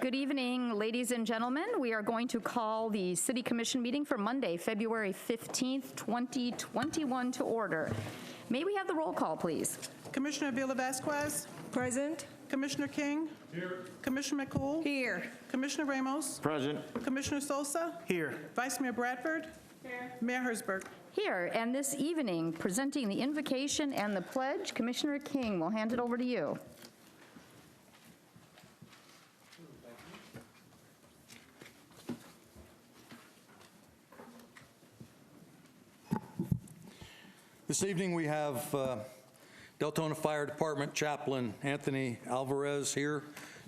Good evening, ladies and gentlemen. We are going to call the City Commission meeting for Monday, February 15th, 2021 to order. May we have the roll call, please? Commissioner Villa-Vasquez. Present. Commissioner King. Here. Commissioner McCool. Here. Commissioner Ramos. Present. Commissioner Sosa. Here. Vice Mayor Bradford. Here. Mayor Hersberg. Here, and this evening, presenting the invocation and the pledge, Commissioner King, we'll hand it over to you. This evening we have Deltona Fire Department Chaplain Anthony Alvarez here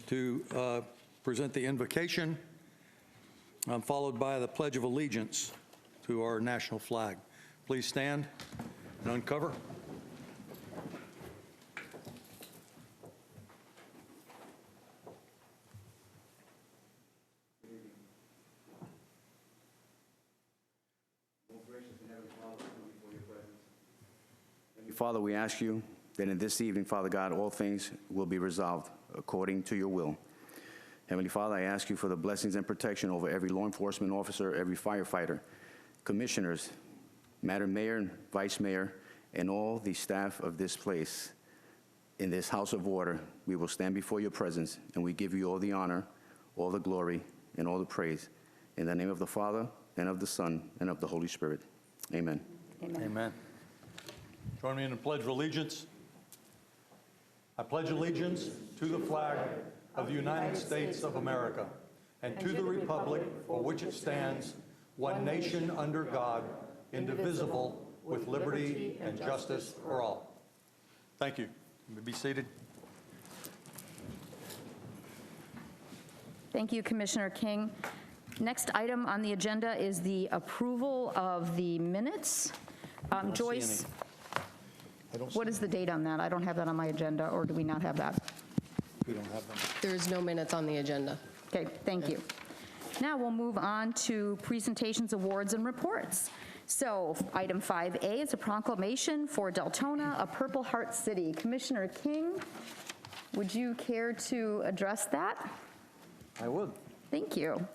to present the invocation, followed by the Pledge of Allegiance to our national flag. Please stand and uncover. Father, we ask you that in this evening, Father God, all things will be resolved according to your will. Heavenly Father, I ask you for the blessings and protection over every law enforcement officer, every firefighter, commissioners, Madam Mayor and Vice Mayor, and all the staff of this place. In this house of order, we will stand before your presence, and we give you all the honor, all the glory, and all the praise. In the name of the Father, and of the Son, and of the Holy Spirit. Amen. Amen. Amen. Join me in the Pledge of Allegiance. I pledge allegiance to the flag of the United States of America and to the republic for which it stands, one nation under God, indivisible, with liberty and justice for all. Thank you. You may be seated. Thank you, Commissioner King. Next item on the agenda is the approval of the minutes. Joyce, what is the date on that? I don't have that on my agenda, or do we not have that? We don't have them. There is no minutes on the agenda. Okay, thank you. Now we'll move on to presentations, awards, and reports. So item 5A is a proclamation for Deltona, a Purple Heart City. Commissioner King, would you care to address that? I would. Thank you.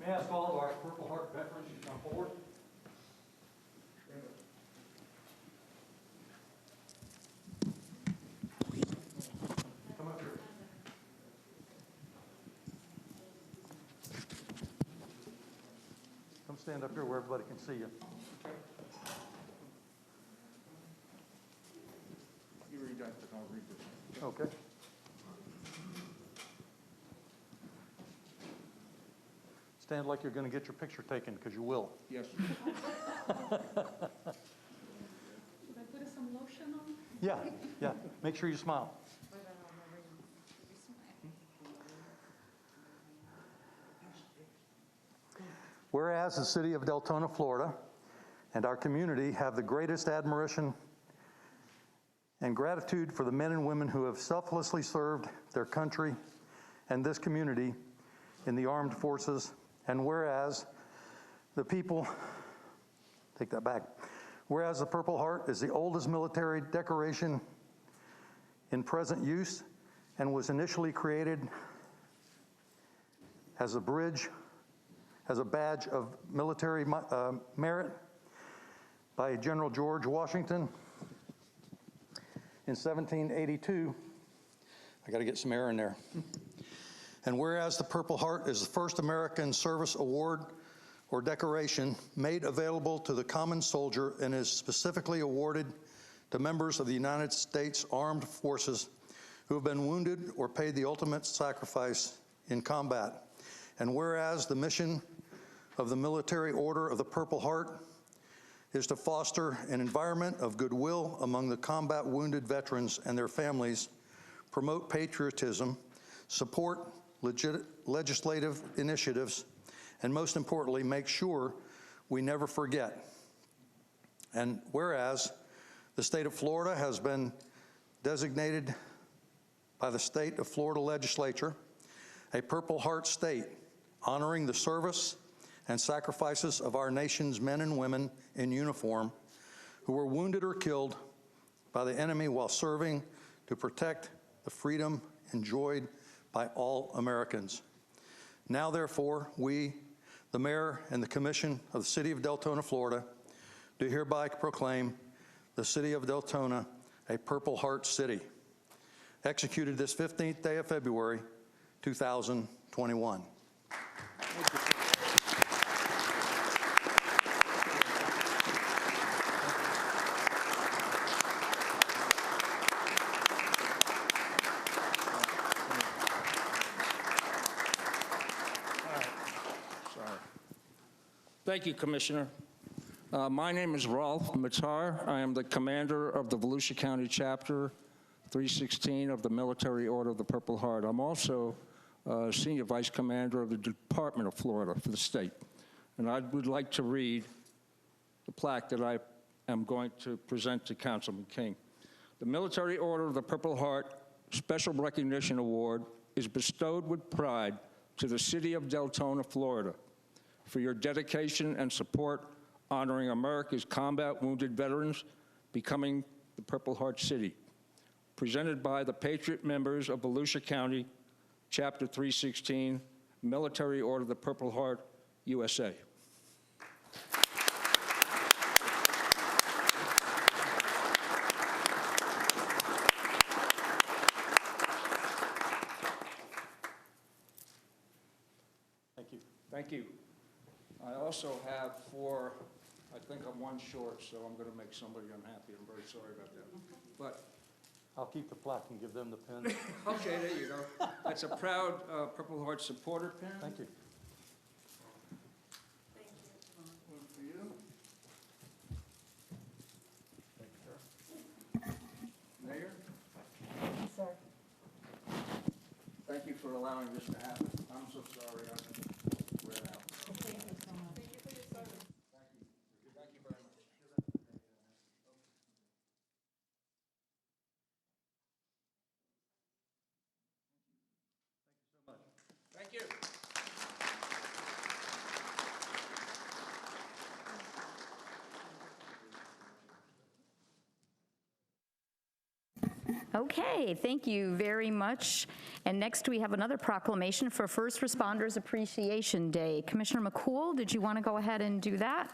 May I ask all of our Purple Heart veterans to come forward? Come up here. Come stand up here where everybody can see you. You read that, but I'll read this. Okay. Stand like you're going to get your picture taken, because you will. Yes. Should I put some lotion on? Yeah. Make sure you smile. Whereas the city of Deltona, Florida, and our community have the greatest admiration and gratitude for the men and women who have selflessly served their country and this community in the armed forces, and whereas the people, take that back, whereas the Purple Heart is the oldest military decoration in present use and was initially created as a badge of military merit by General George Washington in 1782. I got to get some air in there. And whereas the Purple Heart is the first American service award or decoration made available to the common soldier and is specifically awarded to members of the United States Armed Forces who have been wounded or paid the ultimate sacrifice in combat. And whereas the mission of the Military Order of the Purple Heart is to foster an environment of goodwill among the combat wounded veterans and their families, promote patriotism, support legislative initiatives, and most importantly, make sure we never forget. And whereas the state of Florida has been designated by the state of Florida legislature a Purple Heart state, honoring the service and sacrifices of our nation's men and women in uniform who were wounded or killed by the enemy while serving to protect the freedom enjoyed by all Americans. Now, therefore, we, the Mayor and the Commission of the City of Deltona, Florida, do hereby proclaim the City of Deltona a Purple Heart City, executed this 15th day of February, 2021. Thank you, Commissioner. My name is Rolf Matar. I am the commander of the Volusia County Chapter 316 of the Military Order of the Purple Heart. I'm also Senior Vice Commander of the Department of Florida for the state. And I would like to read the plaque that I am going to present to Councilman King. The Military Order of the Purple Heart Special Recognition Award is bestowed with pride to the City of Deltona, Florida, for your dedication and support honoring America's combat wounded veterans becoming the Purple Heart City. Presented by the Patriot members of Volusia County, Chapter 316, Military Order of the Purple Heart, USA. Thank you. Thank you. I also have four, I think I'm one short, so I'm going to make somebody unhappy. I'm very sorry about that. But, I'll keep the plaque and give them the pen. okay, there you go. That's a proud Purple Heart supporter pin. Thank you. One for you. Mayor? Sir. Thank you for allowing this to happen. I'm so sorry I ran out. Thank you for your service. Thank you. Thank you very much. Thank you. Okay, thank you very much. And next we have another proclamation for First Responders Appreciation Day. Commissioner McCool, did you want to go ahead and do that?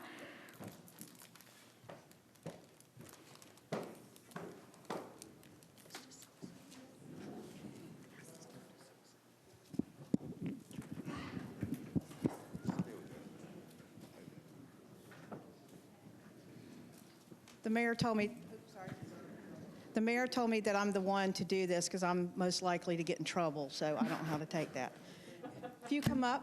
The mayor told me, the mayor told me that I'm the one to do this because I'm most likely to get in trouble, so I don't know how to take that. If you come up.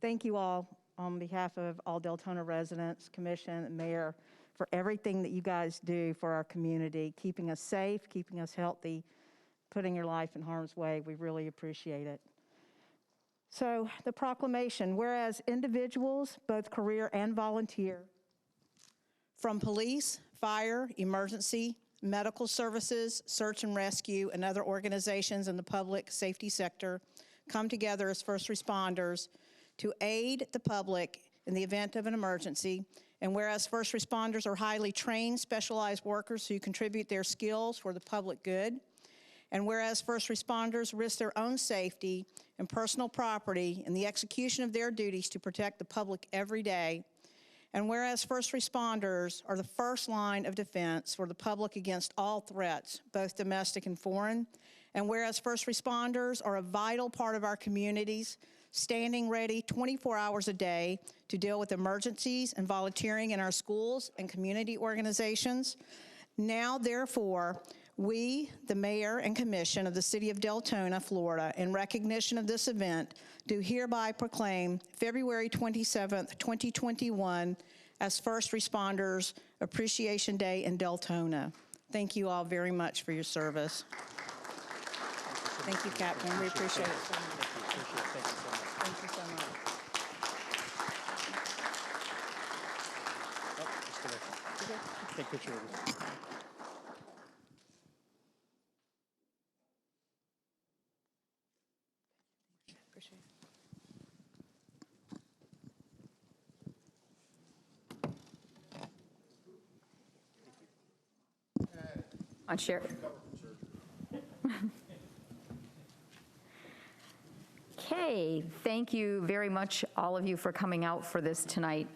Thank you all on behalf of all Deltona residents, commission, and mayor for everything that you guys do for our community, keeping us safe, keeping us healthy, putting your life in harm's way. We really appreciate it. So the proclamation, whereas individuals, both career and volunteer, from police, fire, emergency, medical services, search and rescue, and other organizations in the public safety sector come together as first responders to aid the public in the event of an emergency, and whereas first responders are highly trained, specialized workers who contribute their skills for the public good, and whereas first responders risk their own safety and personal property in the execution of their duties to protect the public every day, and whereas first responders are the first line of defense for the public against all threats, both domestic and foreign, and whereas first responders are a vital part of our communities, standing ready 24 hours a day to deal with emergencies and volunteering in our schools and community organizations. Now, therefore, We, the mayor and commission of the city of Deltona, Florida, in recognition of this event, do hereby proclaim February 27th, 2021 as First Responders Appreciation Day in Deltona. Thank you all very much for your service. Thank you, Captain. We appreciate it so much. Thank you so much. Take a picture of it. Appreciate it. On share. Okay, thank you very much, all of you, for coming out for this tonight.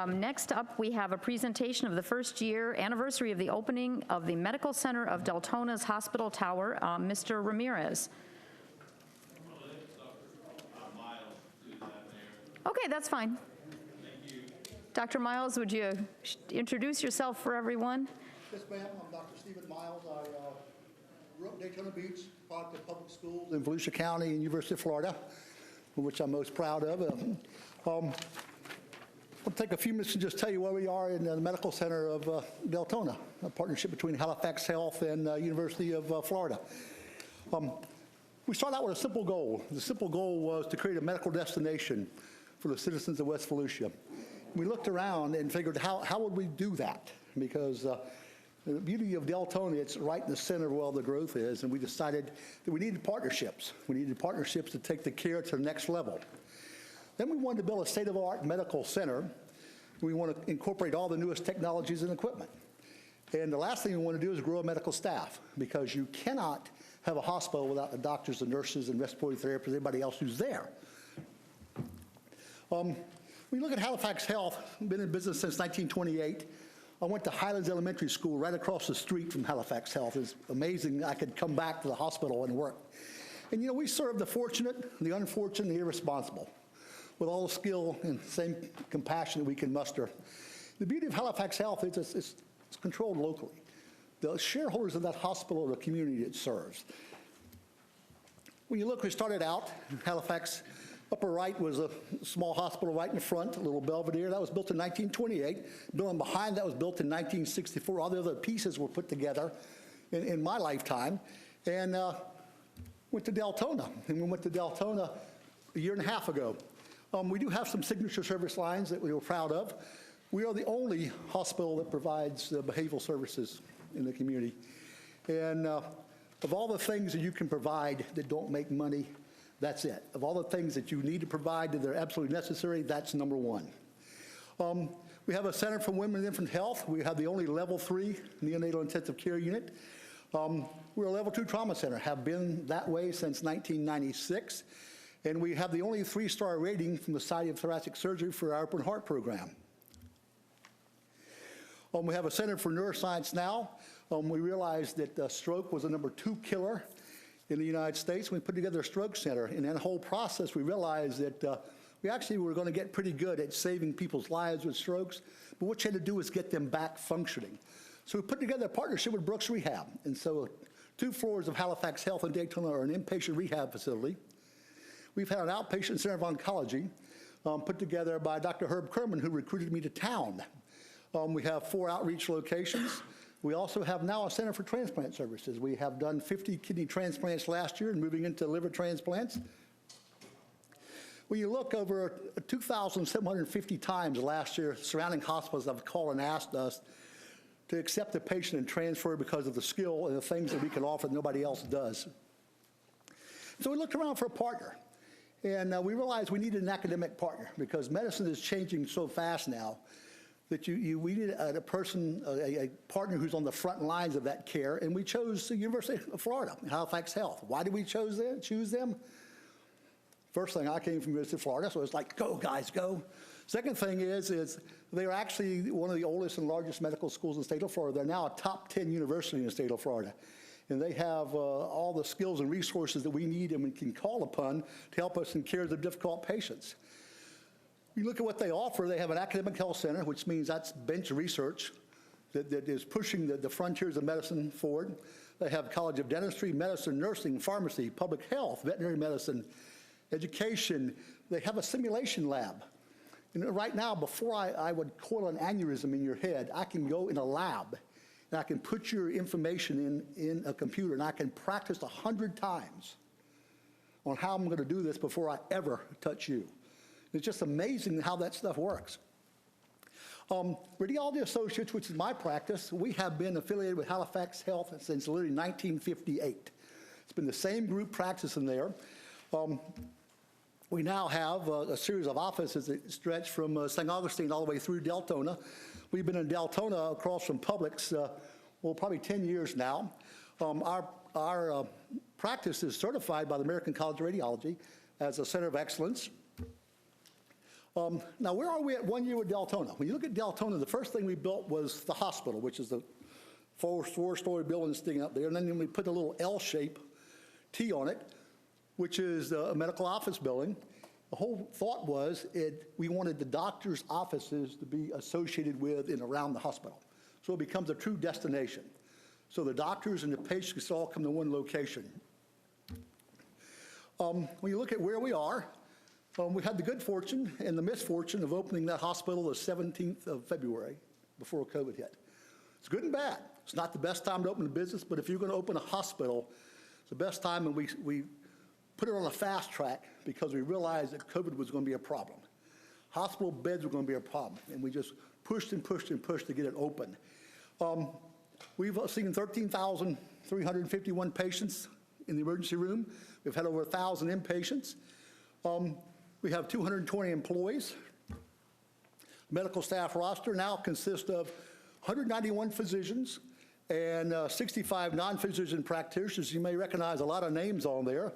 Next up, we have a presentation of the first year anniversary of the opening of the Medical Center of Deltona's Hospital Tower. Mr. Ramirez. Okay, that's fine. Dr. Miles, would you introduce yourself for everyone? Yes, ma'am. I'm Dr. Stephen Miles. I grew up in Daytona Beach, product of public schools in Volusia County and University of Florida, which I'm most proud of. I'll take a few minutes to just tell you where we are in the Medical Center of Deltona, a partnership between Halifax Health and University of Florida. We started out with a simple goal. The simple goal was to create a medical destination for the citizens of West Volusia. We looked around and figured, how would we do that? Because the beauty of Deltona, it's right in the center of where all the growth is, and we decided that we needed partnerships. We needed partnerships to take the care to the next level. Then we wanted to build a state-of-the-art medical center. We want to incorporate all the newest technologies and equipment. And the last thing we want to do is grow a medical staff, because you cannot have a hospital without the doctors and nurses and respiratory therapists, everybody else who's there. When you look at Halifax Health, been in business since 1928. I went to Highlands Elementary School right across the street from Halifax Health. It's amazing I could come back to the hospital and work. And you know, we serve the fortunate, the unfortunate, and the irresponsible with all the skill and same compassion that we can muster. The beauty of Halifax Health is it's controlled locally. The shareholders of that hospital are the community it serves. When you look, we started out, Halifax, upper right was a small hospital right in the front, a little Belvedere. That was built in 1928. Building behind that was built in 1964. All the other pieces were put together in my lifetime. And went to Deltona. And we went to Deltona a year and a half ago. We do have some signature service lines that we were proud of. We are the only hospital that provides behavioral services in the community. And of all the things that you can provide that don't make money, that's it. Of all the things that you need to provide that are absolutely necessary, that's number one. We have a Center for Women and Infant Health. We have the only level 3 neonatal intensive care unit. We're a level 2 trauma center, have been that way since 1996. And we have the only 3-star rating from the Society of Thoracic Surgery for our open heart program. We have a Center for Neuroscience now. We realized that stroke was the number 2 killer in the United States. We put together a stroke center. And in the whole process, we realized that we actually were going to get pretty good at saving people's lives with strokes. But what you had to do is get them back functioning. So we put together a partnership with Brooks Rehab. And so 2 floors of Halifax Health in Daytona are an inpatient rehab facility. We've had an outpatient center of oncology put together by Dr. Herb Kerman, who recruited me to town. We have 4 outreach locations. We also have now a center for transplant services. We have done 50 kidney transplants last year and moving into liver transplants. When you look over 2,750 times last year, surrounding hospitals have called and asked us to accept the patient and transfer because of the skill and the things that we can offer that nobody else does. So we looked around for a partner. And we realized we needed an academic partner because medicine is changing so fast now that we needed a partner who's on the front lines of that care. And we chose the University of Florida, Halifax Health. Why did we choose them? First thing, I came from University of Florida, so it was like, go guys, go. Second thing is they're actually one of the oldest and largest medical schools in the state of Florida. They're now a top 10 university in the state of Florida. And they have all the skills and resources that we need and we can call upon to help us in care of difficult patients. You look at what they offer. They have an academic health center, which means that's bench research, that is pushing the frontiers of medicine forward. They have College of Dentistry, Medicine, Nursing, Pharmacy, Public Health, Veterinary Medicine, Education. They have a simulation lab. Right now, before I would coil an aneurysm in your head, I can go in a lab and I can put your information in a computer and I can practice 100 times on how I'm going to do this before I ever touch you. It's just amazing how that stuff works. Radiology Associates, which is my practice, we have been affiliated with Halifax Health since literally 1958. It's been the same group practicing there. We now have a series of offices that stretch from St. Augustine all the way through Deltona. We've been in Deltona across from Publix, well, probably 10 years now. Our practice is certified by the American College of Radiology as a center of excellence. Now, where are we at 1 year with Deltona? When you look at Deltona, the first thing we built was the hospital, which is the four-story building sticking up there, and then we put a little L-shape T on it, which is a medical office building. The whole thought was we wanted the doctors' offices to be associated with and around the hospital. So it becomes a true destination. So the doctors and the patients all come to one location. When you look at where we are, we had the good fortune and the misfortune of opening that hospital the 17th of February before COVID hit. It's good and bad. It's not the best time to open a business, but if you're going to open a hospital, it's the best time, and we put it on a fast track because we realized that COVID was going to be a problem. Hospital beds were going to be a problem, and we just pushed and pushed and pushed to get it open. We've seen 13,351 patients in the emergency room. We've had over 1,000 inpatients. We have 220 employees. Medical staff roster now consists of 191 physicians and 65 non-physician practitioners. You may recognize a lot of names on there: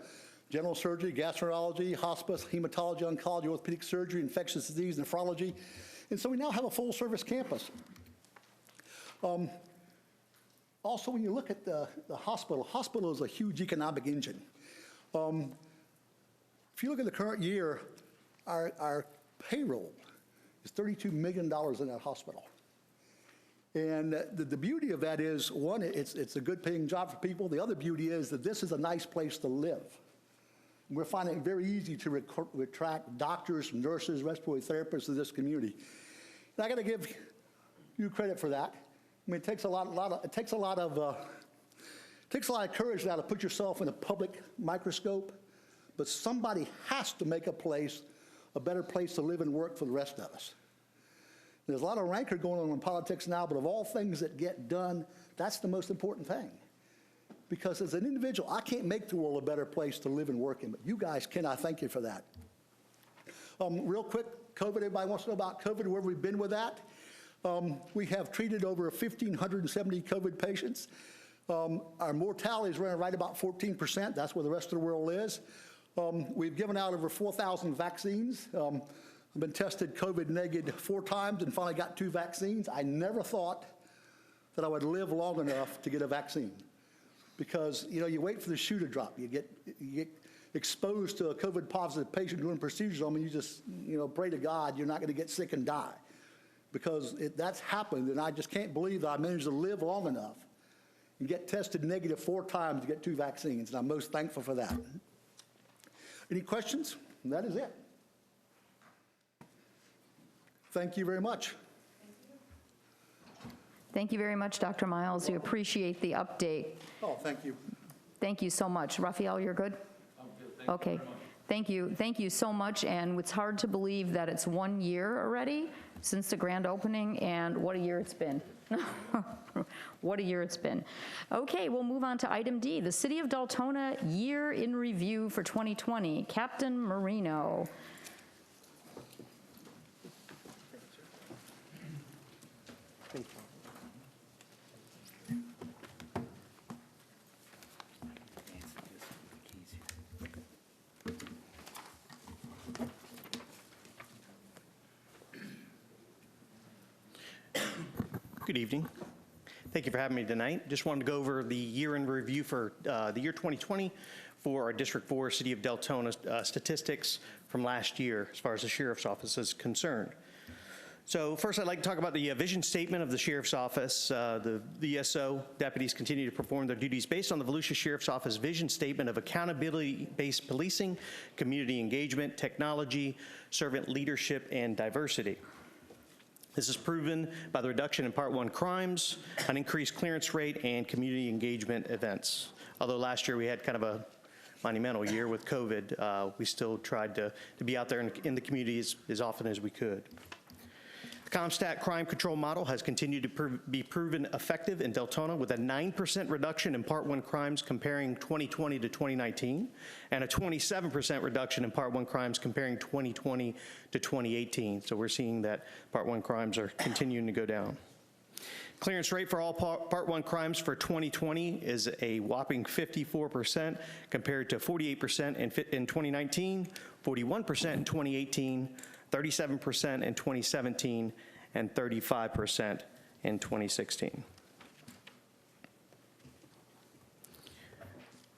general surgery, gastroenterology, hospice, hematology, oncology, orthopedic surgery, infectious disease, nephrology. And so we now have a full-service campus. Also, when you look at the hospital is a huge economic engine. If you look at the current year, our payroll is $32 million in that hospital. And the beauty of that is, one, it's a good paying job for people. The other beauty is that this is a nice place to live. We're finding it very easy to attract doctors, nurses, respiratory therapists to this community. And I got to give you credit for that. I mean, it takes a lot of courage now to put yourself in a public microscope, but somebody has to make a place a better place to live and work for the rest of us. There's a lot of rancor going on in politics now, but of all things that get done, that's the most important thing. Because as an individual, I can't make the world a better place to live and work in, but you guys can. I thank you for that. Real quick, COVID, everybody wants to know about COVID, where we've been with that. We have treated over 1,570 COVID patients. Our mortality is running right about 14%. That's where the rest of the world is. We've given out over 4,000 vaccines. I've been tested COVID negative 4 times and finally got 2 vaccines. I never thought that I would live long enough to get a vaccine. Because, you know, you wait for the shoe to drop. You get exposed to a COVID positive patient doing procedures on them, and you just, you know, pray to God you're not going to get sick and die. Because that's happened, and I just can't believe that I managed to live long enough and get tested negative 4 times to get 2 vaccines, and I'm most thankful for that. Any questions? And that is it. Thank you very much. Thank you very much, Dr. Miles. We appreciate the update. Oh, thank you. Thank you so much. Raphael, you're good? I'm good. Thank you very much. Thank you. Thank you so much. And it's hard to believe that it's 1 year already since the grand opening, and what a year it's been. What a year it's been. Okay, we'll move on to item D, the City of Deltona Year in Review for 2020. Captain Marino. Good evening. Thank you for having me tonight. Just wanted to go over the year in review for the year 2020 for our District 4 City of Deltona statistics from last year as far as the Sheriff's Office is concerned. So first, I'd like to talk about the vision statement of the Sheriff's Office. The VSO deputies continue to perform their duties based on the Volusia Sheriff's Office vision statement of accountability-based policing, community engagement, technology, servant leadership, and diversity. This is proven by the reduction in Part 1 crimes, an increased clearance rate, and community engagement events. Although last year we had kind of a monumental year with COVID, we still tried to be out there in the community as often as we could. The Compstat crime control model has continued to be proven effective in Deltona with a 9% reduction in Part 1 crimes comparing 2020 to 2019, and a 27% reduction in Part 1 crimes comparing 2020 to 2018. So we're seeing that Part 1 crimes are continuing to go down. Clearance rate for all Part 1 crimes for 2020 is a whopping 54% compared to 48% in 2019, 41% in 2018, 37% in 2017, and 35% in 2016.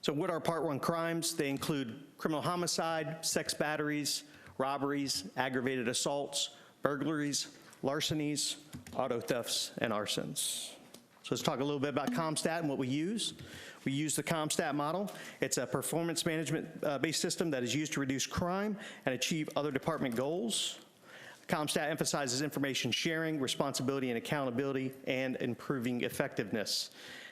So what are Part 1 crimes? They include criminal homicide, sex batteries, robberies, aggravated assaults, burglaries, larcenies, auto thefts, and arsons. So let's talk a little bit about Compstat and what we use. We use the Compstat model. It's a performance management-based system that is used to reduce crime and achieve other department goals. Compstat emphasizes information sharing, responsibility and accountability, and improving effectiveness.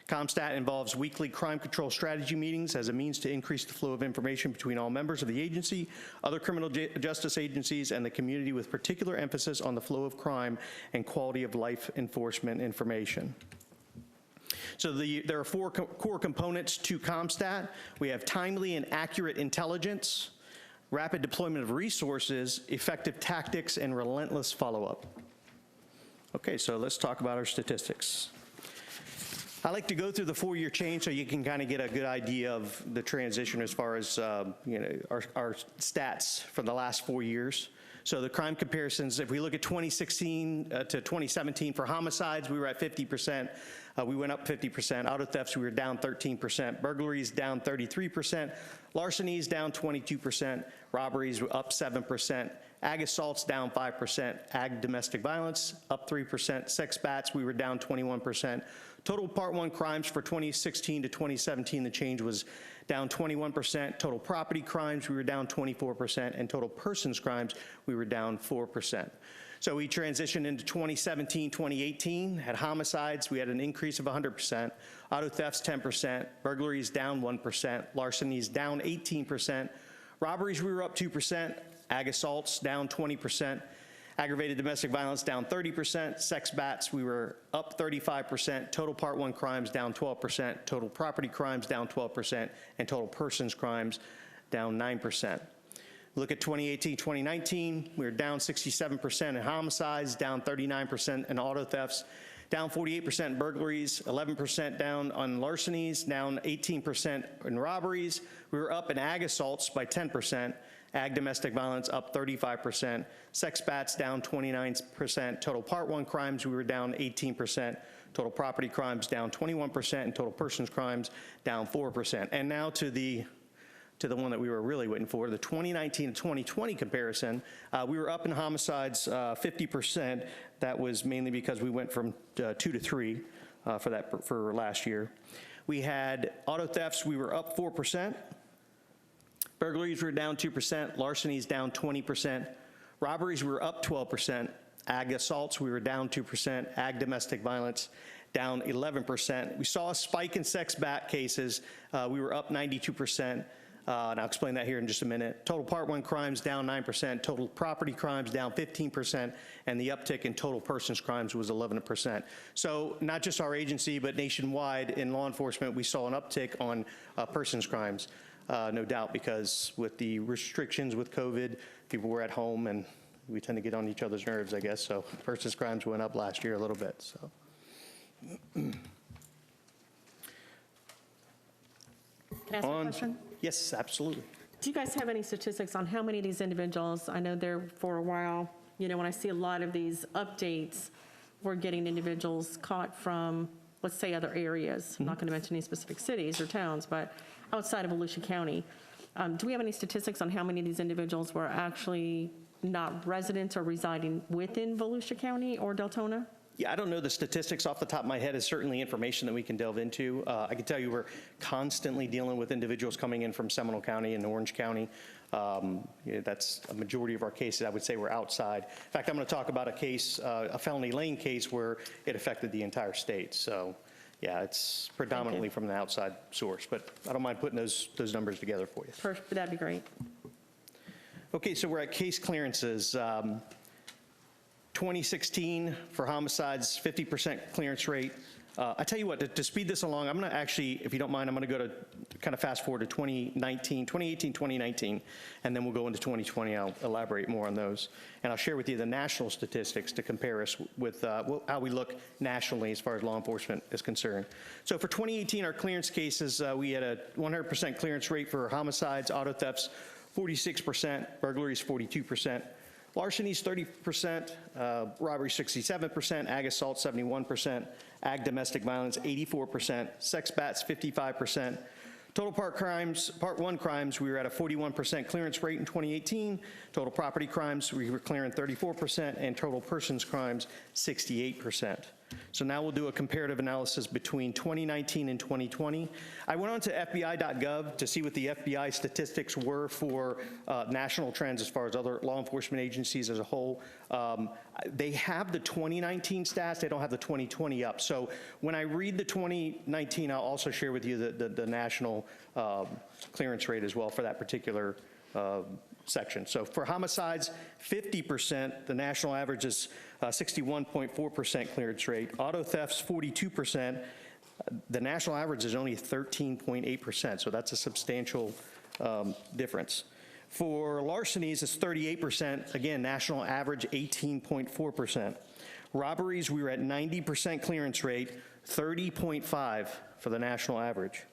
Compstat involves weekly crime control strategy meetings as a means to increase the flow of information between all members of the agency, other criminal justice agencies, and the community, with particular emphasis on the flow of crime and quality of life enforcement information. So there are four core components to Compstat. We have timely and accurate intelligence, rapid deployment of resources, effective tactics, and relentless follow-up. Okay, so let's talk about our statistics. I like to go through the 4-year change so you can kind of get a good idea of the transition as far as our stats for the last 4 years. So the crime comparisons, if we look at 2016 to 2017 for homicides, we were at 50%. We went up 50%. Auto thefts, we were down 13%. Burglaries, down 33%. Larcenies, down 22%. Robberies, were up 7%. Ag assaults, down 5%. Ag domestic violence, up 3%. Sex bats, we were down 21%. Total Part 1 crimes for 2016 to 2017, the change was down 21%. Total property crimes, we were down 24%. And total persons crimes, we were down 4%. So we transitioned into 2017, 2018. Had homicides, we had an increase of 100%. Auto thefts, 10%. Burglaries, down 1%. Larcenies, down 18%. Robberies, we were up 2%. Ag assaults, down 20%. Aggravated domestic violence, down 30%. Sex bats, we were up 35%. Total Part 1 crimes, down 12%. Total property crimes, down 12%. And total persons crimes, down 9%. Look at 2018, 2019, we were down 67% in homicides, down 39% in auto thefts, down 48% in burglaries, 11% down on larcenies, down 18% in robberies. We were up in ag assaults by 10%. Ag domestic violence up 35%, sex bats down 29%, total Part 1 crimes we were down 18%, total property crimes down 21%, and total persons crimes down 4%. And now to the one that we were really waiting for, the 2019 to 2020 comparison. We were up in homicides 50%. That was mainly because we went from 2 to 3 for last year. We had auto thefts, we were up 4%. Burglaries were down 2%, larcenies down 20%, robberies were up 12%, ag assaults we were down 2%, ag domestic violence down 11%. We saw a spike in sex bat cases, we were up 92%, and I'll explain that here in just a minute. Total Part 1 crimes down 9%, total property crimes down 15%, and the uptick in total persons crimes was 11%. So not just our agency, but nationwide in law enforcement, we saw an uptick on persons crimes. No doubt, because with the restrictions with COVID, people were at home and we tend to get on each other's nerves, I guess. So persons crimes went up last year a little bit. So. Can I ask a question? Yes, absolutely. Do you guys have any statistics on how many of these individuals, I know there for a while, when I see a lot of these updates, we're getting individuals caught from, let's say, other areas. I'm not going to mention any specific cities or towns, but outside of Volusia County. Do we have any statistics on how many of these individuals were actually not residents or residing within Volusia County or Deltona? Yeah, I don't know the statistics off the top of my head. It's certainly information that we can delve into. I can tell you we're constantly dealing with individuals coming in from Seminole County and Orange County. That's a majority of our cases. I would say we're outside. In fact, I'm going to talk about a case, a felony lane case, where it affected the entire state. So, yeah, it's predominantly from the outside source. But I don't mind putting those numbers together for you. Perfect, that'd be great. Okay, so we're at case clearances. 2016 for homicides, 50% clearance rate. I tell you what, to speed this along, I'm going to actually, if you don't mind, I'm going to go to kind of fast forward to 2018, 2019, and then we'll go into 2020. I'll elaborate more on those. And I'll share with you the national statistics to compare us with how we look nationally as far as law enforcement is concerned. So for 2018, our clearance cases, we had a 100% clearance rate for homicides, auto thefts, 46%, burglaries, 42%. Larcenies, 30%, robbery, 67%, ag assault, 71%, ag domestic violence, 84%, sex bats, 55%. Total part one crimes, we were at a 41% clearance rate in 2018. Total property crimes, we were clearing 34%, and total persons crimes, 68%. So now we'll do a comparative analysis between 2019 and 2020. I went on to FBI.gov to see what the FBI statistics were for national trends as far as other law enforcement agencies as a whole. They have the 2019 stats, they don't have the 2020 up. So when I read the 2019, I'll also share with you the national clearance rate as well for that particular section. So for homicides, 50%, the national average is 61.4% clearance rate. Auto thefts, 42%. The national average is only 13.8%, so that's a substantial difference. For larcenies, it's 38%. Again, national average, 18.4%. Robberies, we were at 90% clearance rate, 30.5 for the national average.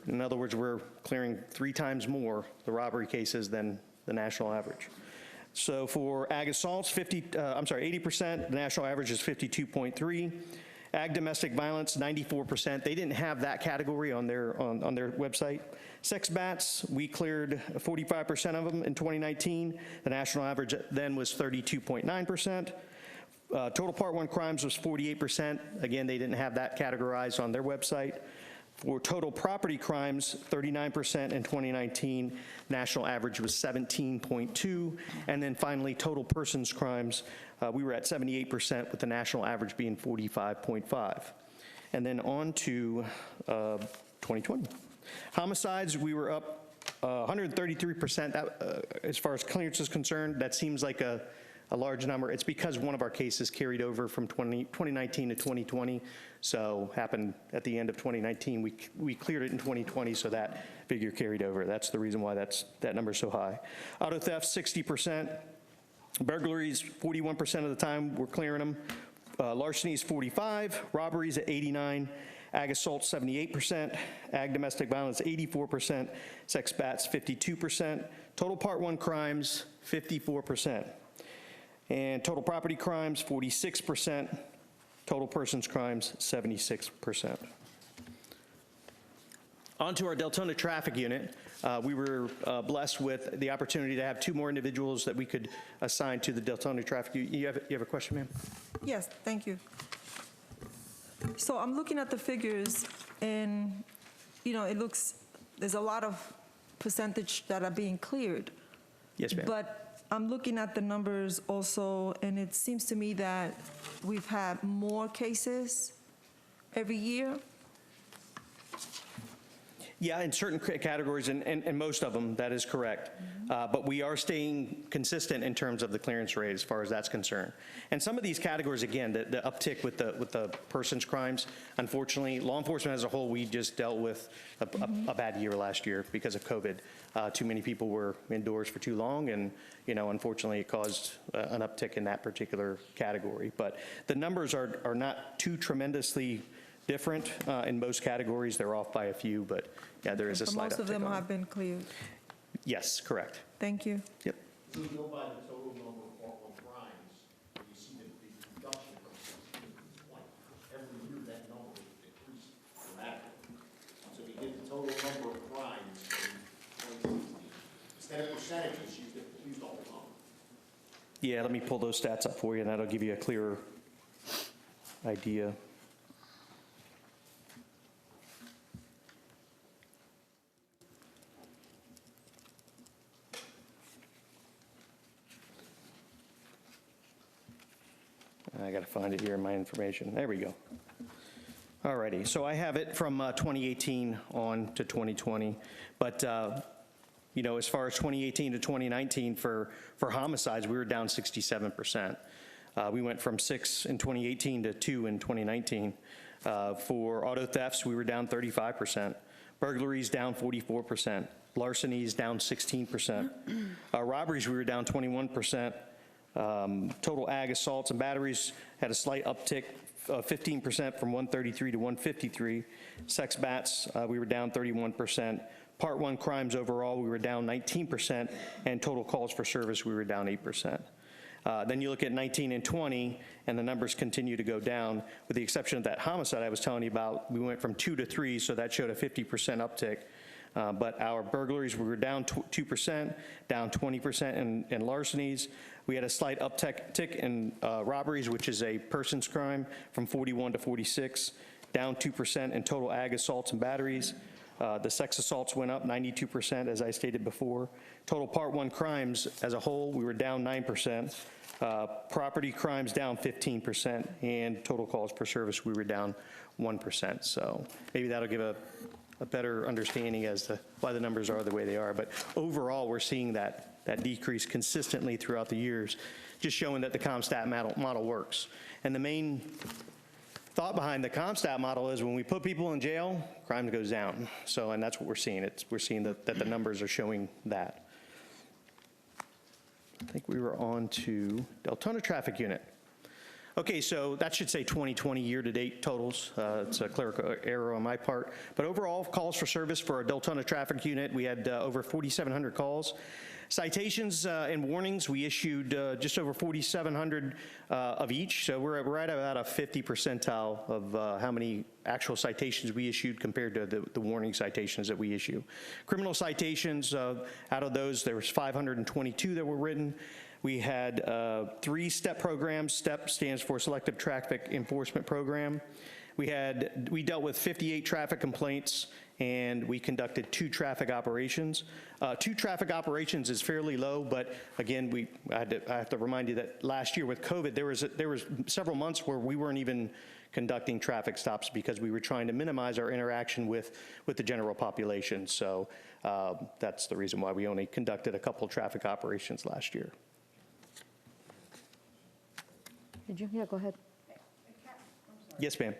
In other words, we're clearing 3 times more the robbery cases than the national average. So for ag assaults, 80%, the national average is 52.3. Ag domestic violence, 94%. They didn't have that category on their website. Sex bats, we cleared 45% of them in 2019. The national average then was 32.9%. Total Part 1 crimes was 48%. Again, they didn't have that categorized on their website. For total property crimes, 39% in 2019. National average was 17.2. And then finally, total persons crimes, we were at 78% with the national average being 45.5. And then on to 2020. Homicides, we were up 133%. As far as clearance is concerned, that seems like a large number. It's because one of our cases carried over from 2019 to 2020. So happened at the end of 2019. We cleared it in 2020, so that figure carried over. That's the reason why that number is so high. Auto theft, 60%. Burglaries, 41% of the time we're clearing them. Larcenies, 45%. Robberies at 89%. Ag assault, 78%. Ag domestic violence, 84%. Sex bats, 52%. Total Part 1 crimes, 54%. And total property crimes, 46%. Total persons crimes, 76%. On to our Deltona traffic unit. We were blessed with the opportunity to have 2 more individuals that we could assign to the Deltona traffic unit. You have a question, ma'am? Yes, thank you. So I'm looking at the figures, and, it looks, there's a lot of percentage that are being cleared. Yes, ma'am. But I'm looking at the numbers also, and it seems to me that we've had more cases every year. Yeah, in certain categories, and most of them, that is correct. But we are staying consistent in terms of the clearance rate as far as that's concerned. And some of these categories, again, the uptick with the persons crimes, unfortunately, law enforcement as a whole, we just dealt with a bad year last year because of COVID. Too many people were indoors for too long, and unfortunately, it caused an uptick in that particular category. But the numbers are not too tremendously different in most categories. They're off by a few, but yeah, there is a slight uptick. Most of them on have been cleared. Yes, correct. Thank you. Yep. If you go by the total number of Part 1 crimes, you see the reduction from 16 to 20. Every year, that number has decreased dramatically. So if you get the total number of crimes in 2016, instead of percentages, use all the numbers. Yeah, let me pull those stats up for you, and that'll give you a clearer idea. I got to find it here in my information. There we go. All righty, so I have it from 2018 on to 2020, but you know, as far as 2018 to 2019 for homicides, we were down 67%. We went from 6 in 2018 to 2 in 2019. For auto thefts, we were down 35%. Burglaries down 44%. Larcenies down 16%. Robberies, we were down 21%. Total ag assaults and batteries had a slight uptick, 15% from 133 to 153. Sex bats, we were down 31%. Part 1 crimes overall, we were down 19%, and total calls for service, we were down 8%. Then you look at 19 and 20, and the numbers continue to go down, with the exception of that homicide I was telling you about. We went from 2 to 3, so that showed a 50% uptick. But our burglaries, we were down 2%, down 20% in larcenies. We had a slight uptick in robberies, which is a person's crime, from 41 to 46, down 2% in total ag assaults and batteries. The sex assaults went up 92%, as I stated before. Total Part 1 crimes as a whole, we were down 9%. Property crimes down 15%, and total calls per service, we were down 1%. So maybe that'll give a better understanding as to why the numbers are the way they are. But overall, we're seeing that decrease consistently throughout the years, just showing that the Compstat model works. And the main thought behind the Compstat model is when we put people in jail, crime goes down. So, and that's what we're seeing. We're seeing that the numbers are showing that. I think we were on to Deltona Traffic Unit. Okay, so that should say 2020 year-to-date totals. It's a clerical error on my part. But overall, calls for service for our Deltona Traffic Unit, we had over 4,700 calls. Citations and warnings, we issued just over 4,700 of each. So we're right about a 50 percentile of how many actual citations we issued compared to the warning citations that we issue. Criminal citations, out of those, there was 522 that were written. We had 3 STEP programs. STEP stands for Selective Traffic Enforcement Program. We dealt with 58 traffic complaints, and we conducted 2 traffic operations. 2 traffic operations is fairly low, but again, I have to remind you that last year with COVID, there was several months where we weren't even conducting traffic stops because we were trying to minimize our interaction with the general population. So that's the reason why we only conducted a couple traffic operations last year. Did you? Yeah, go ahead. Yes, ma'am.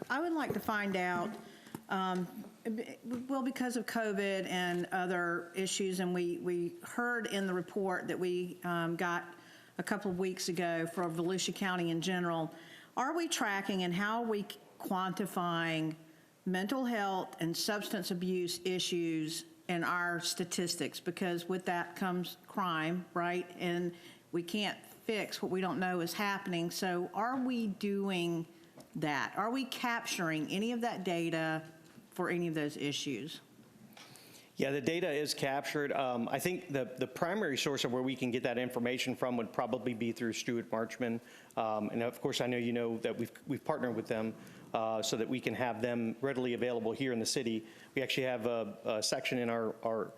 I would like to find out, well, because of COVID and other issues, and we heard in the report that we got a couple of weeks ago for Volusia County in general, are we tracking and how are we quantifying mental health and substance abuse issues in our statistics? Because with that comes crime, right? And we can't fix what we don't know is happening. So are we doing that? Are we capturing any of that data for any of those issues? Yeah, the data is captured. I think the primary source of where we can get that information from would probably be through Stuart Marchman. And of course, I know you know that we've partnered with them so that we can have them readily available here in the city. We actually have a section in our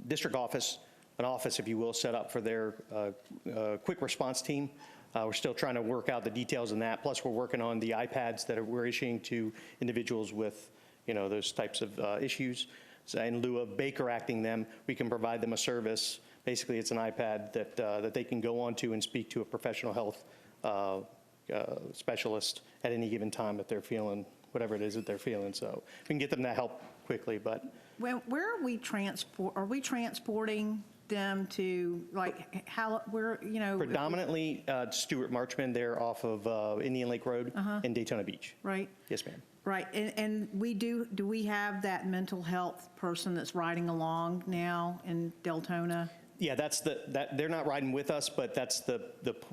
district office, an office, if you will, set up for their quick response team. We're still trying to work out the details in that. Plus, we're working on the iPads that we're issuing to individuals with, those types of issues. So in lieu of Baker acting them, we can provide them a service. Basically, it's an iPad that they can go onto and speak to a professional health specialist at any given time if they're feeling whatever it is that they're feeling. So we can get them that help quickly. But Where are we transporting them to, like, how, where, predominantly Stuart Marchman, they're off of Indian Lake Road in Daytona Beach. Right. Yes, ma'am. Right, and do we have that mental health person that's riding along now in Deltona? Yeah, they're not riding with us, but that's the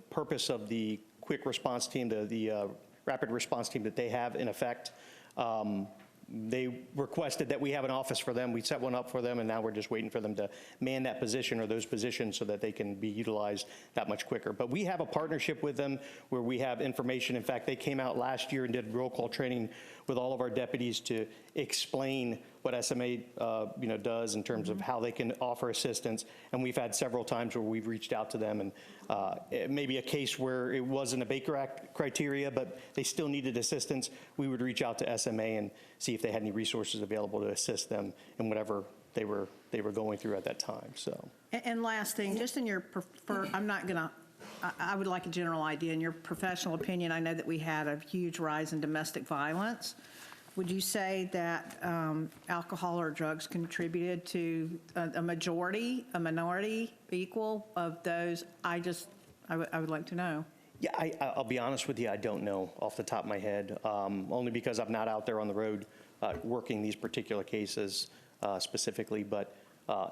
purpose of the quick response team, the rapid response team that they have in effect. they requested that we have an office for them. We set one up for them, and now we're just waiting for them to man that position or those positions so that they can be utilized that much quicker. But we have a partnership with them where we have information. In fact, they came out last year and did roll call training with all of our deputies to explain what SMA does in terms of how they can offer assistance. And we've had several times where we've reached out to them, and it may be a case where it wasn't a Baker Act criteria, but they still needed assistance. We would reach out to SMA and see if they had any resources available to assist them in whatever they were going through at that time. So. And last thing, just in your I would like a general idea. In your professional opinion, I know that we had a huge rise in domestic violence. Would you say that alcohol or drugs contributed to a majority, a minority, equal of those? I would like to know. Yeah, I'll be honest with you, I don't know off the top of my head, only because I'm not out there on the road working these particular cases specifically. But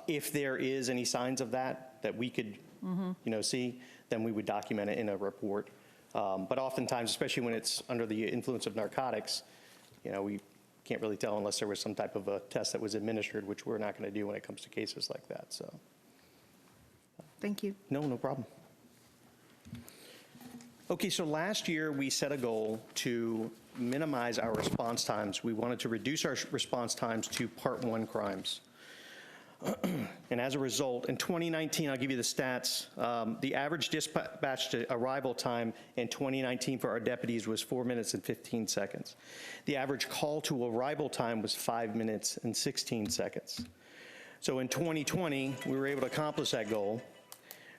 if there is any signs of that we could see, then we would document it in a report. But oftentimes, especially when it's under the influence of narcotics, we can't really tell unless there was some type of a test that was administered, which we're not going to do when it comes to cases like that. So, thank you. No problem. Okay, so last year we set a goal to minimize our response times. We wanted to reduce our response times to Part 1 crimes. And as a result, in 2019, I'll give you the stats, the average dispatch to arrival time in 2019 for our deputies was 4 minutes and 15 seconds. The average call to arrival time was 5 minutes and 16 seconds. So in 2020, we were able to accomplish that goal.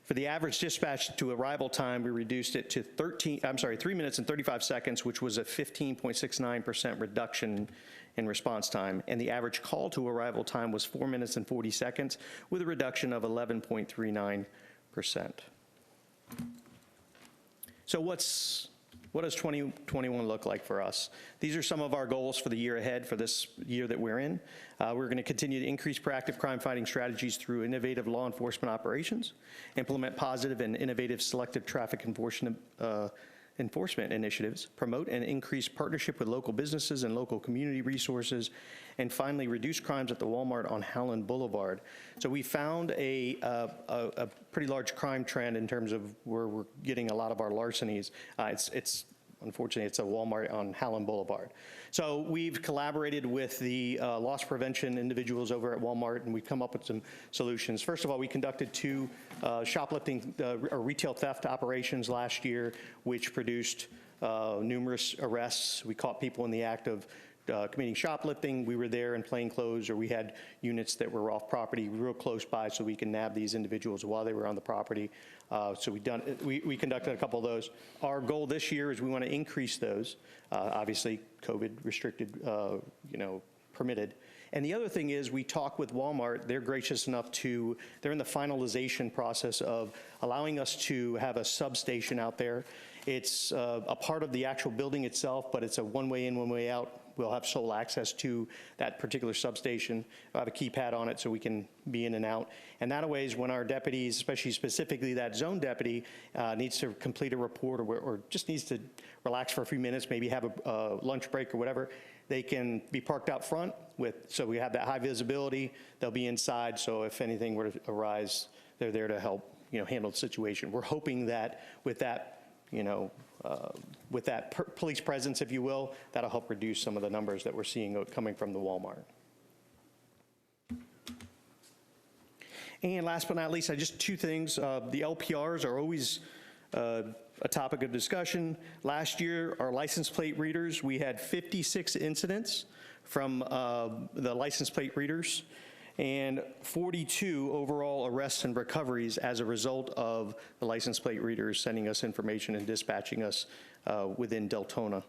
For the average dispatch to arrival time, we reduced it to 3 minutes and 35 seconds, which was a 15.69% reduction in response time. And the average call to arrival time was 4 minutes and 40 seconds, with a reduction of 11.39%. So what does 2021 look like for us? These are some of our goals for the year ahead, for this year that we're in. We're going to continue to increase proactive crime-fighting strategies through innovative law enforcement operations, implement positive and innovative selective traffic enforcement initiatives, promote and increase partnership with local businesses and local community resources, and finally, reduce crimes at the Walmart on Howland Boulevard. So we found a pretty large crime trend in terms of where we're getting a lot of our larcenies. Unfortunately, it's a Walmart on Howland Boulevard. So we've collaborated with the loss prevention individuals over at Walmart, and we've come up with some solutions. First of all, we conducted 2 shoplifting or retail theft operations last year, which produced numerous arrests. We caught people in the act of committing shoplifting. We were there in plain clothes, or we had units that were off property real close by so we can nab these individuals while they were on the property. So we conducted a couple of those. Our goal this year is we want to increase those. Obviously, COVID restricted, permitted. And the other thing is we talk with Walmart. They're gracious enough they're in the finalization process of allowing us to have a substation out there. It's a part of the actual building itself, but it's a one-way in, one-way out. We'll have sole access to that particular substation. We'll have a keypad on it so we can be in and out. And that way is when our deputies, especially specifically that zone deputy, needs to complete a report or just needs to relax for a few minutes, maybe have a lunch break or whatever, they can be parked out front so we have that high visibility. They'll be inside, so if anything were to arise, they're there to help, handle the situation. We're hoping that with that, police presence, if you will, that'll help reduce some of the numbers that we're seeing coming from the Walmart. And last but not least, just 2 things. The LPRs are always a topic of discussion. Last year, our license plate readers, we had 56 incidents from the license plate readers, and 42 overall arrests and recoveries as a result of the license plate readers sending us information and dispatching us within Deltona.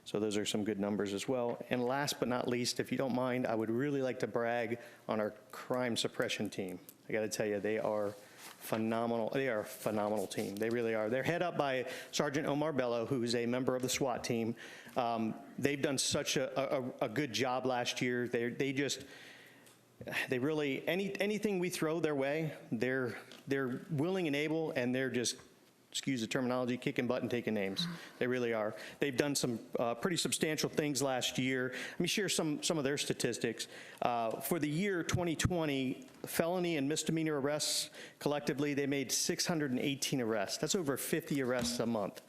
So those are some good numbers as well. And last but not least, if you don't mind, I would really like to brag on our crime suppression team. I got to tell you, they are phenomenal. They are a phenomenal team. They really are. They're head up by Sergeant Omar Bello, who's a member of the SWAT team. They've done such a good job last year. They really, anything we throw their way, they're willing and able, and they're just excuse the terminology, kicking butt and taking names. They really are. They've done some pretty substantial things last year. Let me share some of their statistics. For the year 2020, felony and misdemeanor arrests, collectively, they made 618 arrests. That's over 50 arrests a month.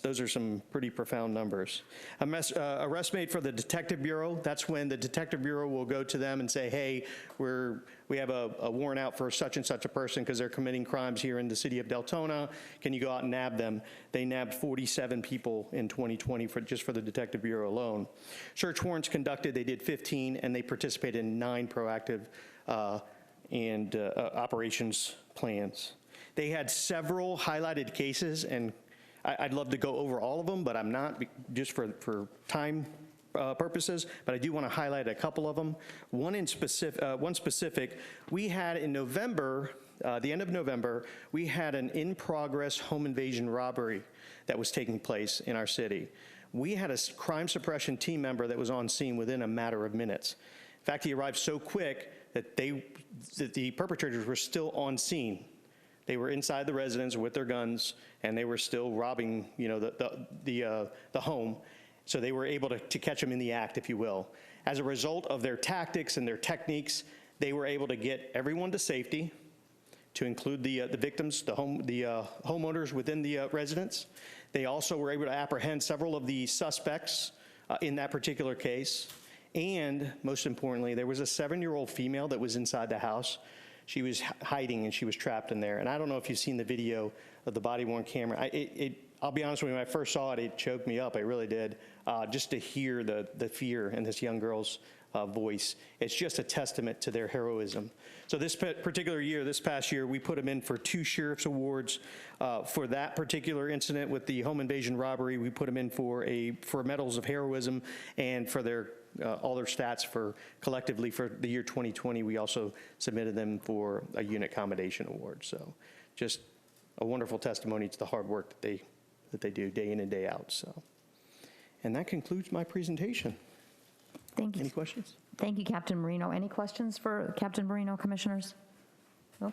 Those are some pretty profound numbers. Arrest made for the Detective Bureau, that's when the Detective Bureau will go to them and say, hey, we have a warrant out for such and such a person because they're committing crimes here in the city of Deltona. Can you go out and nab them? They nabbed 47 people in 2020 just for the Detective Bureau alone. Search warrants conducted, they did 15, and they participated in 9 proactive operations plans. They had several highlighted cases, and I'd love to go over all of them, but I'm not, just for time purposes, but I do want to highlight a couple of them. One specific, we had in November, the end of November, we had an in-progress home invasion robbery that was taking place in our city. We had a crime suppression team member that was on scene within a matter of minutes. In fact, he arrived so quick that the perpetrators were still on scene. They were inside the residence with their guns, and they were still robbing, the home. So they were able to catch them in the act, if you will. As a result of their tactics and their techniques, they were able to get everyone to safety, to include the victims, the homeowners within the residence. They also were able to apprehend several of the suspects in that particular case. And most importantly, there was a 7-year-old female that was inside the house. She was hiding and she was trapped in there. And I don't know if you've seen the video of the body-worn camera. I'll be honest with you, when I first saw it, it choked me up. It really did. Just to hear the fear in this young girl's voice. It's just a testament to their heroism. So this particular year, this past year, we put them in for 2 sheriff's awards. For that particular incident with the home invasion robbery, we put them in for medals of heroism, and for all their stats collectively for the year 2020, we also submitted them for a unit commendation award. So just a wonderful testimony to the hard work that they do day in and day out. So, and that concludes my presentation. Thank you. Any questions? Thank you, Captain Marino. Any questions for Captain Marino, commissioners? No?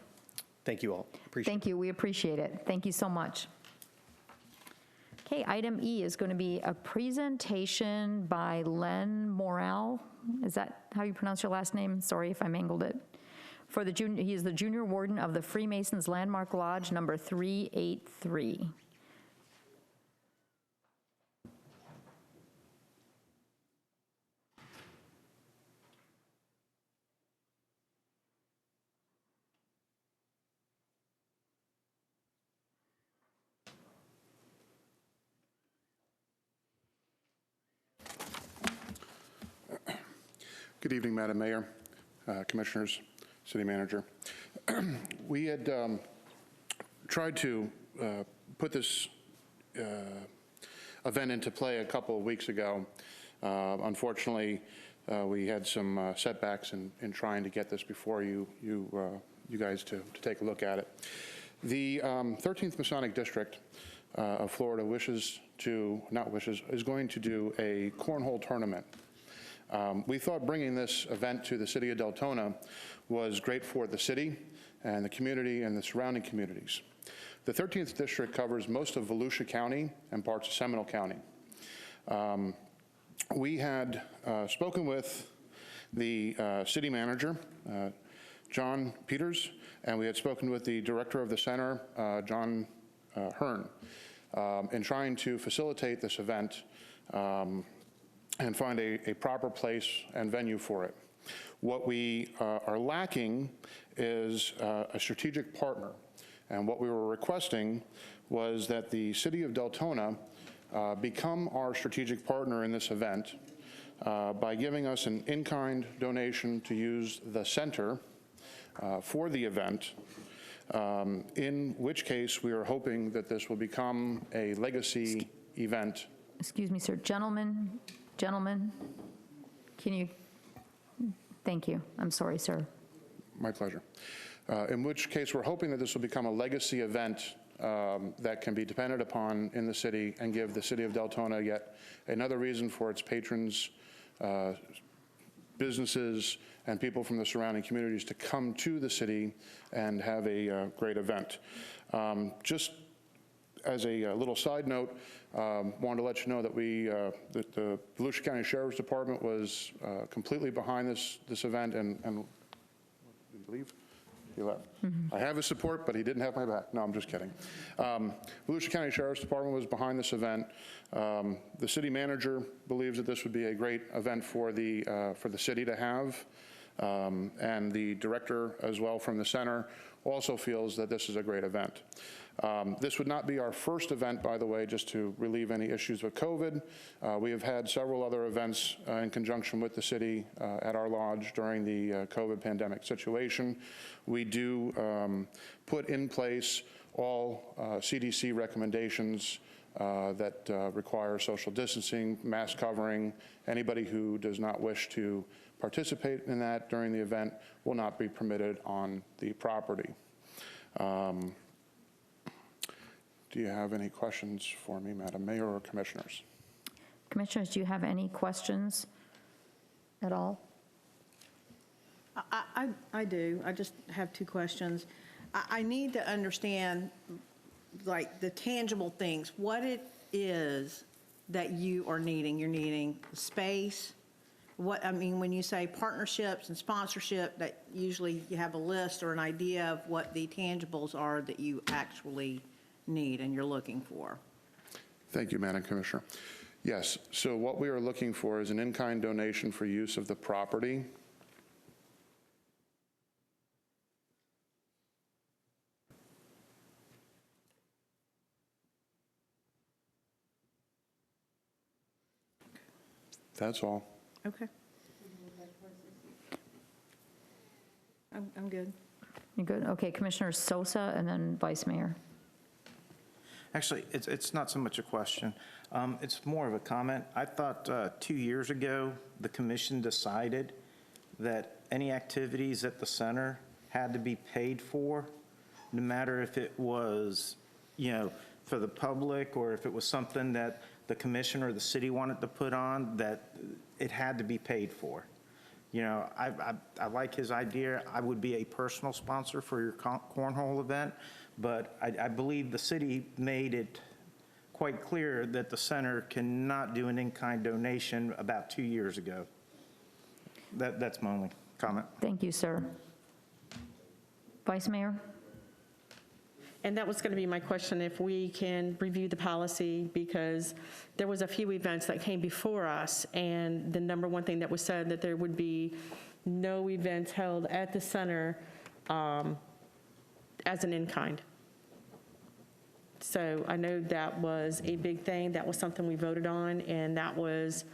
Thank you all. Appreciate Thank you. We appreciate it. Thank you so much. Okay, item E is going to be a presentation by Len Morel. Is that how you pronounce your last name? Sorry if I mangled it. He is the junior warden of the Freemasons Landmark Lodge number 383. Good evening, Madam Mayor, Commissioners, City Manager. We had tried to put this event into play a couple of weeks ago. Unfortunately, we had some setbacks in trying to get this before you guys to take a look at it. The 13th Masonic District of Florida is going to do a cornhole tournament. We thought bringing this event to the city of Deltona was great for the city and the community and the surrounding communities. The 13th District covers most of Volusia County and parts of Seminole County. We had spoken with the city manager, John Peters, and we had spoken with the director of the center, John Hearn, in trying to facilitate this event and find a proper place and venue for it. What we are lacking is a strategic partner. And what we were requesting was that the city of Deltona become our strategic partner in this event by giving us an in-kind donation to use the center for the event, in which case we are hoping that this will become a legacy event. Excuse me, sir. Gentlemen, can you? Thank you. I'm sorry, sir. My pleasure. In which case we're hoping that this will become a legacy event that can be depended upon in the city and give the city of Deltona yet another reason for its patrons, businesses, and people from the surrounding communities to come to the city and have a great event. Just As a little side note, wanted to let you know that that the Volusia County Sheriff's Department was completely behind this event, and do you leave? He left. I have his support, but he didn't have my back. No, I'm just kidding. Volusia County Sheriff's Department was behind this event. The city manager believes that this would be a great event for the city to have, and the director as well from the center also feels that this is a great event. This would not be our first event, by the way, just to relieve any issues with COVID. We have had several other events in conjunction with the city at our lodge during the COVID pandemic situation. We do put in place all CDC recommendations that require social distancing, mask covering. Anybody who does not wish to participate in that during the event will not be permitted on the property. Do you have any questions for me, Madam Mayor or Commissioners? Commissioners, do you have any questions at all? I do. I just have two questions. I need to understand, like, the tangible things, what it is that you are needing. You're needing space. What, I mean, when you say partnerships and sponsorship, that usually you have a list or an idea of what the tangibles are that you actually need and you're looking for. Thank you, Madam Commissioner. Yes, so what we are looking for is an in-kind donation for use of the property. That's all. Okay. I'm good. You good? Okay, Commissioner Sosa and then Vice Mayor. Actually, it's not so much a question. It's more of a comment. I thought 2 years ago, the commission decided that any activities at the center had to be paid for, no matter if it was, for the public or if it was something that the commission or the city wanted to put on, that it had to be paid for. I like his idea. I would be a personal sponsor for your cornhole event, but I believe the city made it quite clear that the center cannot do an in-kind donation about 2 years ago. That's my only comment. Thank you, sir. Vice Mayor? And that was going to be my question, if we can review the policy, because there was a few events that came before us, and the number one thing that was said, that there would be no events held at the center as an in-kind. So I know that was a big thing. That was something we voted on, and that was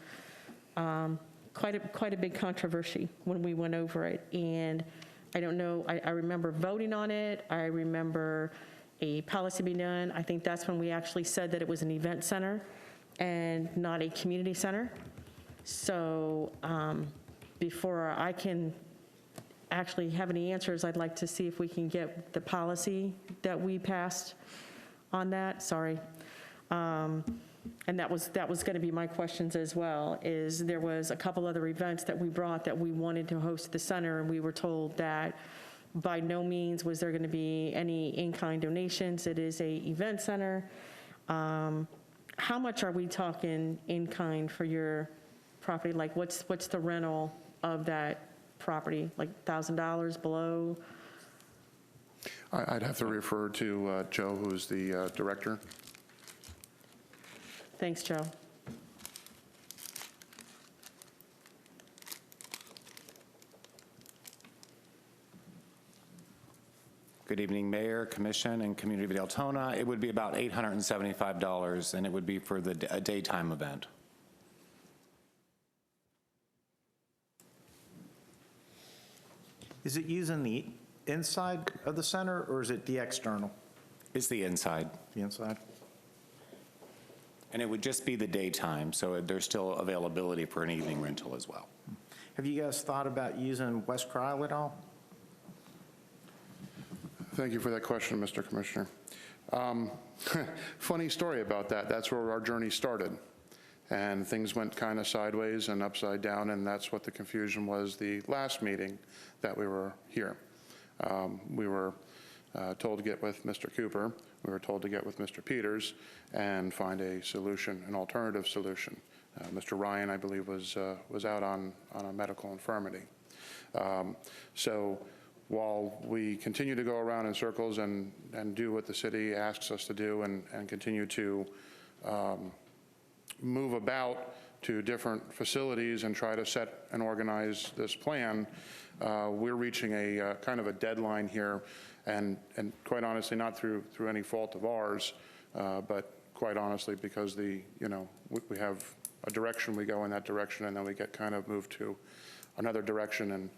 quite a big controversy when we went over it. And I don't know, I remember voting on it. I remember a policy being done. I think that's when we actually said that it was an event center and not a community center. So before I can actually have any answers, I'd like to see if we can get the policy that we passed on that. Sorry. And that was going to be my questions as well, is there was a couple other events that we brought that we wanted to host at the center, and we were told that by no means was there going to be any in-kind donations. It is a event center. How much are we talking in-kind for your property? Like, what's the rental of that property? Like $1,000 below? I'd have to refer to Joe, who is the director. Thanks, Joe. Good evening, Mayor, Commission, and Community of Deltona. It would be about $875, and it would be for a daytime event. Is it using the inside of the center, or is it the external? It's the inside. The inside. And it would just be the daytime, so there's still availability for an evening rental as well. Have you guys thought about using West Cryle at all? Thank you for that question, Mr. Commissioner. Funny story about that. That's where our journey started. And things went kind of sideways and upside down, and that's what the confusion was the last meeting that we were here. We were told to get with Mr. Cooper. We were told to get with Mr. Peters and find a solution, an alternative solution. Mr. Ryan, I believe, was out on a medical infirmity. So while we continue to go around in circles and do what the city asks us to do and continue to move about to different facilities and try to set and organize this plan, we're reaching a kind of a deadline here, and quite honestly, not through any fault of ours, but quite honestly because we have a direction, we go in that direction, and then we get kind of moved to another direction, and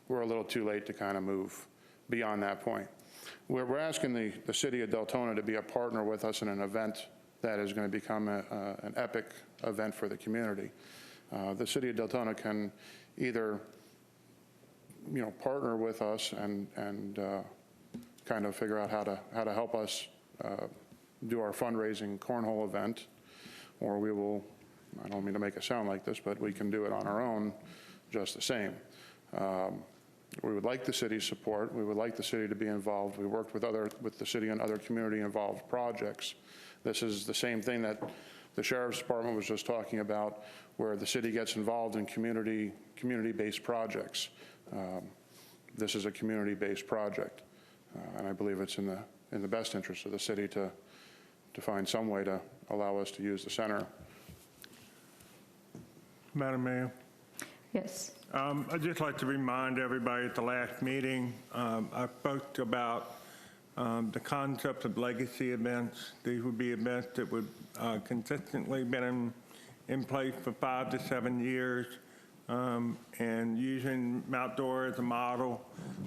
we're a little too late to kind of move beyond that point. We're asking the city of Deltona to be a partner with us in an event that is going to become an epic event for the community. The city of Deltona can either, partner with us and kind of figure out how to help us do our fundraising cornhole event, or we will, I don't mean to make it sound like this, but we can do it on our own just the same. We would like the city's support. We would like the city to be involved. We worked with the city on other community-involved projects. This is the same thing that the Sheriff's Department was just talking about, where the city gets involved in community-based projects. This is a community-based project, and I believe it's in the best interest of the city to find some way to allow us to use the center. Madam Mayor? Yes. I'd just like to remind everybody at the last meeting, I spoke about the concept of legacy events. These would be events that would consistently been in place for 5 to 7 years, and using outdoor as a model.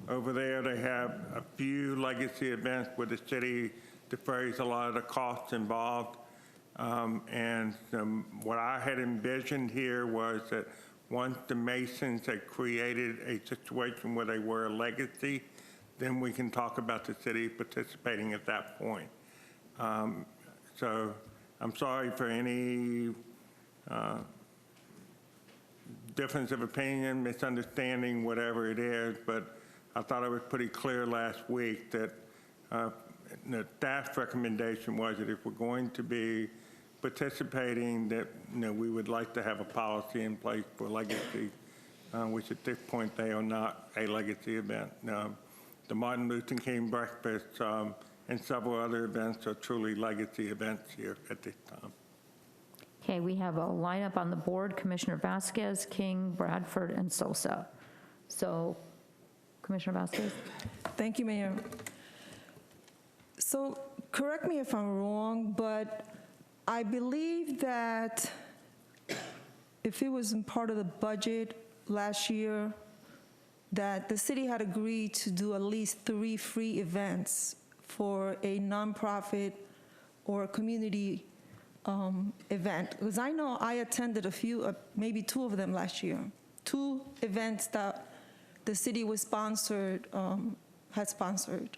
Over there, they have a few legacy events where the city defrays a lot of the costs involved. What I had envisioned here was that once the Masons had created a situation where they were a legacy, then we can talk about the city participating at that point. So I'm sorry for any difference of opinion, misunderstanding, whatever it is, but I thought it was pretty clear last week that the staff's recommendation was that if we're going to be participating, that we would like to have a policy in place for legacy, which at this point they are not a legacy event. The Martin Luther King breakfast and several other events are truly legacy events here at this time. Okay, we have a lineup on the board: Commissioner Vasquez, King, Bradford, and Sosa. So, Commissioner Vasquez. Thank you, Mayor. So correct me if I'm wrong, but I believe that if it was in part of the budget last year, that the city had agreed to do at least 3 free events for a nonprofit or a community event. Because I know I attended a few, maybe 2 of them last year. 2 events that the city was sponsored, had sponsored.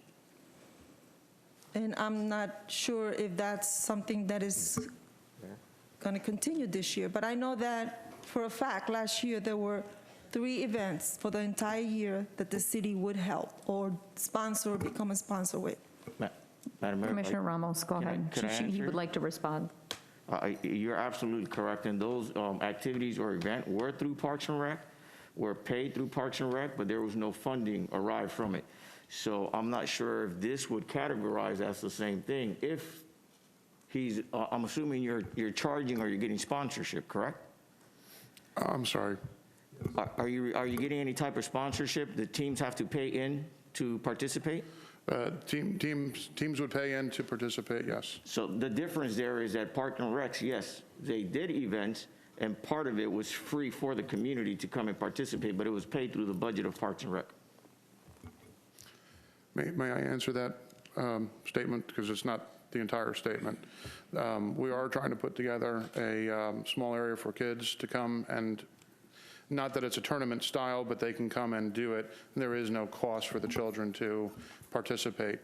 And I'm not sure if that's something that is going to continue this year. But I know that for a fact, last year there were 3 events for the entire year that the city would help or sponsor or become a sponsor with. Madam Mayor, Commissioner Ramos, go ahead. He would like to respond. You're absolutely correct. And those activities or event were through Parks and Rec, were paid through Parks and Rec, but there was no funding arrived from it. So I'm not sure if this would categorize as the same thing. If he's, I'm assuming you're charging or you're getting sponsorship, correct? I'm sorry. Are you getting any type of sponsorship? The teams have to pay in to participate? Teams would pay in to participate, yes. So the difference there is that Park and Recs, yes, they did events, and part of it was free for the community to come and participate, but it was paid through the budget of Parks and Rec. May I answer that statement? Because it's not the entire statement. We are trying to put together a small area for kids to come, and not that it's a tournament style, but they can come and do it. There is no cost for the children to participate,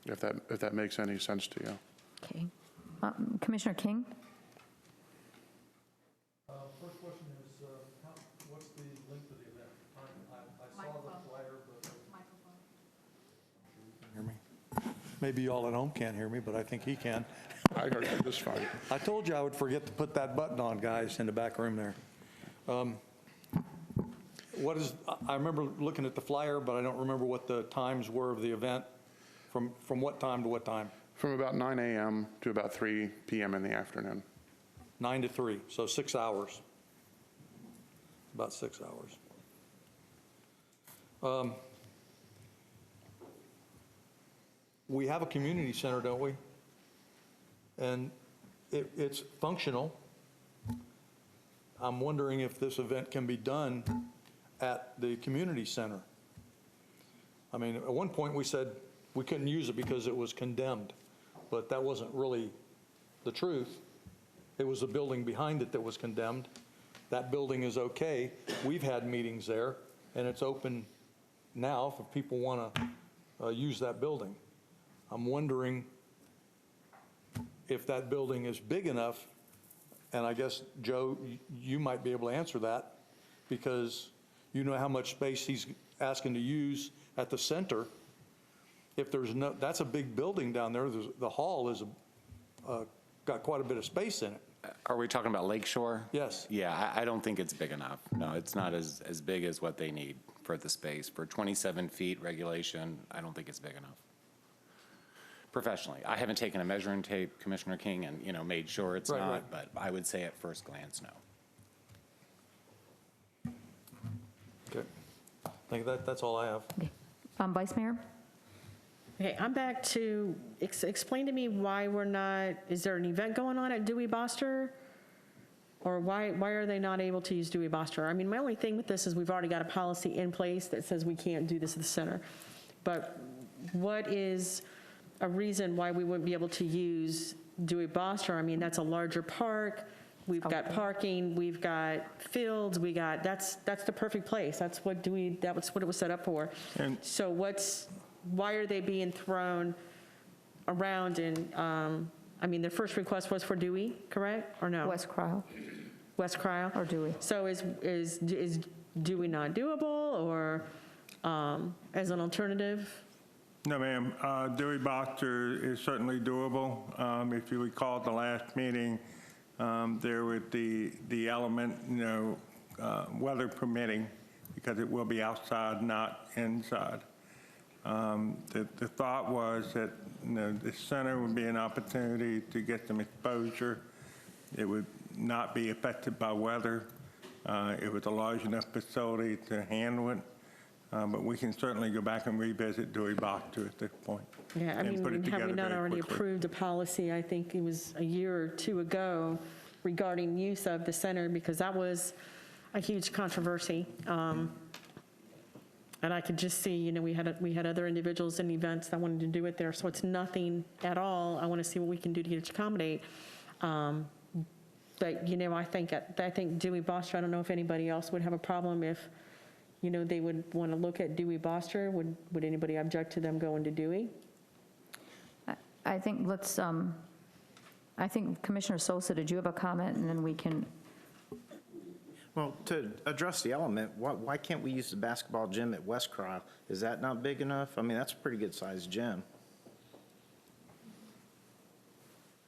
if that makes any sense to you. Okay. Commissioner King? First question is, what's the length of the event? I saw the flyer, but... Maybe y'all at home can't hear me, but I think he can. I heard you just fine. I told you I would forget to put that button on, guys, in the back room there. I remember looking at the flyer, but I don't remember what the times were of the event. From what time to what time? From about 9 a.m. to about 3 p.m. in the afternoon. 9 to 3, so 6 hours. About 6 hours. We have a community center, don't we? And it's functional. I'm wondering if this event can be done at the community center. I mean, at one point we said we couldn't use it because it was condemned, but that wasn't really the truth. It was the building behind it that was condemned. That building is okay. We've had meetings there, and it's open now if people want to use that building. I'm wondering if that building is big enough, and I guess, Joe, you might be able to answer that, because you know how much space he's asking to use at the center. If there's no, that's a big building down there. The hall is got quite a bit of space in it. Are we talking about Lakeshore? Yes. Yeah, I don't think it's big enough. No, it's not as big as what they need for the space. For 27 feet regulation, I don't think it's big enough. Professionally, I haven't taken a measuring tape, Commissioner King, and made sure it's not, but I would say at first glance, no. Okay. I think that's all I have. Okay. Vice Mayor? Okay, I'm back to, explain to me why we're not, is there an event going on at Dewey Boster? Or why are they not able to use Dewey Boster? I mean, my only thing with this is we've already got a policy in place that says we can't do this at the center. But what is a reason why we wouldn't be able to use Dewey Boster? I mean, that's a larger park. We've got parking, we've got fields, that's the perfect place. That's what it was set up for. And so why are they being thrown around? And I mean, their first request was for Dewey, correct, or no? West Cryle. West Cryle? Or Dewey. So is Dewey not doable, or as an alternative? No, ma'am. Dewey Boster is certainly doable. If you recall at the last meeting, there with the element, weather permitting, because it will be outside, not inside. The thought was that the center would be an opportunity to get some exposure. It would not be affected by weather. It was a large enough facility to handle it. But we can certainly go back and revisit Dewey Boster at this point. Yeah, I mean, have we not already approved a policy, I think it was a year or two ago, regarding use of the center, because that was a huge controversy. And I could just see, we had other individuals and events that wanted to do it there, so it's nothing at all. I want to see what we can do to accommodate. But, I think Dewey Boster, I don't know if anybody else would have a problem if, they would want to look at Dewey Boster. Would anybody object to them going to Dewey? I think I think Commissioner Sosa, did you have a comment? And then we can. Well, to address the element, why can't we use the basketball gym at West Cryle? Is that not big enough? I mean, that's a pretty good-sized gym.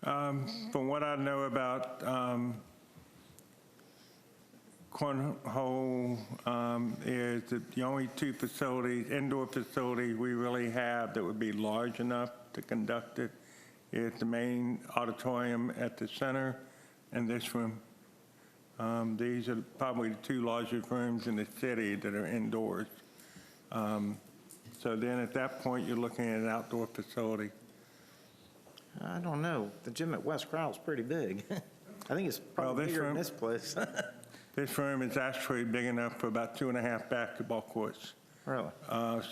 From what I know about cornhole, is that the only two indoor facilities we really have that would be large enough to conduct it is the main auditorium at the center and this room. These are probably the two largest rooms in the city that are indoors. So then at that point, you're looking at an outdoor facility. I don't know. The gym at West Cryle is pretty big. I think it's probably bigger than this place. This room is actually big enough for about 2.5 basketball courts. Really?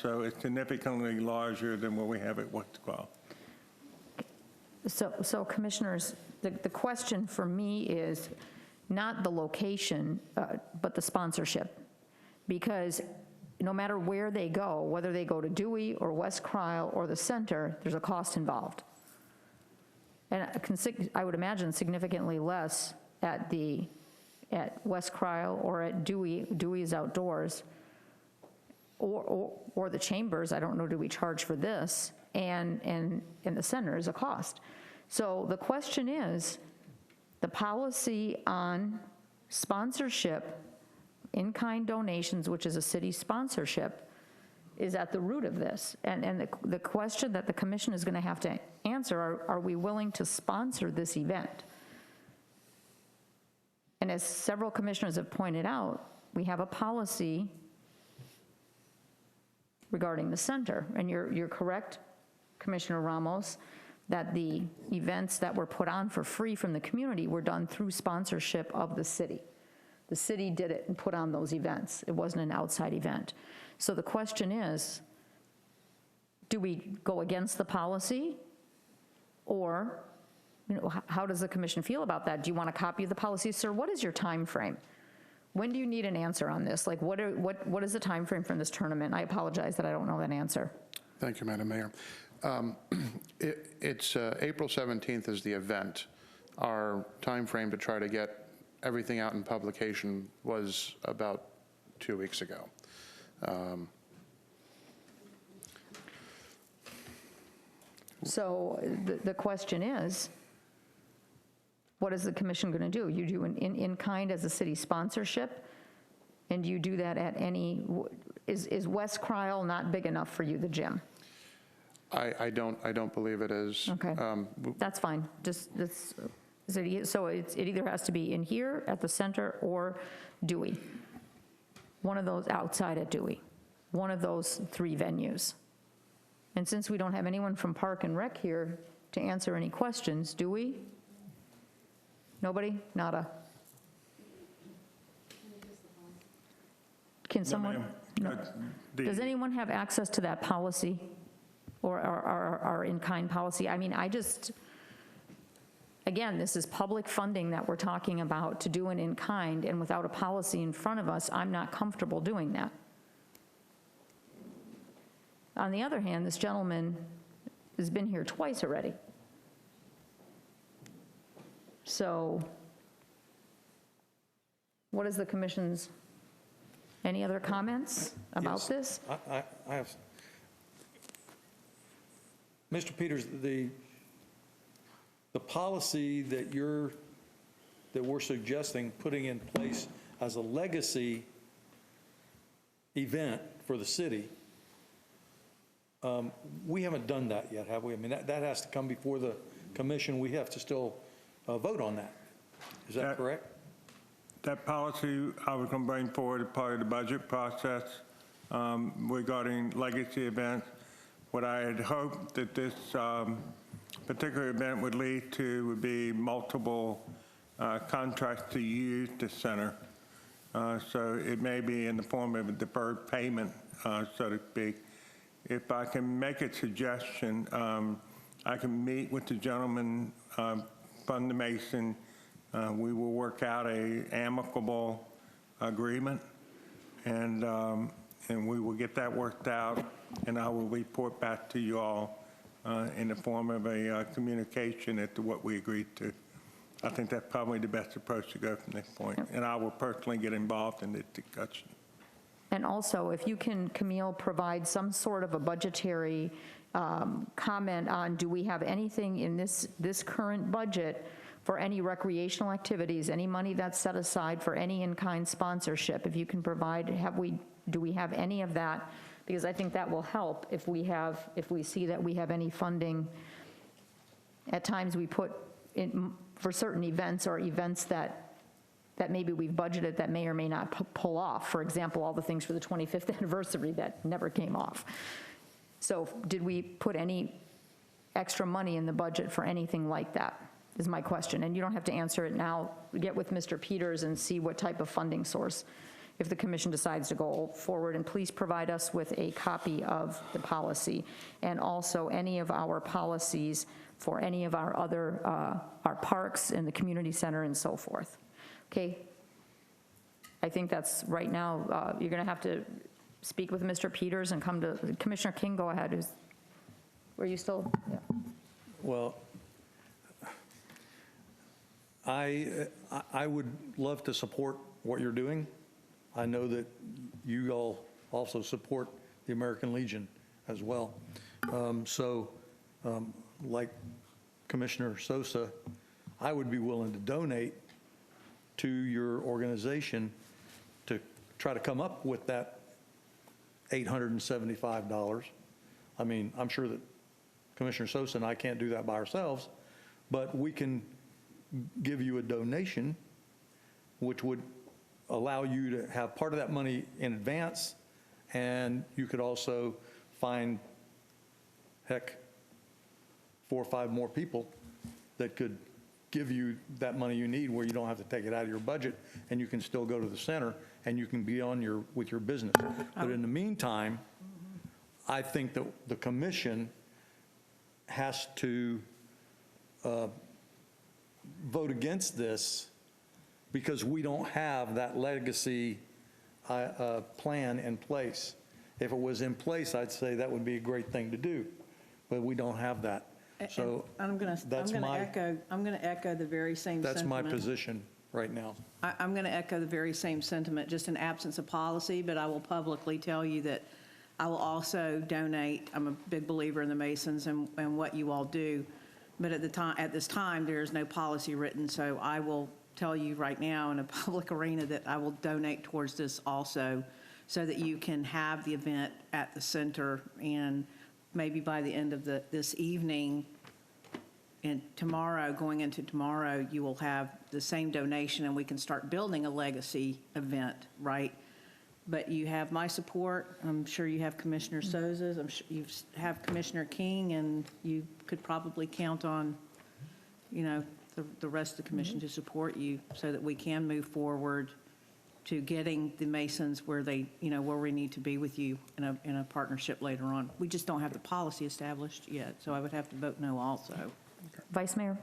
So it's significantly larger than what we have at West Cryle. So commissioners, the question for me is not the location, but the sponsorship. Because no matter where they go, whether they go to Dewey or West Cryle or the center, there's a cost involved. And I would imagine significantly less at West Cryle or at Dewey's outdoors, or the chambers. I don't know, do we charge for this? and the center is a cost. So the question is, the policy on sponsorship, in-kind donations, which is a city sponsorship, is at the root of this. And the question that the commission is going to have to answer are we willing to sponsor this event? And as several commissioners have pointed out, we have a policy regarding the center. And you're correct, Commissioner Ramos, that the events that were put on for free from the community were done through sponsorship of the city. The city did it and put on those events. It wasn't an outside event. So the question is, do we go against the policy? Or, how does the commission feel about that? Do you want a copy of the policy? Sir, what is your time frame? When do you need an answer on this? Like, what is the time frame from this tournament? I apologize that I don't know that answer. Thank you, Madam Mayor. It's April 17th is the event. Our time frame to try to get everything out in publication was about 2 weeks ago. So the question is, what is the commission going to do? You do an in-kind as a city sponsorship, and you do that at any, is West Cryle not big enough for you, the gym? I don't believe it is. Okay, that's fine. So it either has to be in here at the center or Dewey. One of those outside at Dewey. One of those 3 venues. And since we don't have anyone from Park and Rec here to answer any questions, do we? Nobody? Nada? Can someone? No. Does anyone have access to that policy or our in-kind policy? I mean, again, this is public funding that we're talking about to do an in-kind, and without a policy in front of us, I'm not comfortable doing that. On the other hand, this gentleman has been here twice already. So what is the commission's, any other comments about this? I have, Mr. Peters, the policy that we're suggesting putting in place as a legacy event for the city, we haven't done that yet, have we? I mean, that has to come before the commission. We have to still vote on that. Is that correct? That policy I was going to bring forward as part of the budget process regarding legacy events. What I had hoped that this particular event would lead to would be multiple contracts to use the center. So it may be in the form of a deferred payment, so to speak. If I can make a suggestion, I can meet with the gentleman from the Mason. We will work out a amicable agreement, and we will get that worked out, and I will report back to you all in the form of a communication as to what we agreed to. I think that's probably the best approach to go from this point, and I will personally get involved in the discussion. And also, if you can, Camille, provide some sort of a budgetary comment on, do we have anything in this current budget for any recreational activities, any money that's set aside for any in-kind sponsorship? If you can provide, do we have any of that? Because I think that will help if we see that we have any funding. At times we put in for certain events or events that maybe we've budgeted that may or may not pull off. For example, all the things for the 25th anniversary that never came off. So did we put any extra money in the budget for anything like that, is my question. And you don't have to answer it now. Get with Mr. Peters and see what type of funding source if the commission decides to go forward. And please provide us with a copy of the policy and also any of our policies for any of our other, our parks and the community center and so forth. Okay, I think that's right now, you're going to have to speak with Mr. Peters and come to, Commissioner King, go ahead. Were you still? Yeah. Well, I would love to support what you're doing. I know that you all also support the American Legion as well. Like Commissioner Sosa, I would be willing to donate to your organization to try to come up with that $875. I mean, I'm sure that Commissioner Sosa and I can't do that by ourselves, but we can give you a donation, which would allow you to have part of that money in advance, and you could also find, heck, 4 or 5 more people that could give you that money you need, where you don't have to take it out of your budget, and you can still go to the center and you can be on with your business. But in the meantime, I think that the commission has to vote against this because we don't have that legacy plan in place. If it was in place, I'd say that would be a great thing to do, but we don't have that. So I'm going to echo the very same that's sentiment. my position right now. I'm going to echo the very same sentiment, just in absence of policy, but I will publicly tell you that I will also donate. I'm a big believer in the Masons and what you all do, but at this time, there is no policy written, so I will tell you right now in a public arena that I will donate towards this also, so that you can have the event at the center, and maybe by the end of this evening and tomorrow, going into tomorrow, you will have the same donation and we can start building a legacy event, right? But you have my support. I'm sure you have Commissioner Souza's. I'm sure you have Commissioner King, and you could probably count on, the rest of the commission to support you so that we can move forward to getting the Masons where where we need to be with you in a partnership later on. We just don't have the policy established yet, so I would have to vote no also. Vice Mayor?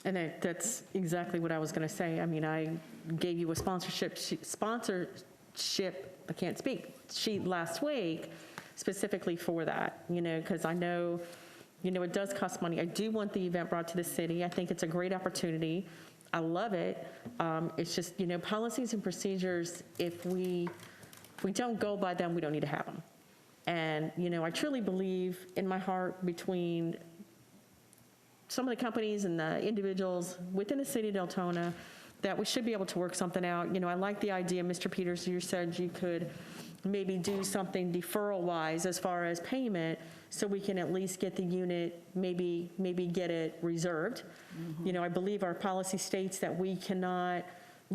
And that's exactly what I was going to say. I mean, I gave you a sponsorship, I can't speak, sheet last week specifically for that, because I know, it does cost money. I do want the event brought to the city. I think it's a great opportunity. I love it. It's just, policies and procedures, if we don't go by them, we don't need to have them. And, I truly believe in my heart, between some of the companies and the individuals within the city of Deltona, that we should be able to work something out. I like the idea, Mr. Peters, you said you could maybe do something deferral-wise as far as payment, so we can at least get the unit, maybe get it reserved. I believe our policy states that we cannot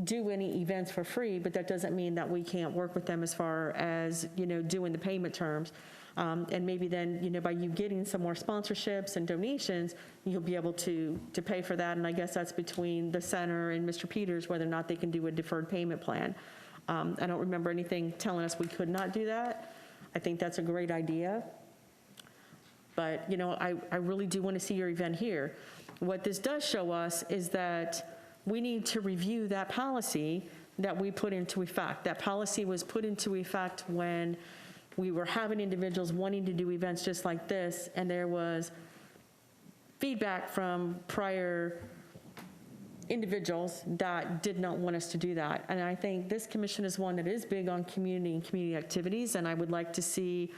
do any events for free, but that doesn't mean that we can't work with them as far as, doing the payment terms. And maybe then, by you getting some more sponsorships and donations, you'll be able to pay for that. And I guess that's between the center and Mr. Peters, whether or not they can do a deferred payment plan. I don't remember anything telling us we could not do that. I think that's a great idea. But, I really do want to see your event here. What this does show us is that we need to review that policy that we put into effect. That policy was put into effect when we were having individuals wanting to do events just like this, and there was feedback from prior individuals that did not want us to do that. And I think this commission is one that is big on community and community activities, and I would like to see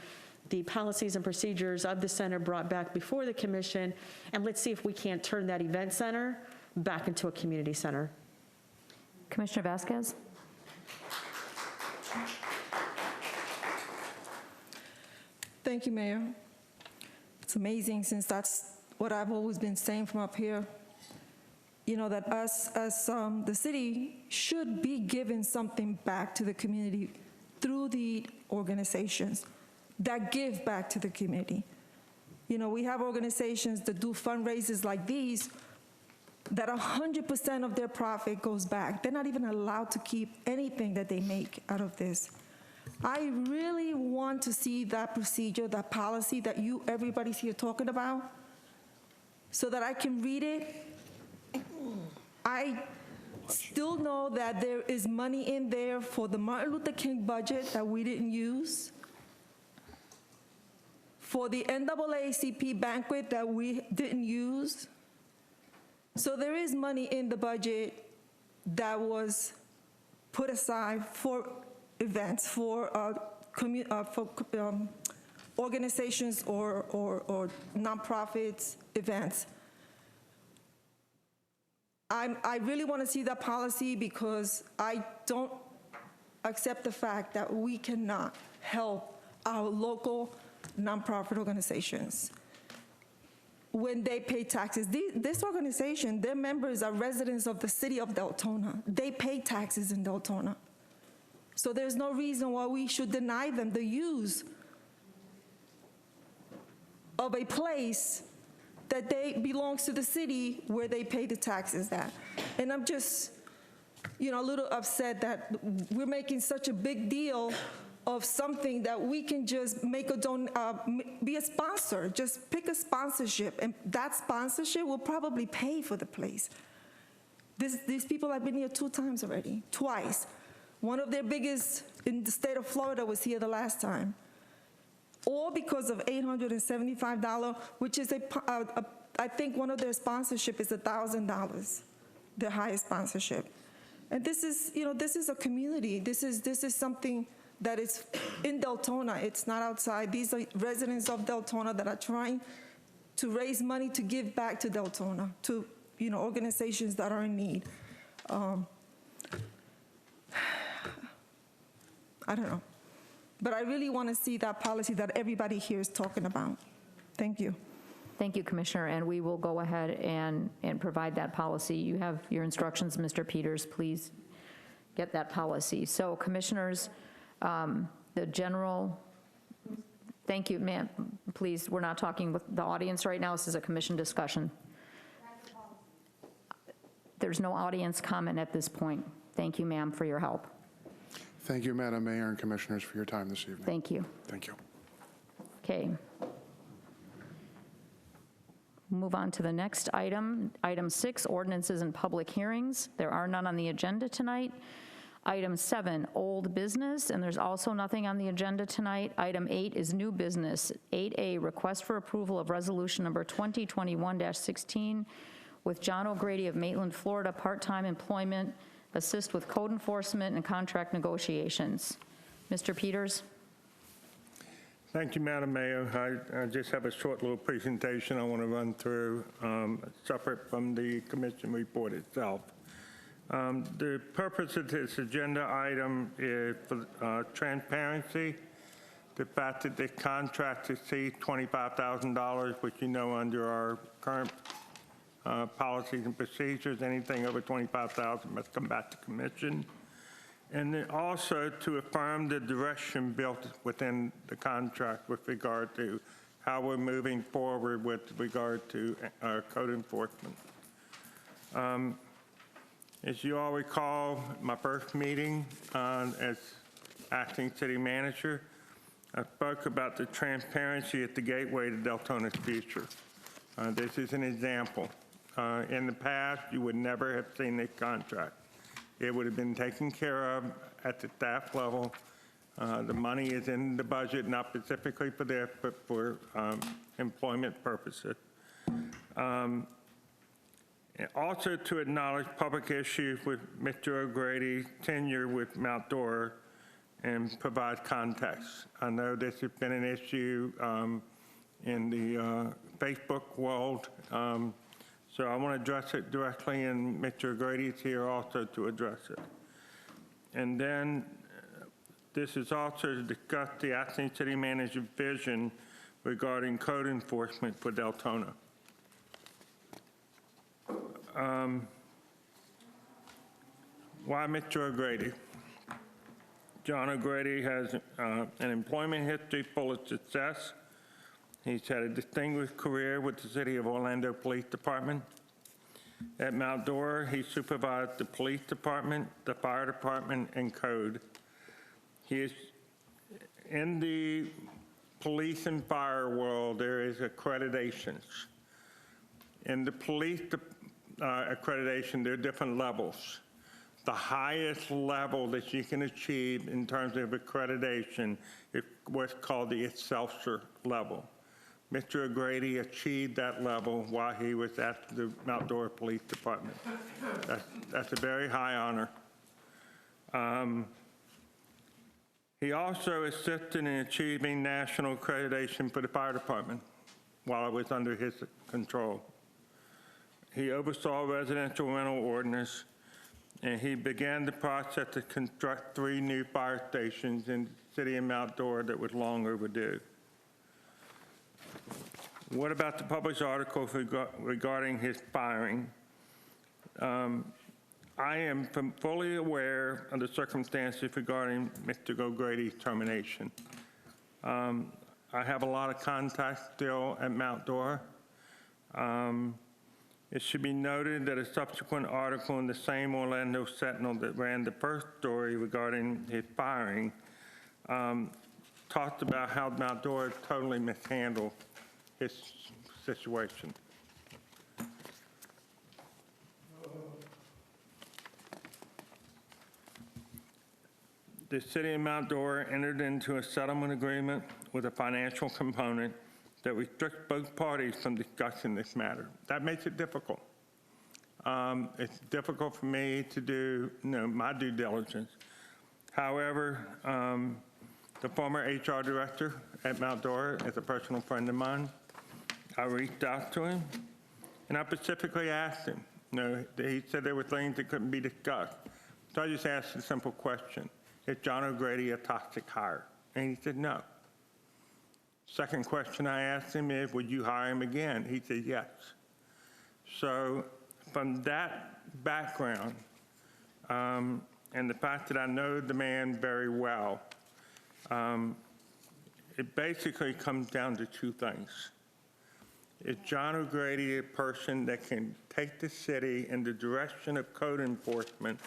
the policies and procedures of the center brought back before the commission, and let's see if we can't turn that event center back into a community center. Commissioner Vasquez? Thank you, Mayor. It's amazing, since that's what I've always been saying from up here, that us as the city should be giving something back to the community through the organizations that give back to the community. We have organizations that do fundraisers like these that 100% of their profit goes back. They're not even allowed to keep anything that they make out of this. I really want to see that procedure, that policy that everybody's here talking about, so that I can read it. I still know that there is money in there for the Martin Luther King budget that we didn't use, for the NAACP banquet that we didn't use. So there is money in the budget that was put aside for events, for organizations or nonprofits events. I really want to see that policy because I don't accept the fact that we cannot help our local nonprofit organizations when they pay taxes. This organization, their members are residents of the city of Deltona. They pay taxes in Deltona. So there's no reason why we should deny them the use of a place that belongs to the city where they pay the taxes at. And I'm just, a little upset that we're making such a big deal of something that we can just make be a sponsor, just pick a sponsorship, and that sponsorship will probably pay for the place. These people have been here 2 times already, twice. One of their biggest in the state of Florida was here the last time. All because of $875, which is I think one of their sponsorship is $1,000, their highest sponsorship. And this is a community. This is something that is in Deltona. It's not outside. These are residents of Deltona that are trying to raise money to give back to Deltona, to organizations that are in need. I don't know. But I really want to see that policy that everybody here is talking about. Thank you. Thank you, Commissioner, and we will go ahead and provide that policy. You have your instructions, Mr. Peters. Please get that policy. So, Commissioners, the general, thank you, ma'am. Please, we're not talking with the audience right now. This is a commission discussion. There's no audience comment at this point. Thank you, ma'am, for your help. Thank you, Madam Mayor and Commissioners, for your time this evening. Thank you. Thank you. Okay. Move on to the next item. Item 6, ordinances and public hearings. There are none on the agenda tonight. Item 7, old business, and there's also nothing on the agenda tonight. Item 8 is new business. 8A, request for approval of resolution number 2021-16 with John O'Grady of Maitland, Florida, part-time employment, assist with code enforcement and contract negotiations. Mr. Peters? Thank you, Madam Mayor. I just have a short little presentation I want to run through, separate from the commission report itself. The purpose of this agenda item is for transparency. The fact that the contract exceeds $25,000, which under our current policies and procedures, anything over $25,000 must come back to commission. And then also to affirm the direction built within the contract with regard to how we're moving forward with regard to code enforcement. As you all recall, my first meeting as acting city manager, I spoke about the transparency at the gateway to Deltona's future. This is an example. In the past, you would never have seen this contract. It would have been taken care of at the staff level. The money is in the budget, not specifically for this, but for employment purposes. Also to acknowledge public issues with Mr. O'Grady's tenure with Mount Dora and provide context. I know this has been an issue in the Facebook world. So I want to address it directly, and Mr. O'Grady is here also to address it. And then this is also to discuss the acting city manager's vision regarding code enforcement for Deltona. Why Mr. O'Grady? John O'Grady has an employment history full of success. He's had a distinguished career with the City of Orlando Police Department. At Mount Dora, he supervised the police department, the fire department, and code. He is in the police and fire world, there is accreditations. In the police accreditation, there are different levels. The highest level that you can achieve in terms of accreditation is what's called the Excelsior level. Mr. O'Grady achieved that level while he was at the Mount Dora Police Department. That's a very high honor. He also assisted in achieving national accreditation for the fire department while I was under his control. He oversaw residential rental ordinance, and he began the process to construct 3 new fire stations in the city of Mount Dora that was long overdue. What about the published articles regarding his firing? I am fully aware of the circumstances regarding Mr. O'Grady's termination. I have a lot of contacts still at Mount Dora. It should be noted that a subsequent article in the same Orlando Sentinel that ran the first story regarding his firing talked about how Mount Dora totally mishandled his situation. The city of Mount Dora entered into a settlement agreement with a financial component that restricts both parties from discussing this matter. That makes it difficult. It's difficult for me to do my due diligence. However, the former HR director at Mount Dora is a personal friend of mine. I reached out to him, and I specifically asked him. He said there were things that couldn't be discussed. So I just asked a simple question. Is John O'Grady a toxic hire? And he said no. Second question I asked him is, would you hire him again? He said yes. So from that background, and the fact that I know the man very well, it basically comes down to 2 things. Is John O'Grady a person that can take the city in the direction of code enforcement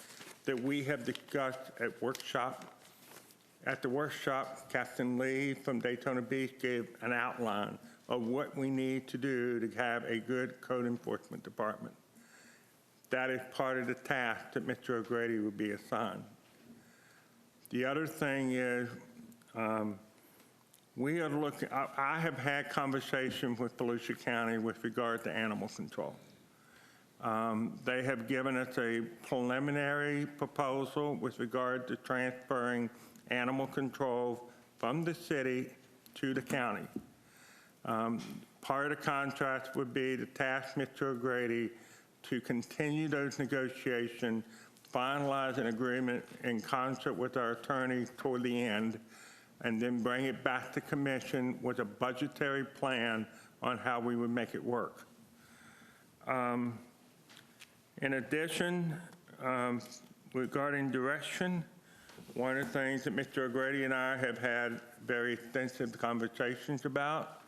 that we have discussed at workshop? At the workshop, Captain Lee from Daytona Beach gave an outline of what we need to do to have a good code enforcement department. That is part of the task that Mr. O'Grady would be assigned. The other thing is, we are looking, I have had conversations with Volusia County with regard to animal control. They have given us a preliminary proposal with regard to transferring animal control from the city to the county. Part of the contract would be to task Mr. O'Grady to continue those negotiations, finalize an agreement in concert with our attorney toward the end, and then bring it back to commission with a budgetary plan on how we would make it work. In addition, regarding direction, one of the things that Mr. O'Grady and I have had very extensive conversations about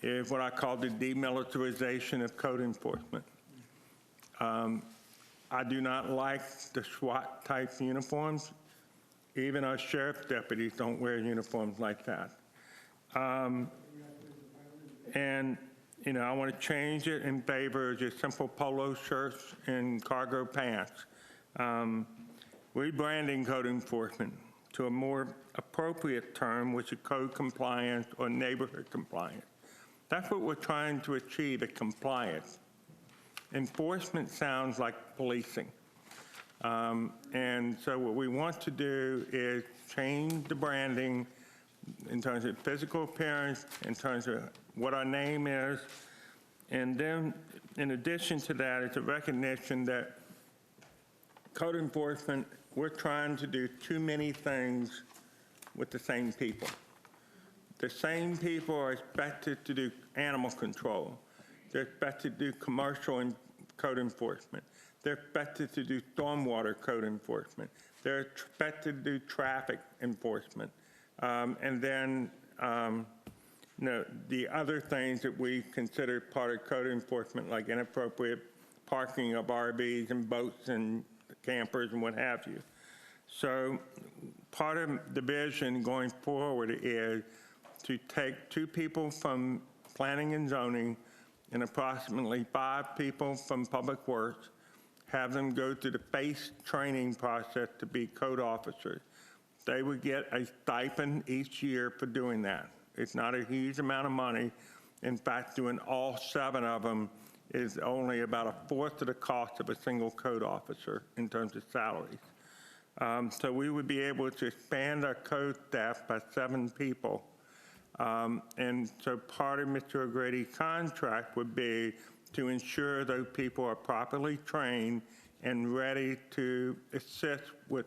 is what I call the demilitarization of code enforcement. I do not like the SWAT-type uniforms. Even our sheriff's deputies don't wear uniforms like that. And I want to change it in favor of just simple polo shirts and cargo pants. Rebranding code enforcement to a more appropriate term, which is code compliance or neighborhood compliance. That's what we're trying to achieve at compliance. Enforcement sounds like policing. And so what we want to do is change the branding in terms of physical appearance, in terms of what our name is. And then in addition to that, it's a recognition that code enforcement, we're trying to do too many things with the same people. The same people are expected to do animal control. They're expected to do commercial and code enforcement. They're expected to do stormwater code enforcement. They're expected to do traffic enforcement. And then the other things that we consider part of code enforcement, like inappropriate parking of RVs and boats and campers and what have you. So part of the vision going forward is to take 2 people from planning and zoning and approximately 5 people from public works, have them go through the base training process to be code officers. They would get a stipend each year for doing that. It's not a huge amount of money. In fact, doing all 7 of them is only about 1/4 of the cost of a single code officer in terms of salaries. So we would be able to expand our code staff by 7 people. And so part of Mr. O'Grady's contract would be to ensure those people are properly trained and ready to assist with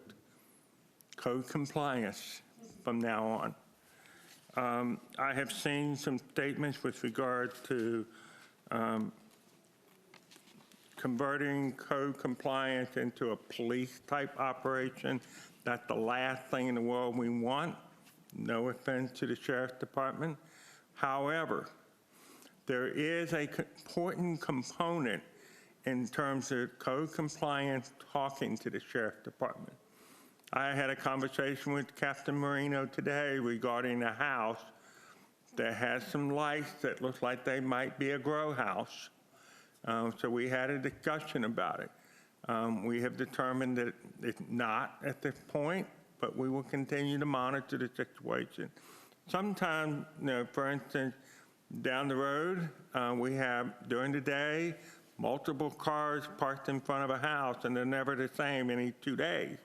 code compliance from now on. I have seen some statements with regard to converting code compliance into a police-type operation. That's the last thing in the world we want. No offense to the Sheriff's Department. However, there is an important component in terms of code compliance talking to the Sheriff's Department. I had a conversation with Captain Marino today regarding a house that has some lights that look like they might be a grow house. So we had a discussion about it. We have determined that it's not at this point, but we will continue to monitor the situation. Sometimes, for instance, down the road, we have, during the day, multiple cars parked in front of a house, and they're never the same any 2 days.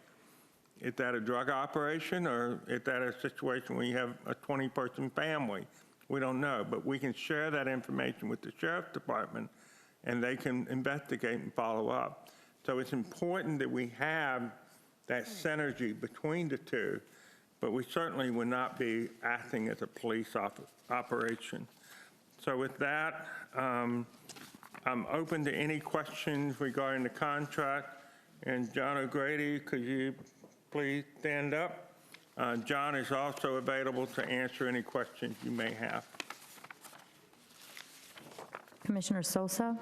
Is that a drug operation, or is that a situation where you have a 20-person family? We don't know, but we can share that information with the Sheriff's Department, and they can investigate and follow up. So it's important that we have that synergy between the two, but we certainly would not be acting as a police operation. So with that, I'm open to any questions regarding the contract. And John O'Grady, could you please stand up? John is also available to answer any questions you may have. Commissioner Sosa?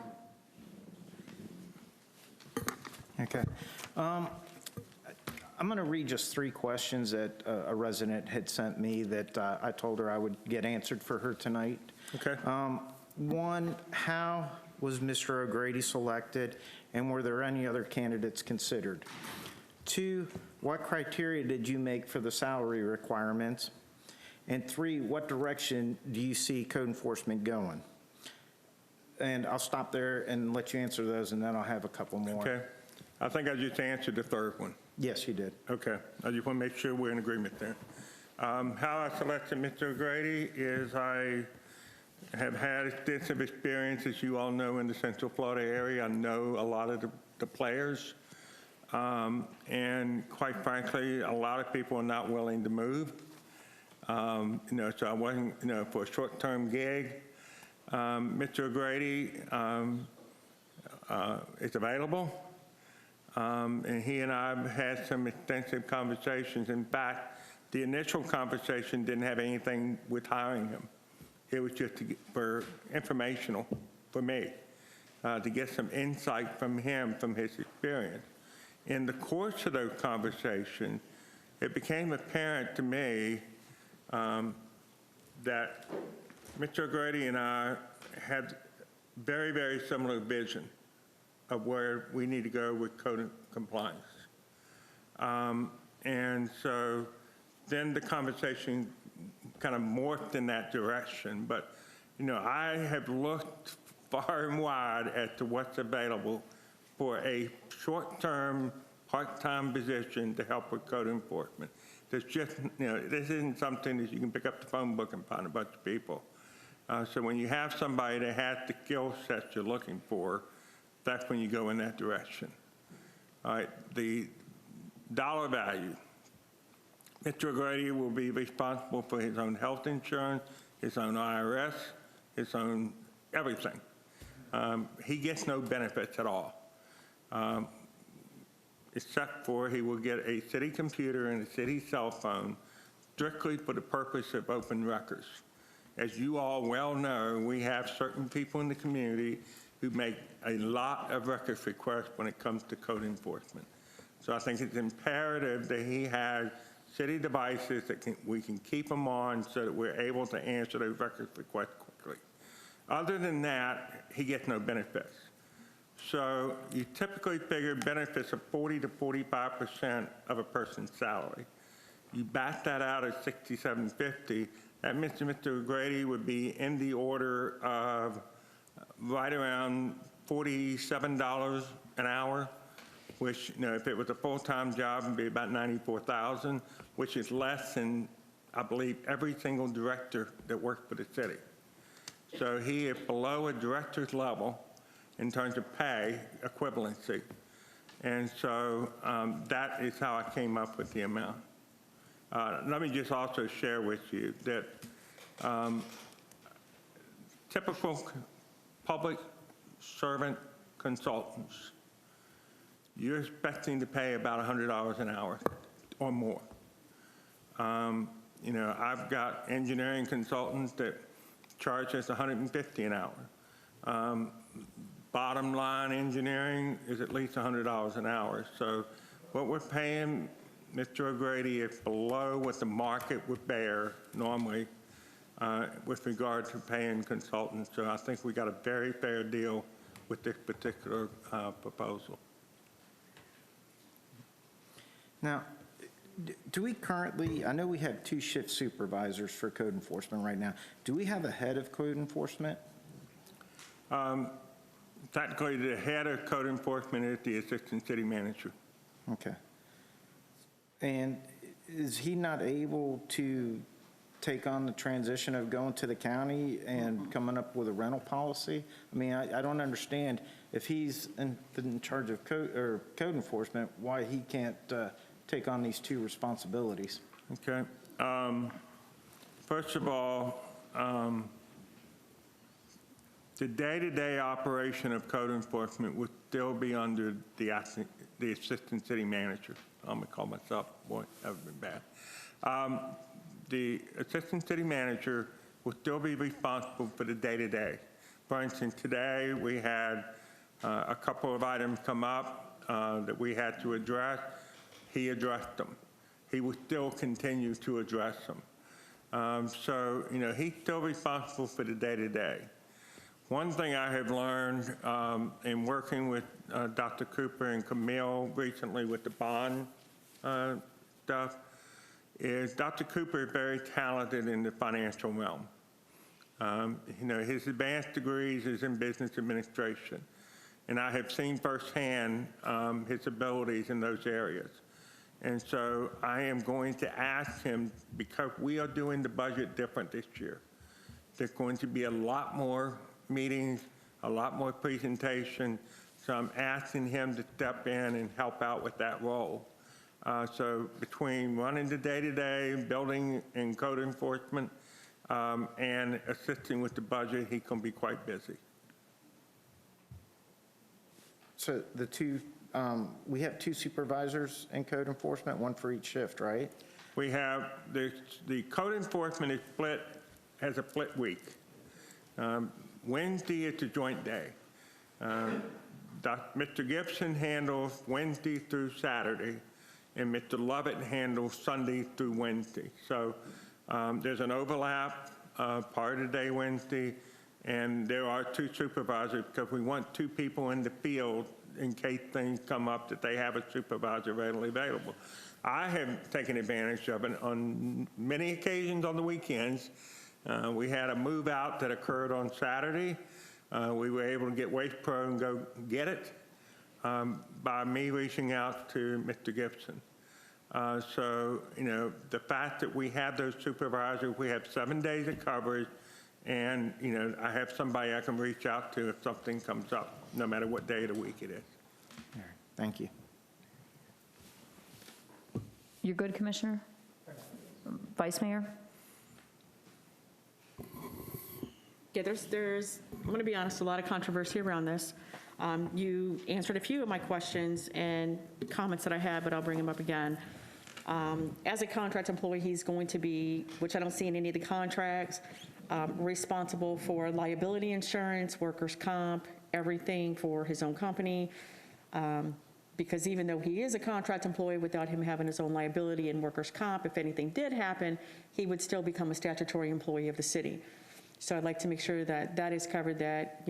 Okay. I'm going to read just 3 questions that a resident had sent me that I told her I would get answered for her tonight. Okay. 1, how was Mr. O'Grady selected, and were there any other candidates considered? 2, what criteria did you make for the salary requirements? And 3, what direction do you see code enforcement going? And I'll stop there and let you answer those, and then I'll have a couple more. Okay. I think I just answered the 3rd one. Yes, you did. Okay. I just want to make sure we're in agreement there. How I selected Mr. O'Grady is I have had extensive experience, as you all know, in the Central Florida area. I know a lot of the players. And quite frankly, a lot of people are not willing to move. So I wasn't, for a short-term gig. Mr. O'Grady is available. And he and I have had some extensive conversations. In fact, the initial conversation didn't have anything with hiring him. It was just for informational for me, to get some insight from him, from his experience. In the course of those conversations, it became apparent to me that Mr. O'Grady and I had very, very similar vision of where we need to go with code compliance. And so then the conversation kind of morphed in that direction. But, I have looked far and wide as to what's available for a short-term, part-time position to help with code enforcement. There's just, this isn't something that you can pick up the phone book and find a bunch of people. So when you have somebody that has the skill sets you're looking for, that's when you go in that direction. All right, the dollar value. Mr. O'Grady will be responsible for his own health insurance, his own IRS, his own everything. He gets no benefits at all, except for he will get a city computer and a city cell phone strictly for the purpose of open records. As you all well know, we have certain people in the community who make a lot of records requests when it comes to code enforcement. So I think it's imperative that he has city devices that we can keep them on so that we're able to answer those records requests quickly. Other than that, he gets no benefits. So you typically figure benefits of 40 to 45% of a person's salary. You back that out at $67.50, that means Mr. O'Grady would be in the order of right around $47 an hour which, if it was a full-time job, it'd be about $94,000, which is less than, I believe, every single director that works for the city. So he is below a director's level in terms of pay equivalency. And so that is how I came up with the amount. Let me just also share with you that typical public servant consultants, you're expecting to pay about $100 an hour or more. I've got engineering consultants that charge us $150 an hour. Bottom line engineering is at least $100 an hour. So what we're paying Mr. O'Grady is below what the market would bear normally with regard to paying consultants. So I think we got a very fair deal with this particular proposal. Now, do we currently, I know we have 2 shift supervisors for code enforcement right now. Do we have a head of code enforcement? Technically, the head of code enforcement is the assistant city manager. Okay. And is he not able to take on the transition of going to the county and coming up with a rental policy? I mean, I don't understand if he's in charge of code enforcement, why he can't take on these 2 responsibilities. Okay. First of all, the day-to-day operation of code enforcement would still be under the assistant city manager. I'm going to call myself, boy, that would be bad. The assistant city manager will still be responsible for the day-to-day. For instance, today we had a couple of items come up that we had to address. He addressed them. He will still continue to address them. So, he's still responsible for the day-to-day. One thing I have learned in working with Dr. Cooper and Camille recently with the bond stuff is Dr. Cooper is very talented in the financial realm. His advanced degrees is in business administration, and I have seen firsthand his abilities in those areas. And so I am going to ask him, because we are doing the budget different this year, there's going to be a lot more meetings, a lot more presentation. So I'm asking him to step in and help out with that role. So between running the day-to-day, building and code enforcement, and assisting with the budget, he can be quite busy. So we have 2 supervisors in code enforcement, 1 for each shift, right? We have, the code enforcement is split, has a split week. Wednesday is a joint day. Mr. Gibson handles Wednesday through Saturday, and Mr. Lovett handles Sunday through Wednesday. So there's an overlap part of the day Wednesday, and there are 2 supervisors because we want 2 people in the field in case things come up that they have a supervisor readily available. I have taken advantage of it on many occasions on the weekends. We had a move out that occurred on Saturday. We were able to get Waste Pro and go get it by me reaching out to Mr. Gibson. So, the fact that we have those supervisors, we have 7 days of coverage, and, I have somebody I can reach out to if something comes up, no matter what day of the week it is. All right. Thank you. You're good, Commissioner? Vice Mayor? Yeah, there's, I'm going to be honest, a lot of controversy around this. You answered a few of my questions and comments that I had, but I'll bring them up again. As a contract employee, he's going to be, which I don't see in any of the contracts, responsible for liability insurance, workers' comp, everything for his own company. Because even though he is a contract employee, without him having his own liability and workers' comp, if anything did happen, he would still become a statutory employee of the city. So I'd like to make sure that that is covered, that,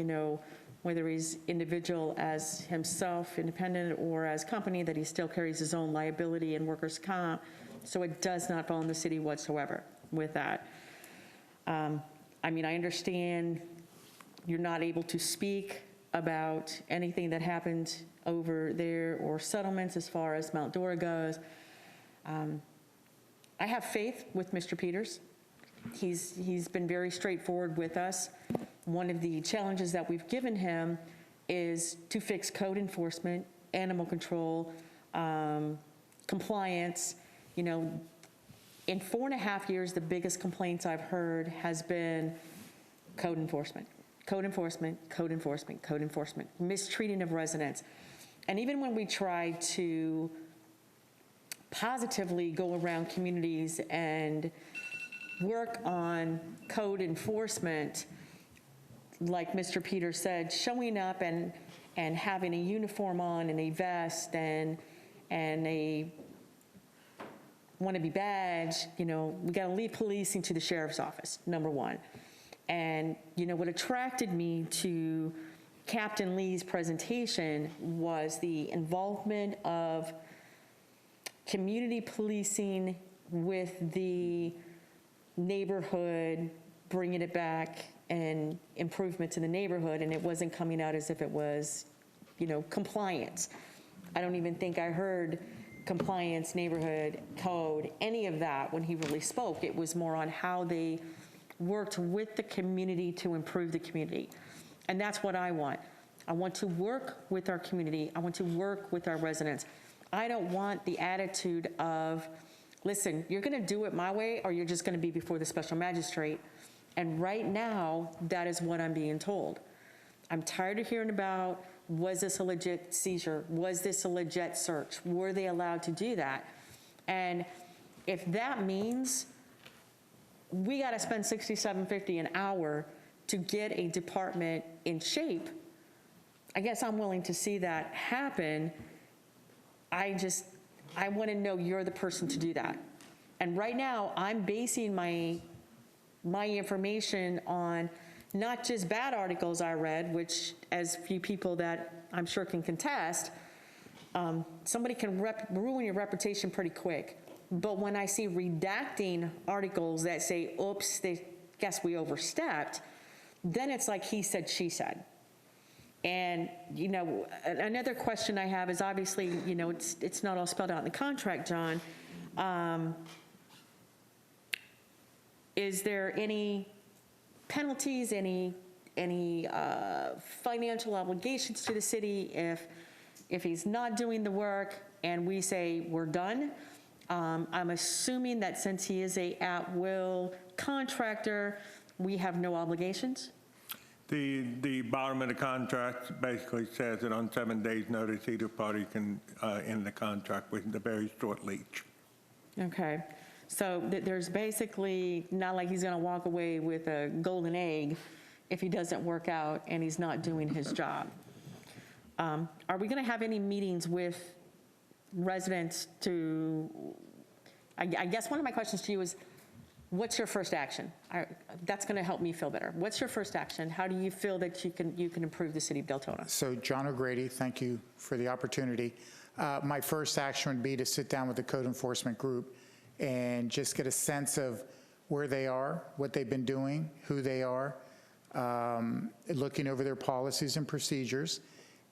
whether he's individual as himself, independent, or as company, that he still carries his own liability and workers' comp, so it does not fall on the city whatsoever with that. I understand you're not able to speak about anything that happened over there or settlements as far as Mount Dora goes. I have faith with Mr. Peters. He's been very straightforward with us. One of the challenges that we've given him is to fix code enforcement, animal control, compliance. You know, in 4.5 years, the biggest complaints I've heard has been code enforcement, code enforcement, code enforcement, code enforcement, mistreating of residents. And even when we try to positively go around communities and work on code enforcement, like Mr. Peters said, showing up and having a uniform on and a vest and a wannabe badge, you know, we got to leave policing to the sheriff's office, number one. And, you know, what attracted me to Captain Lee's presentation was the involvement of community policing with the neighborhood, bringing it back and improvement to the neighborhood, and it wasn't coming out as if it was, you know, compliance. I don't even think I heard compliance, neighborhood, code, any of that when he really spoke. It was more on how they worked with the community to improve the community. And that's what I want. I want to work with our community. I want to work with our residents. I don't want the attitude of, listen, you're going to do it my way or you're just going to be before the special magistrate. And right now, that is what I'm being told. I'm tired of hearing about, was this a legit seizure? Was this a legit search? Were they allowed to do that? And if that means we got to spend $67.50 an hour to get a department in shape, I guess I'm willing to see that happen. I want to know you're the person to do that. And right now, I'm basing my information on not just bad articles I read, which as few people that I'm sure can contest, somebody can ruin your reputation pretty quick. But when I see redacting articles that say, oops, they guess we overstepped, then it's like he said, she said. And, you know, another question I have is obviously, you know, it's not all spelled out in the contract, John. Is there any penalties, any financial obligations to the city if he's not doing the work and we say we're done? I'm assuming that since he is a at-will contractor, we have no obligations? The bottom of the contract basically says that on 7 days' notice, either party can end the contract with a very short leash. Okay. So there's basically not like he's going to walk away with a golden egg if he doesn't work out and he's not doing his job. Are we going to have any meetings with residents to, I guess one of my questions to you is, what's your first action? That's going to help me feel better. What's your first action? How do you feel that you can improve the city of Deltona? So John O'Grady, thank you for the opportunity. My first action would be to sit down with the code enforcement group and just get a sense of where they are, what they've been doing, who they are, looking over their policies and procedures,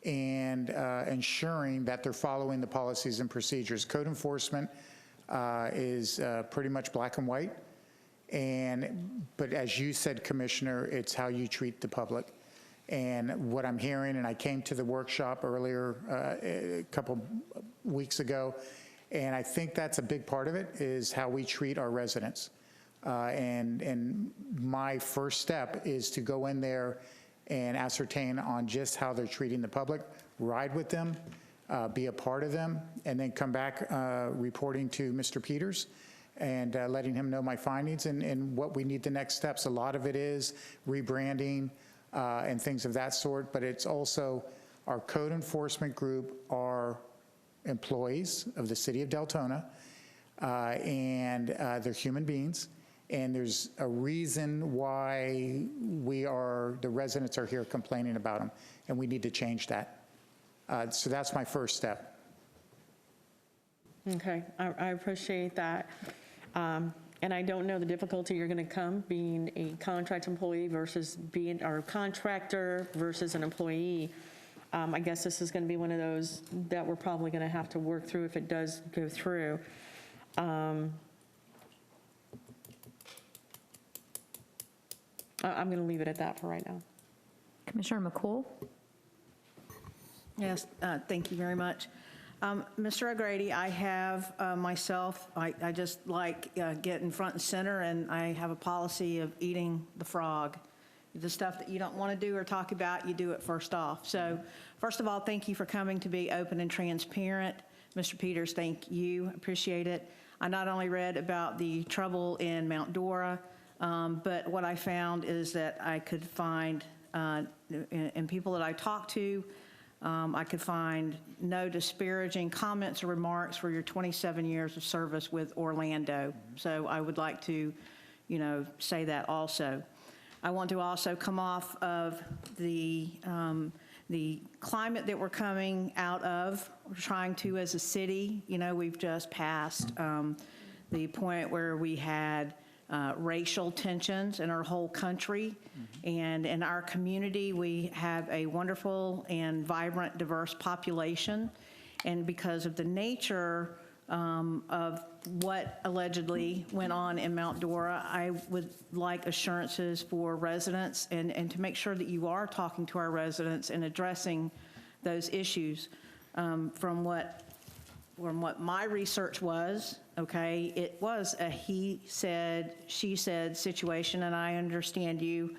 and ensuring that they're following the policies and procedures. Code enforcement is pretty much black and white, but as you said, Commissioner, it's how you treat the public. And what I'm hearing, and I came to the workshop earlier a couple weeks ago, and I think that's a big part of it, is how we treat our residents. And my first step is to go in there and ascertain on just how they're treating the public, ride with them, be a part of them, and then come back reporting to Mr. Peters and letting him know my findings and what we need the next steps. A lot of it is rebranding and things of that sort, but it's also our code enforcement group, our employees of the city of Deltona, and they're human beings, and there's a reason why the residents are here complaining about them, and we need to change that. So that's my first step. Okay, I appreciate that. And I don't know the difficulty you're going to come being a contract employee versus being our contractor versus an employee. I guess this is going to be one of those that we're probably going to have to work through if it does go through. I'm going to leave it at that for right now. Commissioner McCool? Yes, thank you very much. Mr. O'Grady, I have myself, I just like getting front and center, and I have a policy of eating the frog. The stuff that you don't want to do or talk about, you do it first off. So first of all, thank you for coming to be open and transparent. Mr. Peters, thank you, appreciate it. I not only read about the trouble in Mount Dora, but what I found is that I could find, in people that I talked to, I could find no disparaging comments or remarks for your 27 years of service with Orlando. So I would like to, say that also. I want to also come off of the climate that we're coming out of. We're trying to, as a city, we've just passed the point where we had racial tensions in our whole country. And in our community, we have a wonderful and vibrant, diverse population. And because of the nature of what allegedly went on in Mount Dora, I would like assurances for residents and to make sure that you are talking to our residents and addressing those issues. From what my research was, okay, it was a he said, she said situation, and I understand you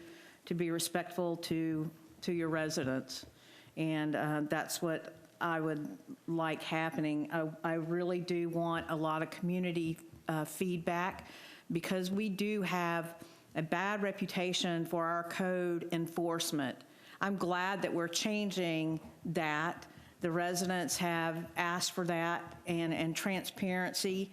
to be respectful to your residents. And that's what I would like happening. I really do want a lot of community feedback, because we do have a bad reputation for our code enforcement. I'm glad that we're changing that. The residents have asked for that and transparency,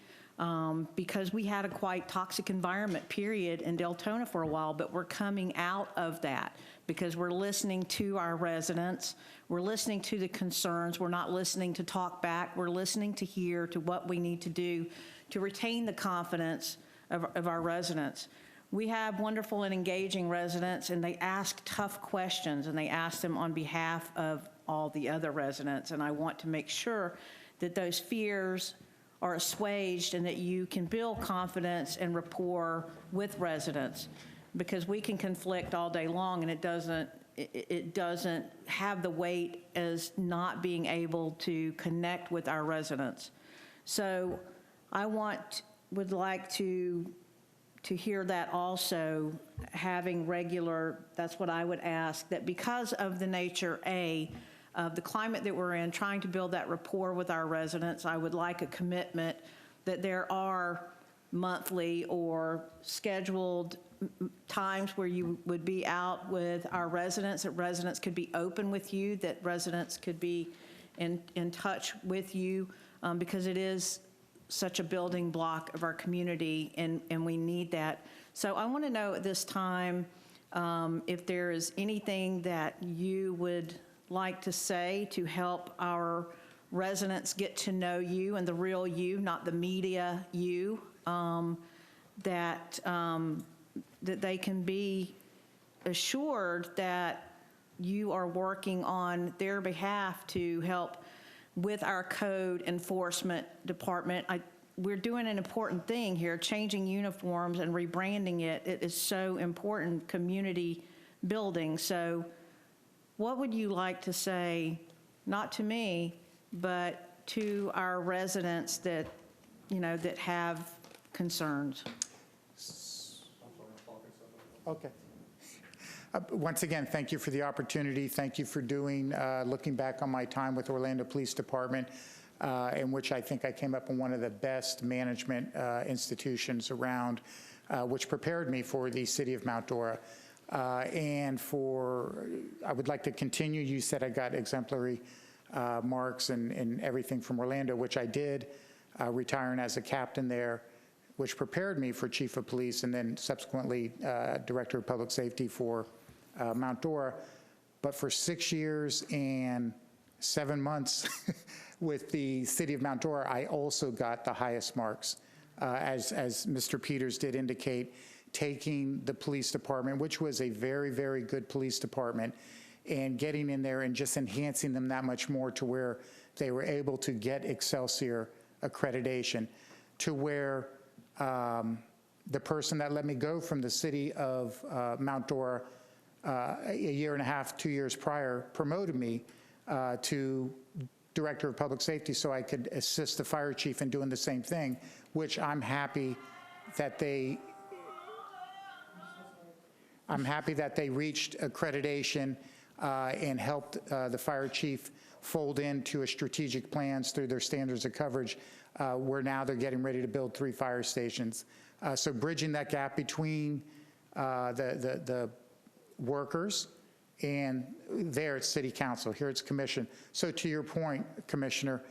because we had a quite toxic environment, period, in Deltona for a while, but we're coming out of that because we're listening to our residents. We're listening to the concerns. We're not listening to talk back. We're listening to hear to what we need to do to retain the confidence of our residents. We have wonderful and engaging residents, and they ask tough questions, and they ask them on behalf of all the other residents. And I want to make sure that those fears are assuaged and that you can build confidence and rapport with residents, because we can conflict all day long, and it doesn't have the weight as not being able to connect with our residents. So I would like to hear that also, having regular, that's what I would ask, that because of the nature, of the climate that we're in, trying to build that rapport with our residents, I would like a commitment that there are monthly or scheduled times where you would be out with our residents, that residents could be open with you, that residents could be in touch with you, because it is such a building block of our community, and we need that. So I want to know at this time if there is anything that you would like to say to help our residents get to know you and the real you, not the media you, that they can be assured that you are working on their behalf to help with our code enforcement department. We're doing an important thing here, changing uniforms and rebranding it. It is so important, community building. So what would you like to say, not to me, but to our residents that, that have concerns? Okay. Once again, thank you for the opportunity. Thank you for looking back on my time with Orlando Police Department, in which I think I came up in one of the best management institutions around, which prepared me for the city of Mount Dora. I would like to continue. You said I got exemplary marks and everything from Orlando, which I did, retiring as a captain there, which prepared me for chief of police, and then subsequently director of public safety for Mount Dora. But for 6 years and 7 months with the city of Mount Dora, I also got the highest marks, as Mr. Peters did indicate, taking the police department, which was a very, very good police department, and getting in there and just enhancing them that much more to where they were able to get Excelsior accreditation, to where the person that let me go from the city of Mount Dora a year and a half, 2 years prior, promoted me to Director of Public Safety so I could assist the fire chief in doing the same thing, which I'm happy that they reached accreditation and helped the fire chief fold into a strategic plans through their standards of coverage, where now they're getting ready to build 3 fire stations. So bridging that gap between the workers and there it's city council, here it's commission. So to your point, Commissioner,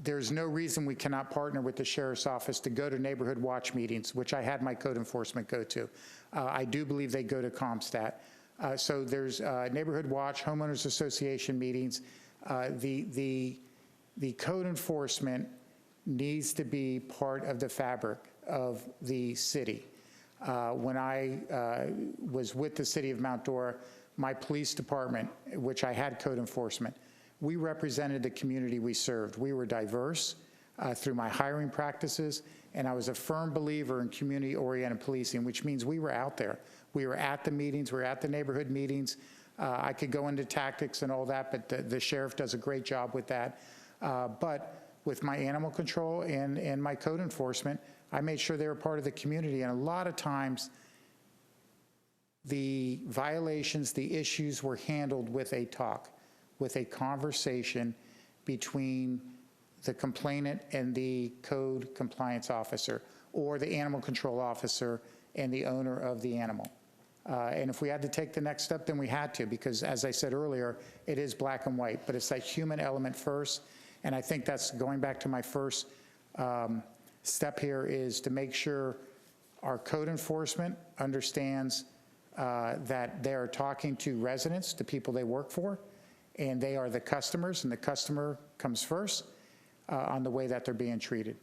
there's no reason we cannot partner with the sheriff's office to go to neighborhood watch meetings, which I had my code enforcement go to. I do believe they go to Compstat. So there's neighborhood watch, homeowners association meetings. The code enforcement needs to be part of the fabric of the city. When I was with the city of Mount Dora, my police department, which I had code enforcement, we represented the community we served. We were diverse through my hiring practices, and I was a firm believer in community-oriented policing, which means we were out there. We were at the meetings, we were at the neighborhood meetings. I could go into tactics and all that, but the sheriff does a great job with that. But with my animal control and my code enforcement, I made sure they were part of the community. And a lot of times, the violations, the issues were handled with a talk, with a conversation between the complainant and the code compliance officer, or the animal control officer and the owner of the animal. And if we had to take the next step, then we had to, because as I said earlier, it is black and white, but it's that human element first. And I think that's going back to my first step here, is to make sure our code enforcement understands that they're talking to residents, the people they work for, and they are the customers, and the customer comes first on the way that they're being treated.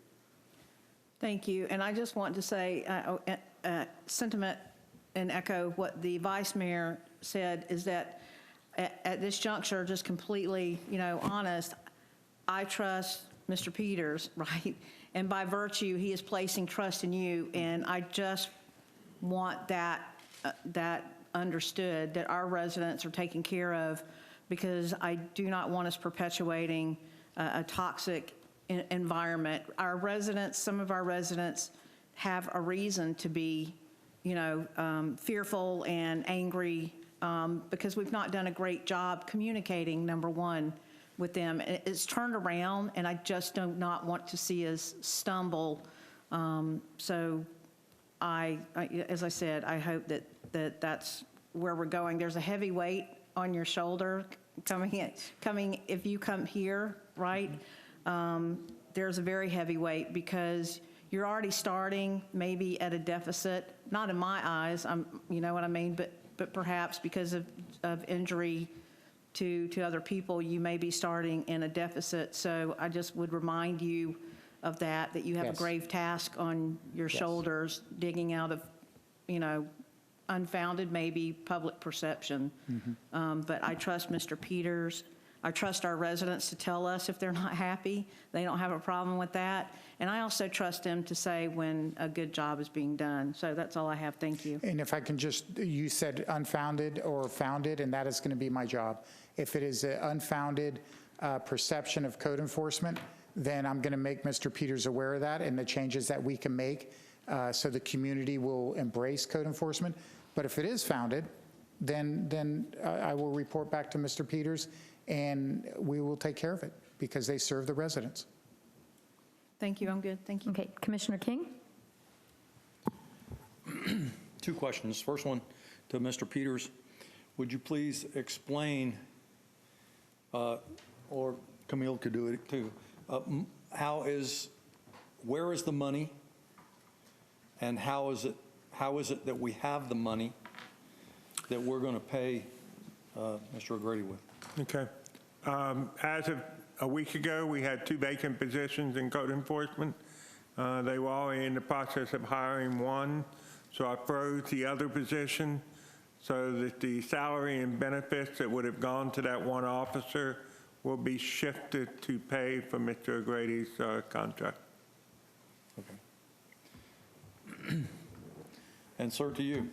Thank you. And I just want to say, sentiment and echo what the vice mayor said, is that at this juncture, just completely, honest, I trust Mr. Peters, right? And by virtue, he is placing trust in you, and I just want that understood, that our residents are taken care of, because I do not want us perpetuating a toxic environment. Our residents, some of our residents have a reason to be, fearful and angry because we've not done a great job communicating, number one, with them. It's turned around, and I just do not want to see us stumble. So as I said, I hope that's where we're going. There's a heavy weight on your shoulder coming if you come here, right? There's a very heavy weight, because you're already starting maybe at a deficit, not in my eyes, you know what I mean, but perhaps because of injury to other people, you may be starting in a deficit. So I just would remind you of that you have a grave task on your shoulders, digging out of, unfounded maybe public perception. But I trust Mr. Peters. I trust our residents to tell us if they're not happy. They don't have a problem with that. And I also trust them to say when a good job is being done. So that's all I have. Thank you. And if I can you said unfounded or founded, and that is going to be my job. If it is an unfounded perception of code enforcement, then I'm going to make Mr. Peters aware of that and the changes that we can make so the community will embrace code enforcement. But if it is founded, then I will report back to Mr. Peters, and we will take care of it, because they serve the residents. Thank you. I'm good. Thank you. Okay, Commissioner King? 2 questions. First one to Mr. Peters. Would you please explain, or Camille could do it too, where is the money, and how is it that we have the money that we're going to pay Mr. O'Grady with? Okay. As of a week ago, we had 2 vacant positions in code enforcement. They were all in the process of hiring one, so I froze the other position so that the salary and benefits that would have gone to that one officer will be shifted to pay for Mr. O'Grady's contract. Okay. And sir, to you.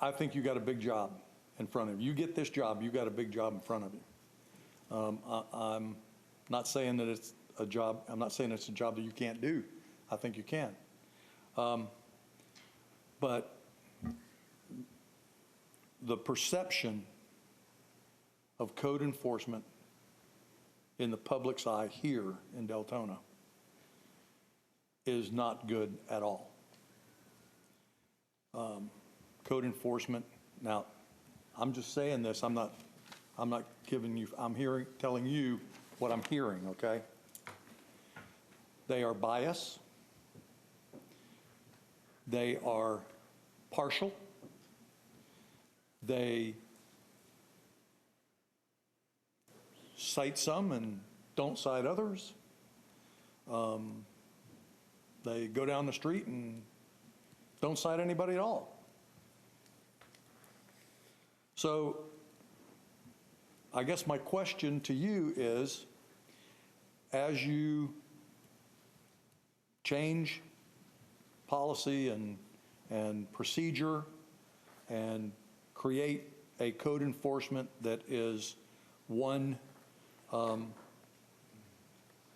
I think you got a big job in front of you. You get this job, you got a big job in front of you. I'm not saying that it's a job, I'm not saying it's a job that you can't do. I think you can. But the perception of code enforcement in the public's eye here in Deltona is not good at all. Code enforcement, now, I'm just saying this, I'm not giving you, telling you what I'm hearing, okay? They are biased. They are partial. They cite some and don't cite others. They go down the street and don't cite anybody at all. So I guess my question to you is, as you change policy and procedure and create a code enforcement that is one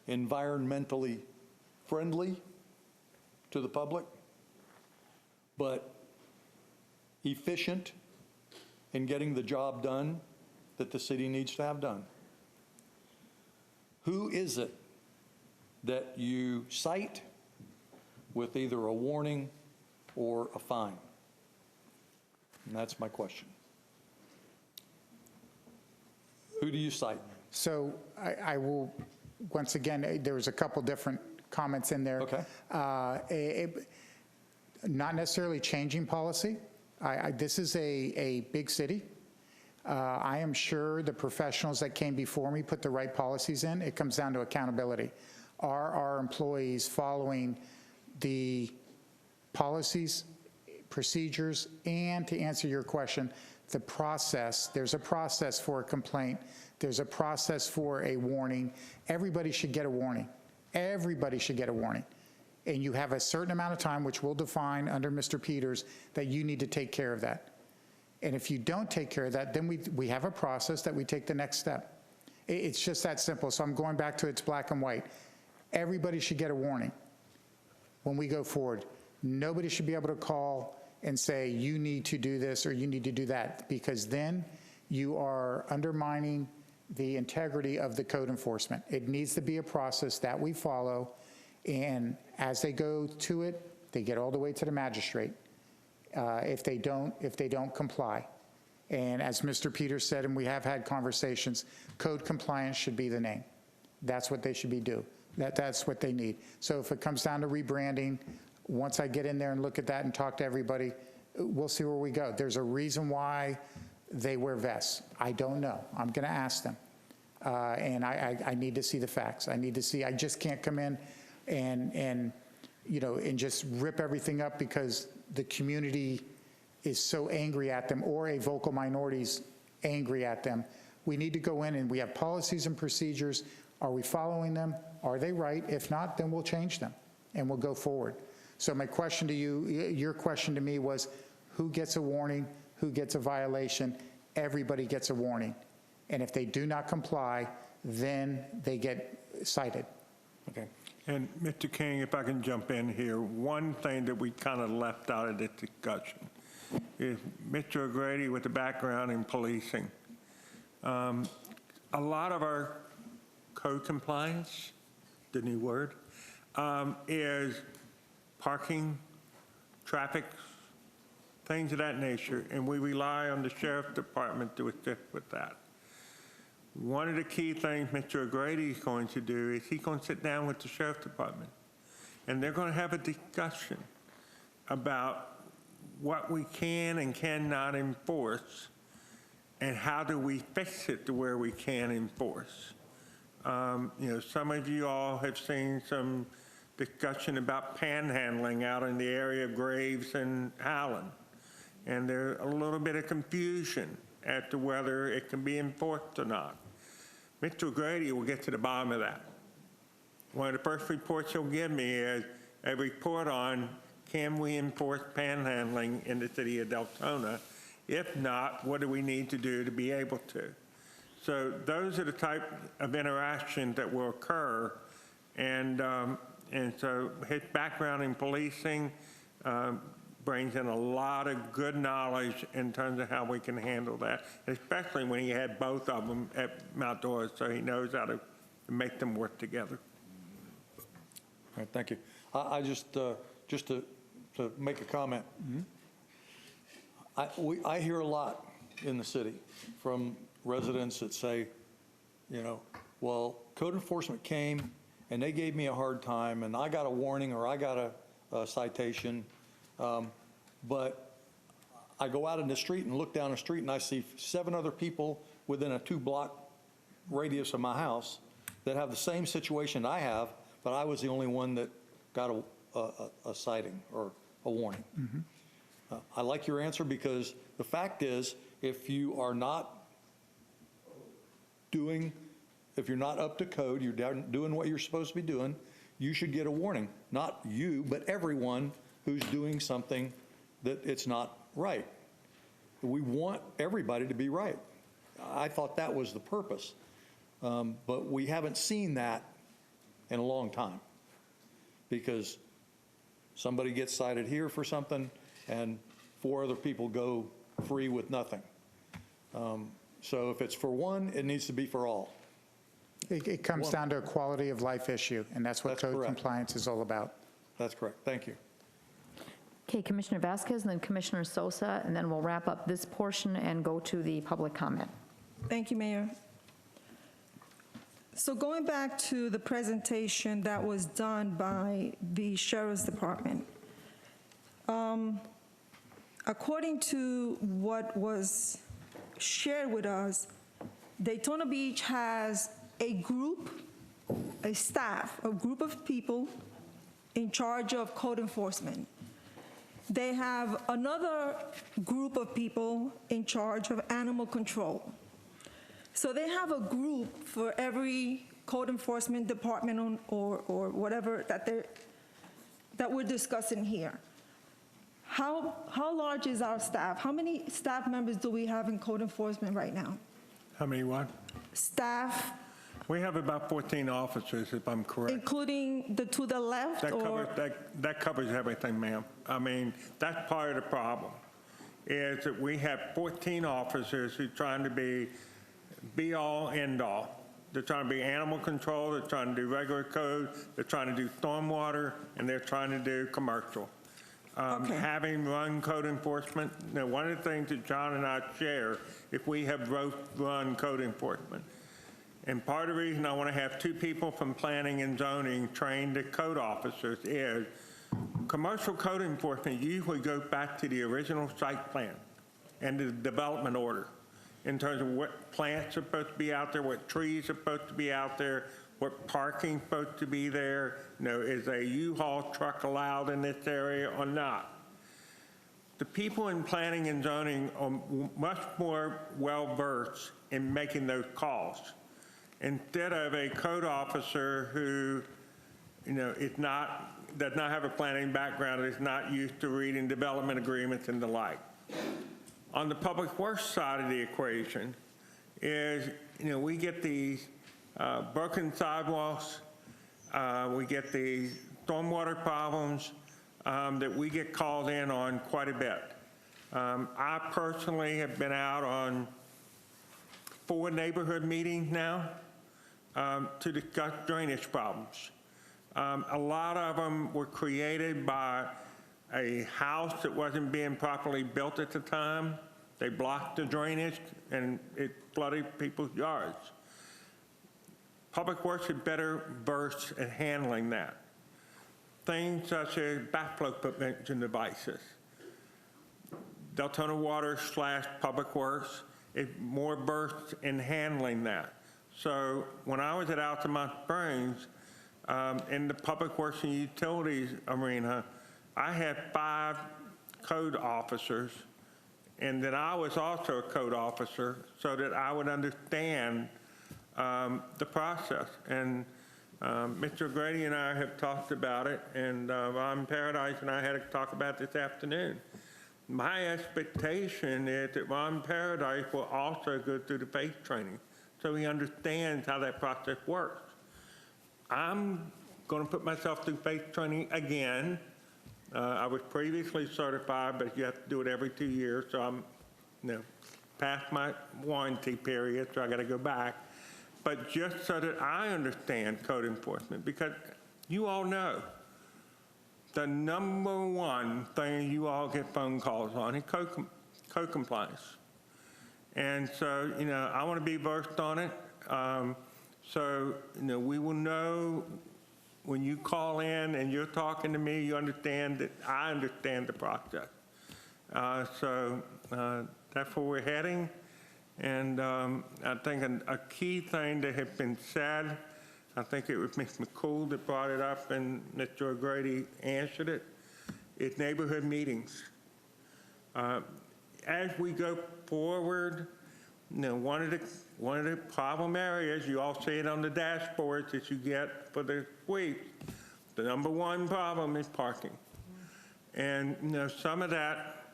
environmentally friendly to the public, but efficient in getting the job done that the city needs to have done. Who is it that you cite with either a warning or a fine? And that's my question. Who do you cite? So I will, once again, there was a couple different comments in there. Okay. Not necessarily changing policy. This is a big city. I am sure the professionals that came before me put the right policies in. It comes down to accountability. Are our employees following the policies, procedures, and to answer your question, the process? There's a process for a complaint. There's a process for a warning. Everybody should get a warning. Everybody should get a warning. And you have a certain amount of time, which we'll define under Mr. Peters, that you need to take care of that. And if you don't take care of that, then we have a process that we take the next step. It's just that simple. So I'm going back to it's black and white. Everybody should get a warning when we go forward. Nobody should be able to call and say, you need to do this or you need to do that, because then you are undermining the integrity of the code enforcement. It needs to be a process that we follow, and as they go to it, they get all the way to the magistrate if they don't comply. And as Mr. Peters said, and we have had conversations, code compliance should be the name. That's what they should be doing. That's what they need. So if it comes down to rebranding, once I get in there and look at that and talk to everybody, we'll see where we go. There's a reason why they wear vests. I don't know. I'm going to ask them. And I need to see the facts. I need to see, I just can't come in and just rip everything up because the community is so angry at them or a vocal minority's angry at them. We need to go in and we have policies and procedures. Are we following them? Are they right? If not, then we'll change them and we'll go forward. So my question to you, your question to me was, who gets a warning? Who gets a violation? Everybody gets a warning. And if they do not comply, then they get cited. Okay. And Mr. King, if I can jump in here, one thing that we kind of left out of the discussion is Mr. O'Grady with the background in policing. A lot of our code compliance, the new word, is parking, traffic, things of that nature, and we rely on the sheriff's department to assist with that. One of the key things Mr. O'Grady is going to do is he's going to sit down with the sheriff's department, and they're going to have a discussion about what we can and cannot enforce, and how do we fix it to where we can enforce. Some of you all have seen some discussion about panhandling out in the area of Graves and Howland. And there's a little bit of confusion as to whether it can be enforced or not. Mr. Grady will get to the bottom of that. One of the first reports he'll give me is a report on, can we enforce panhandling in the city of Deltona? If not, what do we need to do to be able to? So those are the type of interactions that will occur. And so his background in policing brings in a lot of good knowledge in terms of how we can handle that, especially when he had both of them at Mount Doris, so he knows how to make them work together. All right, thank you. I just to make a comment. I hear a lot in the city from residents that say, you know, well, code enforcement came and they gave me a hard time and I got a warning or I got a citation, but I go out in the street and look down the street and I see 7 other people within a 2-block radius of my house that have the same situation I have, but I was the only one that got a citing or a warning. I like your answer because the fact is, if you are not if you're not up to code, you're doing what you're supposed to be doing, you should get a warning. Not you, but everyone who's doing something that it's not right. We want everybody to be right. I thought that was the purpose. But we haven't seen that in a long time because somebody gets cited here for something and 4 other people go free with nothing. So if it's for one, it needs to be for all. It comes down to a quality of life issue, and that's what code compliance is all about. That's correct. Thank you. Okay, Commissioner Vasquez and then Commissioner Sosa, and then we'll wrap up this portion and go to the public comment. Thank you, Mayor. So going back to the presentation that was done by the Sheriff's Department, according to what was shared with us, Daytona Beach has a group of people in charge of code enforcement. They have another group of people in charge of animal control. So they have a group for every code enforcement department or whatever that we're discussing here. How large is our staff? How many staff members do we have in code enforcement right now? How many what? Staff. We have about 14 officers, if I'm correct. Including the to the left? That covers everything, ma'am. I mean, that's part of the problem, is that we have 14 officers who are trying to be all, end all. They're trying to be animal control, they're trying to do regular code, they're trying to do stormwater, and they're trying to do commercial. Having run code enforcement, now one of the things that John and I share, if we have run code enforcement, and part of the reason I want to have 2 people from planning and zoning trained as code officers is commercial code enforcement usually goes back to the original site plan and the development order in terms of what plants are supposed to be out there, what trees are supposed to be out there, what parking's supposed to be there, you know, is a U-Haul truck allowed in this area or not? The people in planning and zoning are much more well-versed in making those calls, instead of a code officer who, you know, does not have a planning background, is not used to reading development agreements and the like. On the public works side of the equation is, you know, we get these broken sidewalks, we get the stormwater problems that we get called in on quite a bit. I personally have been out on 4 neighborhood meetings now to discuss drainage problems. A lot of them were created by a house that wasn't being properly built at the time. They blocked the drainage and it flooded people's yards. Public Works is better versed at handling that. Things such as backflow prevention devices. Deltona Water / Public Works is more versed in handling that. So when I was at Altamont Springs, In the public works and utilities arena, I had 5 code officers, and then I was also a code officer so that I would understand the process. And Mr. Grady and I have talked about it, and Ron Paradise and I had to talk about it this afternoon. My expectation is that Ron Paradise will also go through the faith training so he understands how that process works. I'm going to put myself through faith training again. I was previously certified, but you have to do it every 2 years, so I'm past my warranty period, so I got to go back. But just so that I understand code enforcement, because you all know the number one thing you all get phone calls on is code compliance. And so, I want to be versed on it. So, we will know when you call in and you're talking to me, you understand that I understand the process. So that's where we're heading. And I think a key thing that has been said, I think it was Ms. McCool that brought it up and Mr. O'Grady answered it, is neighborhood meetings. As we go forward, one of the problem areas, you all see it on the dashboards that you get for the week, the number one problem is parking. And some of that,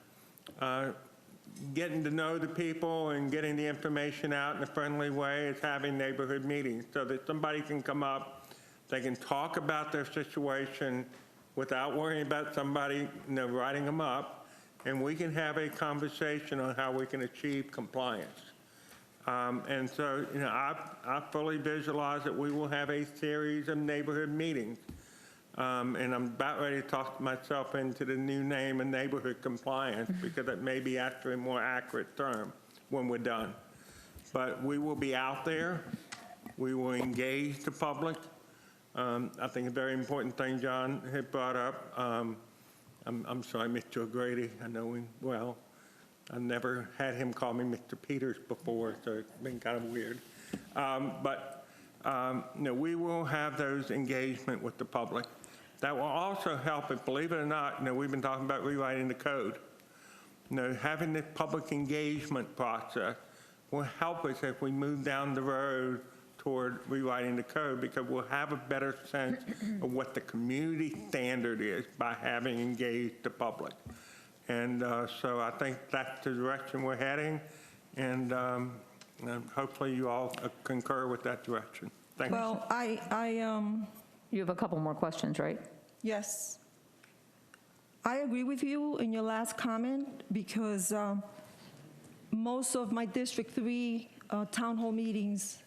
getting to know the people and getting the information out in a friendly way is having neighborhood meetings so that somebody can come up, they can talk about their situation without worrying about somebody writing them up, and we can have a conversation on how we can achieve compliance. And so, I fully visualize that we will have a series of neighborhood meetings. And I'm about ready to talk myself into the new name of neighborhood compliance because it may be actually a more accurate term when we're done. But we will be out there. We will engage the public. I think a very important thing John had brought up. I'm sorry, Mr. O'Grady. I know him well. I never had him call me Mr. Peters before, so it's been kind of weird. We will have those engagement with the public. That will also help, if, believe it or not, we've been talking about rewriting the code. Having this public engagement process will help us if we move down the road toward rewriting the code because we'll have a better sense of what the community standard is by having engaged the public. And so I think that's the direction we're heading, and hopefully you all concur with that direction. Thank you. Well, You have a couple more questions, right? Yes. I agree with you in your last comment because most of my District 3 town hall meetings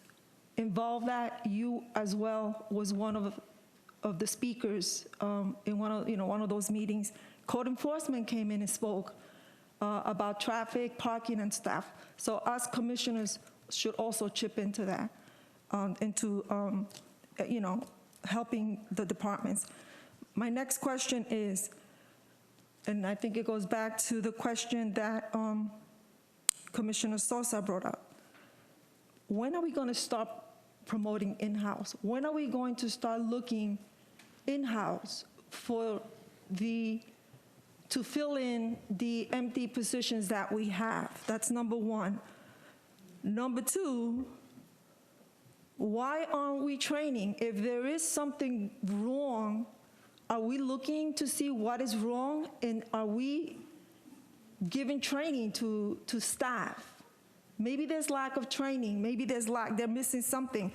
involve that. You as well was one of the speakers in one of those meetings. Code enforcement came in and spoke about traffic, parking, and stuff. So us commissioners should also chip into that, into helping the departments. My next question is, and I think it goes back to the question that Commissioner Sosa brought up. When are we going to stop promoting in-house? When are we going to start looking in-house to fill in the empty positions that we have? That's number one. Number two, why aren't we training? If there is something wrong, are we looking to see what is wrong, and are we giving training to staff? Maybe there's lack of training. Maybe they're missing something.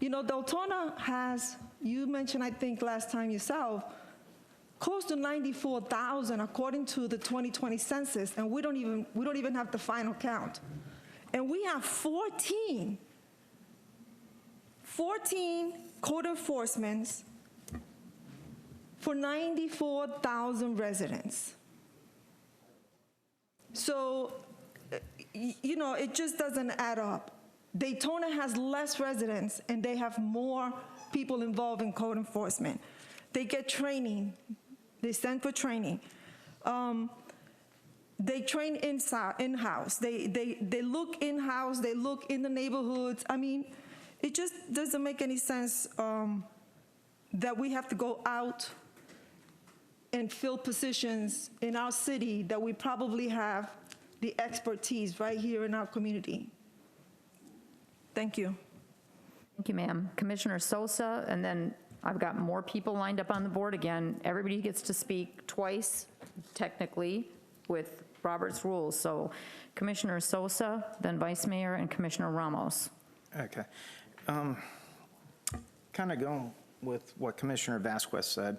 Deltona has, you mentioned, I think last time yourself, close to 94,000 according to the 2020 census, and we don't even have the final count. And we have 14 code enforcements for 94,000 residents. So, it just doesn't add up. Daytona has less residents and they have more people involved in code enforcement. They get training. They send for training. They train in-house. They look in-house. They look in the neighborhoods. I mean, it just doesn't make any sense that we have to go out and fill positions in our city that we probably have the expertise right here in our community. Thank you. Thank you, ma'am. Commissioner Sosa, and then I've got more people lined up on the board again. Everybody gets to speak twice, technically, with Robert's rules. So Commissioner Sosa, then Vice Mayor, and Commissioner Ramos. Okay. Kind of going with what Commissioner Vasquez said,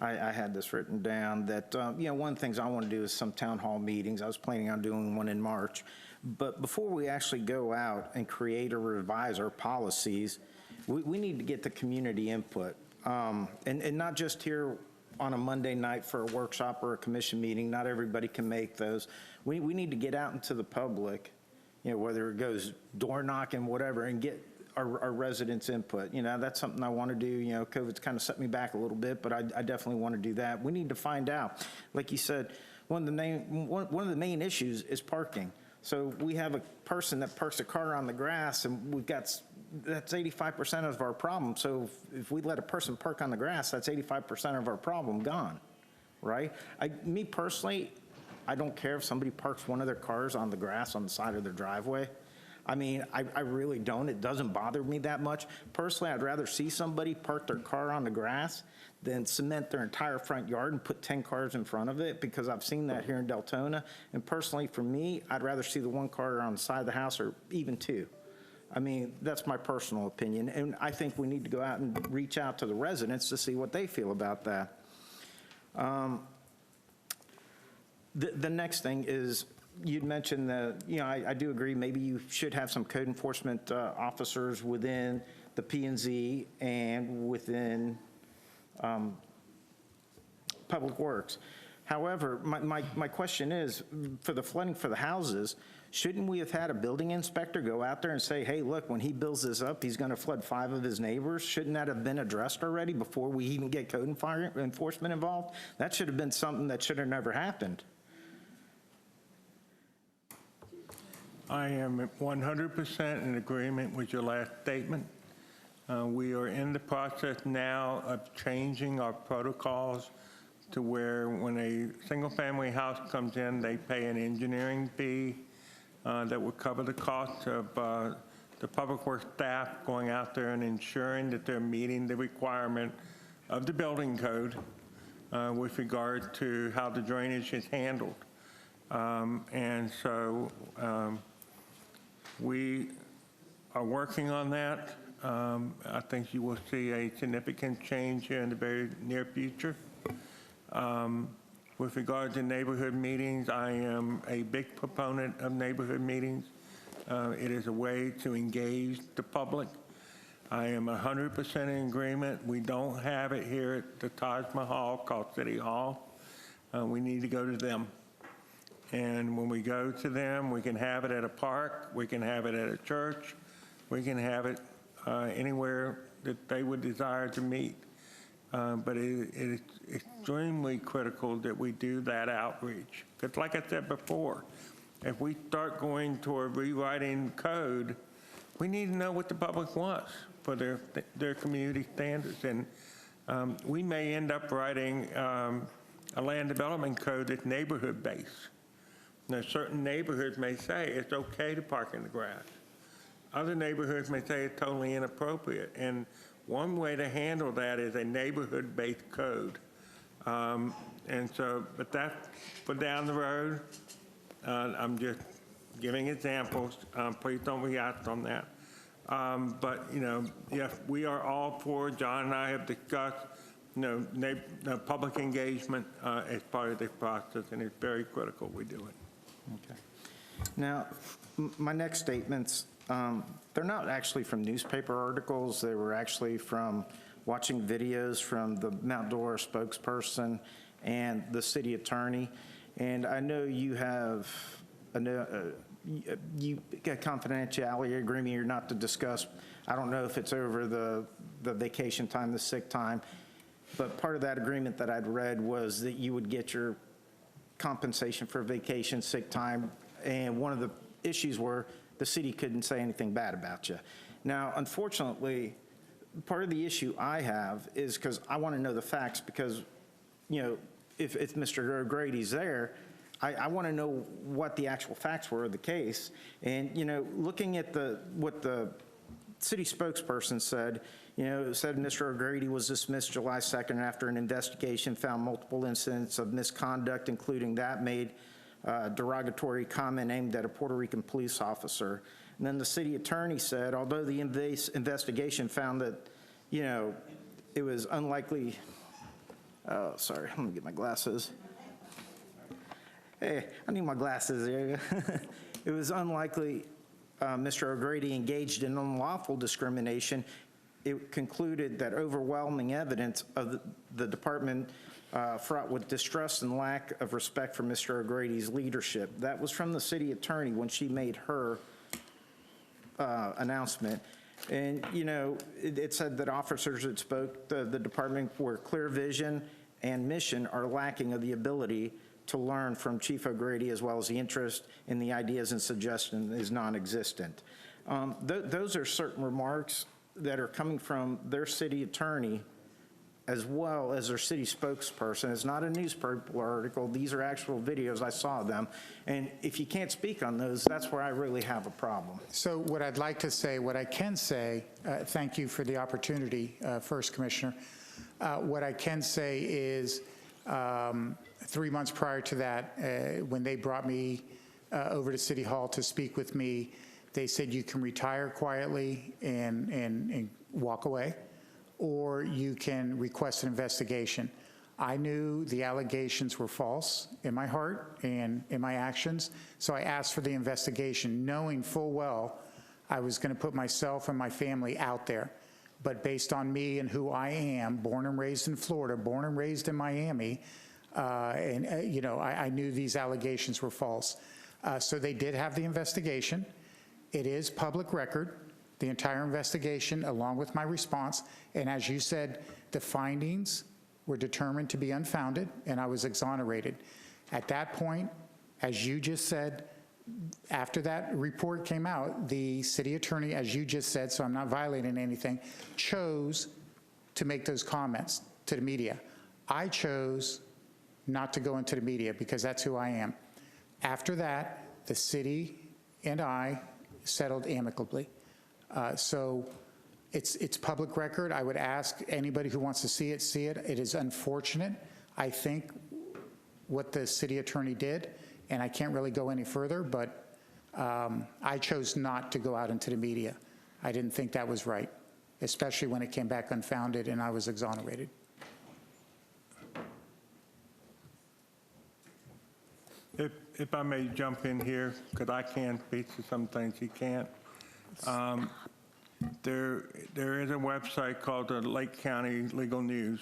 I had this written down that, one of the things I want to do is some town hall meetings. I was planning on doing one in March. But before we actually go out and create or revise our policies, we need to get the community input. And not just here on a Monday night for a workshop or a commission meeting. Not everybody can make those. We need to get out into the public, whether it goes door knocking, whatever, and get our residents' input. That's something I want to do. COVID's kind of set me back a little bit, but I definitely want to do that. We need to find out. Like you said, one of the main issues is parking. So we have a person that parks a car on the grass, and that's 85% of our problem. So if we let a person park on the grass, that's 85% of our problem gone, right? Me personally, I don't care if somebody parks one of their cars on the grass on the side of their driveway. I mean, I really don't. It doesn't bother me that much. Personally, I'd rather see somebody park their car on the grass than cement their entire front yard and put 10 cars in front of it, because I've seen that here in Deltona. And personally, for me, I'd rather see the one car on the side of the house, or even two. I mean, that's my personal opinion. And I think we need to go out and reach out to the residents to see what they feel about that. The next thing is, you'd mentioned that, I do agree, maybe you should have some code enforcement officers within the P&Z and within Public Works. However, my question is, for the flooding for the houses, shouldn't we have had a building inspector go out there and say, hey, look, when he builds this up, he's going to flood 5 of his neighbors? Shouldn't that have been addressed already before we even get code enforcement involved? That should have been something that should have never happened. I am 100% in agreement with your last statement. We are in the process now of changing our protocols to where when a single-family house comes in, they pay an engineering fee that will cover the cost of the public works staff going out there and ensuring that they're meeting the requirement of the building code with regard to how the drainage is handled. And so we are working on that. I think you will see a significant change here in the very near future. With regard to neighborhood meetings, I am a big proponent of neighborhood meetings. It is a way to engage the public. I am 100% in agreement. We don't have it here at the Taj Mahal called City Hall. We need to go to them. And when we go to them, we can have it at a park, we can have it at a church, we can have it anywhere that they would desire to meet. But it is extremely critical that we do that outreach. Because like I said before, if we start going toward rewriting code, we need to know what the public wants for their community standards. And we may end up writing a land development code that's neighborhood-based. Now, certain neighborhoods may say it's okay to park in the grass. Other neighborhoods may say it's totally inappropriate. And one way to handle that is a neighborhood-based code. And so, but that's for down the road. I'm just giving examples. Please don't react on that. But, yes, we are all for, John and I have discussed, public engagement as part of this process, and it's very critical we do it. Okay. Now, my next statements, they're not actually from newspaper articles. They were actually from watching videos from the Mount Dora spokesperson and the city attorney. And I know you have you got confidentiality agreement you're not to discuss. I don't know if it's over the vacation time, the sick time, but part of that agreement that I'd read was that you would get your compensation for vacation, sick time, and one of the issues were the city couldn't say anything bad about you. Now, unfortunately, part of the issue I have is because I want to know the facts because, if Mr. O'Grady's there, I want to know what the actual facts were of the case. And, looking at what the city spokesperson said, said Mr. O'Grady was dismissed July 2nd after an investigation found multiple incidents of misconduct, including that made derogatory comment aimed at a Puerto Rican police officer. And then the city attorney said, although the investigation found that, it was unlikely, sorry, let me get my glasses. Hey, I need my glasses here. It was unlikely Mr. O'Grady engaged in unlawful discrimination. It concluded that overwhelming evidence of the department fraught with distrust and lack of respect for Mr. O'Grady's leadership. That was from the city attorney when she made her announcement. And, it said that officers that spoke the department were clear vision and mission are lacking of the ability to learn from Chief O'Grady, as well as the interest in the ideas and suggestions is non-existent. Those are certain remarks that are coming from their city attorney as well as their city spokesperson. It's not a newspaper article. These are actual videos. I saw them. And if you can't speak on those, that's where I really have a problem. So what I'd like to say, what I can say, thank you for the opportunity, First Commissioner. What I can say is 3 months prior to that, when they brought me over to City Hall to speak with me, they said you can retire quietly and walk away, or you can request an investigation. I knew the allegations were false in my heart and in my actions, so I asked for the investigation, knowing full well I was going to put myself and my family out there. But based on me and who I am, born and raised in Florida, born and raised in Miami, I knew these allegations were false. So they did have the investigation. It is public record, the entire investigation, along with my response. And as you said, the findings were determined to be unfounded, and I was exonerated. At that point, as you just said, after that report came out, the city attorney, as you just said, so I'm not violating anything, chose to make those comments to the media. I chose not to go into the media because that's who I am. After that, the city and I settled amicably. So it's public record. I would ask anybody who wants to see it, see it. It is unfortunate, I think, what the city attorney did, and I can't really go any further, but I chose not to go out into the media. I didn't think that was right, especially when it came back unfounded and I was exonerated. If I may jump in here, because I can speak to some things he can't. There is a website called the Lake County Legal News.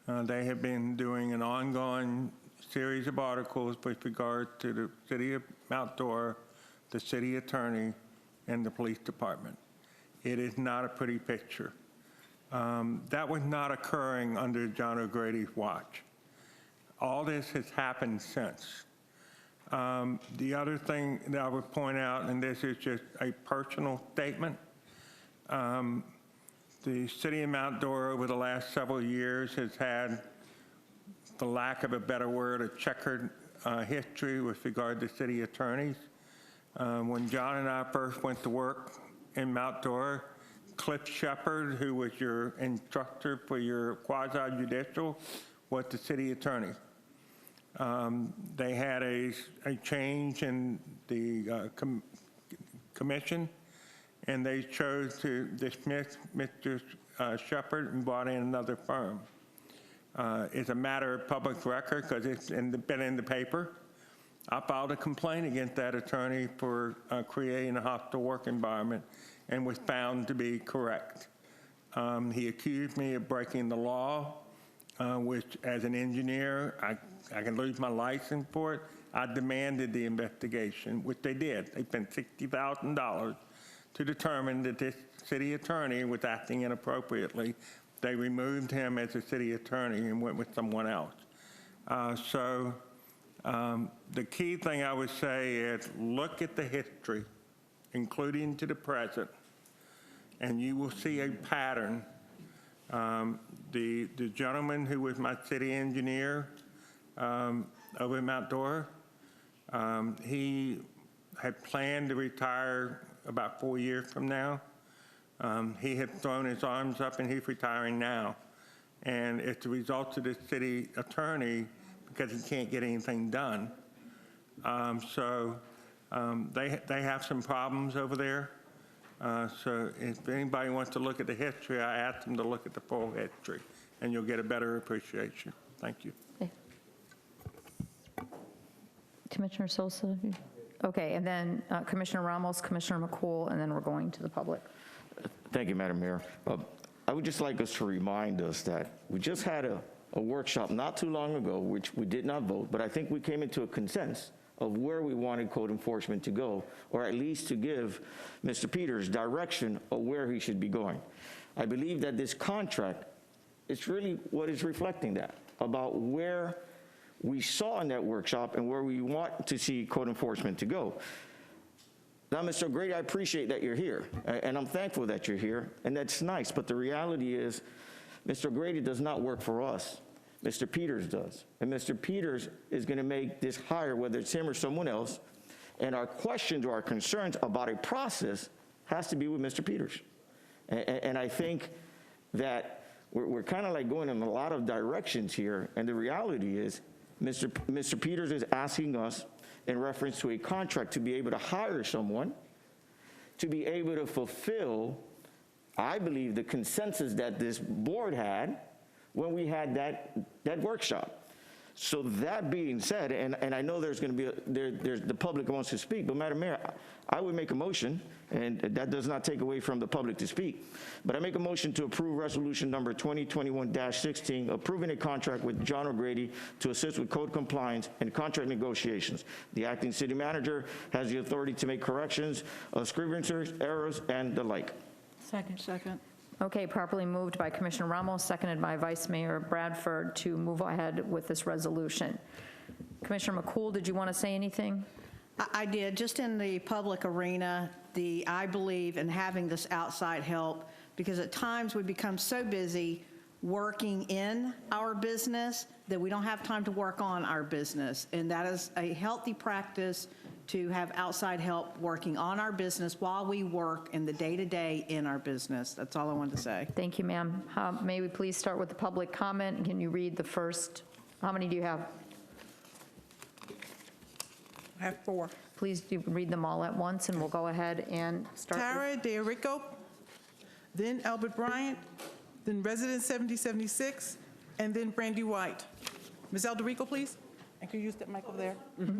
They have been doing an ongoing series of articles with regard to the city of Mount Dora, the city attorney, and the police department. It is not a pretty picture. That was not occurring under John O'Grady's watch. All this has happened since. The other thing that I would point out, and this is just a personal statement, the city of Mount Dora over the last several years has had, for lack of a better word, a checkered history with regard to city attorneys. When John and I first went to work in Mount Dora, Cliff Shepard, who was your instructor for your quasi-judicial, was the city attorney. They had a change in the commission, and they chose to dismiss Mr. Shepard and brought in another firm. It's a matter of public record because it's been in the paper. I filed a complaint against that attorney for creating a hostile work environment and was found to be correct. He accused me of breaking the law, which as an engineer, I can lose my license for it. I demanded the investigation, which they did. They spent $60,000 to determine that this city attorney was acting inappropriately. They removed him as a city attorney and went with someone else. The key thing I would say is look at the history, including to the present. and you will see a pattern. The gentleman who was my city engineer over in Mount Dora, he had planned to retire about 4 years from now. He had thrown his arms up and he's retiring now. And it's a result of the city attorney because he can't get anything done. They have some problems over there. So if anybody wants to look at the history, I asked them to look at the full history, and you'll get a better appreciation. Thank you. Okay. Commissioner Sosa? Okay, and then Commissioner Ramos, Commissioner McCool, and then we're going to the public. Thank you, Madam Mayor. I would just like us to remind us that we just had a workshop not too long ago, which we did not vote, but I think we came into a consensus of where we wanted code enforcement to go, or at least to give Mr. Peters direction of where he should be going. I believe that this contract is really what is reflecting that, about where we saw in that workshop and where we want to see code enforcement to go. Now, Mr. O'Grady, I appreciate that you're here, and I'm thankful that you're here, and that's nice, but the reality is Mr. O'Grady does not work for us. Mr. Peters does. And Mr. Peters is going to make this hire, whether it's him or someone else, and our questions or our concerns about a process has to be with Mr. Peters. And I think that we're kind of like going in a lot of directions here, and the reality is Mr. Peters is asking us in reference to a contract to be able to hire someone, to be able to fulfill, I believe, the consensus that this board had when we had that workshop. So that being said, and I know there's going to be, there's the public wants to speak, but Madam Mayor, I would make a motion, and that does not take away from the public to speak, but I make a motion to approve resolution number 2021-16, approving a contract with John O'Grady to assist with code compliance and contract negotiations. The acting city manager has the authority to make corrections of grievances, errors, and the like. Second. Okay, properly moved by Commissioner Ramos, seconded by Vice Mayor Bradford to move ahead with this resolution. Commissioner McCool, did you want to say anything? I did. Just in the public arena, I believe in having this outside help, because at times we become so busy working in our business that we don't have time to work on our business. And that is a healthy practice, to have outside help working on our business while we work in the day-to-day in our business. That's all I wanted to say. Thank you, ma'am. May we please start with the public comment? Can you read the first? How many do you have? I have 4. Please do read them all at once, and we'll go ahead and start. Tara DeRico, then Albert Bryant, then resident 7076, and then Brandy White. Ms. Alderico, please. And can you use that mic over there?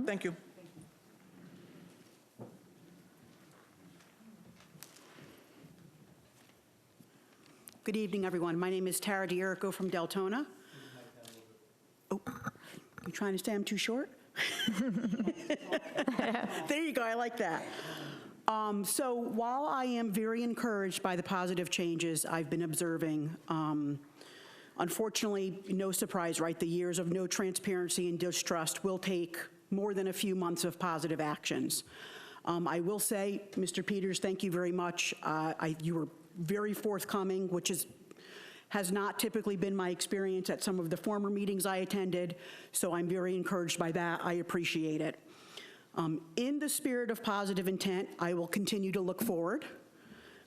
Thank you. Good evening, everyone. My name is Tara DeRico from Deltona. Oh, you trying to say I'm too short? There you go. I like that. So while I am very encouraged by the positive changes I've been observing, unfortunately, no surprise, right? The years of no transparency and distrust will take more than a few months of positive actions. I will say, Mr. Peters, thank you very much. You were very forthcoming, which has not typically been my experience at some of the former meetings I attended, so I'm very encouraged by that. I appreciate it. In the spirit of positive intent, I will continue to look forward,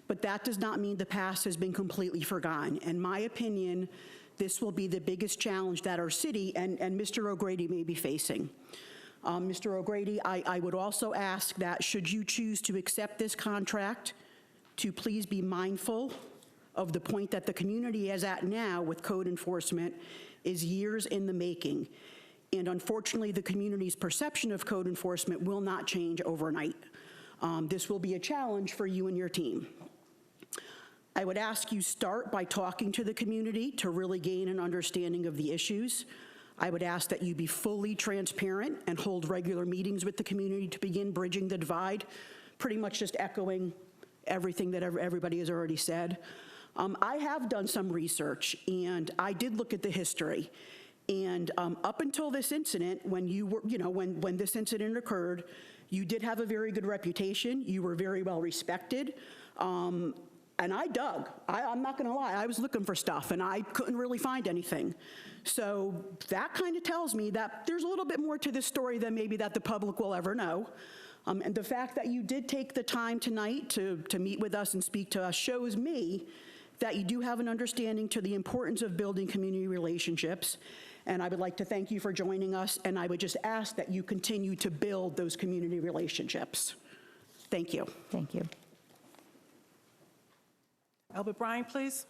but that does not mean the past has been completely forgotten. In my opinion, this will be the biggest challenge that our city and Mr. O'Grady may be facing. Mr. O'Grady, I would also ask that should you choose to accept this contract, to please be mindful of the point that the community is at now with code enforcement is years in the making. And unfortunately, the community's perception of code enforcement will not change overnight. This will be a challenge for you and your team. I would ask you start by talking to the community to really gain an understanding of the issues. I would ask that you be fully transparent and hold regular meetings with the community to begin bridging the divide, pretty much just echoing everything that everybody has already said. I have done some research, and I did look at the history. And up until this incident, when you were, when this incident occurred, you did have a very good reputation. You were very well respected. And I dug. I'm not going to lie. I was looking for stuff, and I couldn't really find anything. So that kind of tells me that there's a little bit more to this story than maybe that the public will ever know. And the fact that you did take the time tonight to meet with us and speak to us shows me that you do have an understanding to the importance of building community relationships. And I would like to thank you for joining us, and I would just ask that you continue to build those community relationships. Thank you. Thank you. Albert Bryant, please.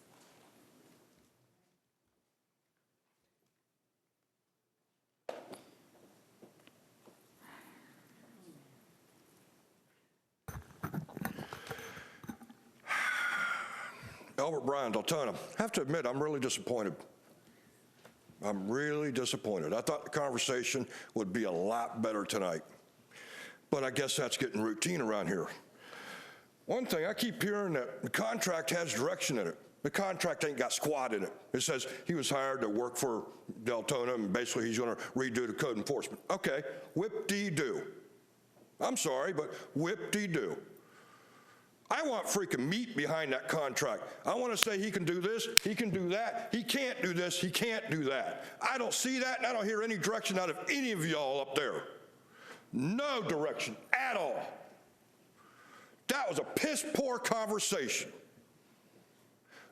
Albert Bryant, Deltona. I have to admit, I'm really disappointed. I'm really disappointed. I thought the conversation would be a lot better tonight. But I guess that's getting routine around here. One thing, I keep hearing that the contract has direction in it. The contract ain't got squat in it. It says he was hired to work for Deltona, and basically he's going to redo the code enforcement. Okay, whip-dee-doo. I'm sorry, but whip-dee-doo. I want freaking meat behind that contract. I want to say he can do this, he can do that, he can't do this, he can't do that. I don't see that, and I don't hear any direction out of any of y'all up there. No direction at all. That was a piss-poor conversation.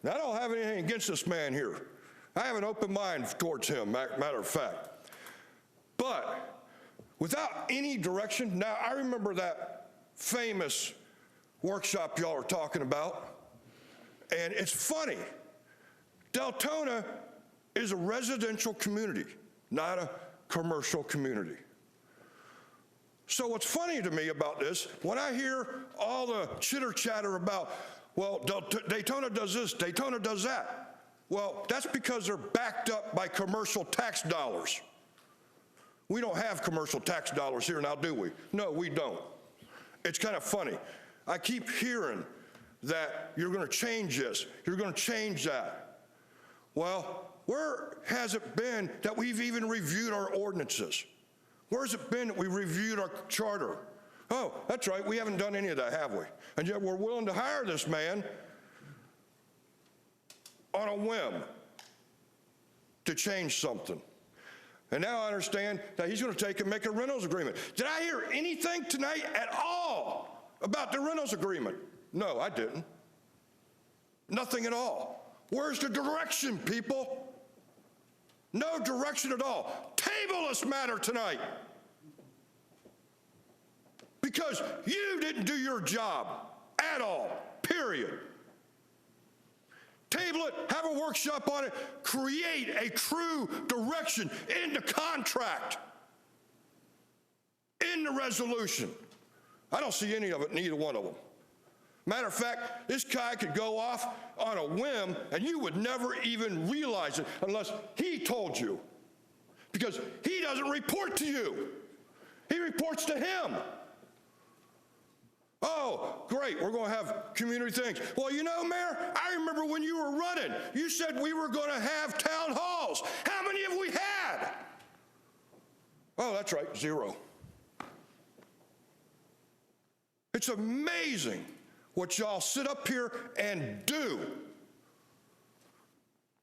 Now, I don't have anything against this man here. I have an open mind towards him, matter of fact. But without any direction, now I remember that famous workshop y'all are talking about, and it's funny. Deltona is a residential community, not a commercial community. So what's funny to me about this, when I hear all the chitter chatter about, well, Daytona does this, Daytona does that. Well, that's because they're backed up by commercial tax dollars. We don't have commercial tax dollars here now, do we? No, we don't. It's kind of funny. I keep hearing that you're going to change this, you're going to change that. Well, where has it been that we've even reviewed our ordinances? Where's it been that we reviewed our charter? Oh, that's right, we haven't done any of that, have we? And yet we're willing to hire this man on a whim to change something. And now I understand that he's going to take and make a rentals agreement. Did I hear anything tonight at all about the rentals agreement? No, I didn't. Nothing at all. Where's the direction, people? No direction at all. Table this matter tonight. Because you didn't do your job at all, period. Table it, have a workshop on it, create a true direction in the contract, in the resolution. I don't see any of it in either one of them. Matter of fact, this guy could go off on a whim and you would never even realize it unless he told you. Because he doesn't report to you. He reports to him. Oh, great, we're going to have community things. Well, you know, Mayor, I remember when you were running, you said we were going to have town halls. How many have we had? Oh, that's right, 0. It's amazing what y'all sit up here and do.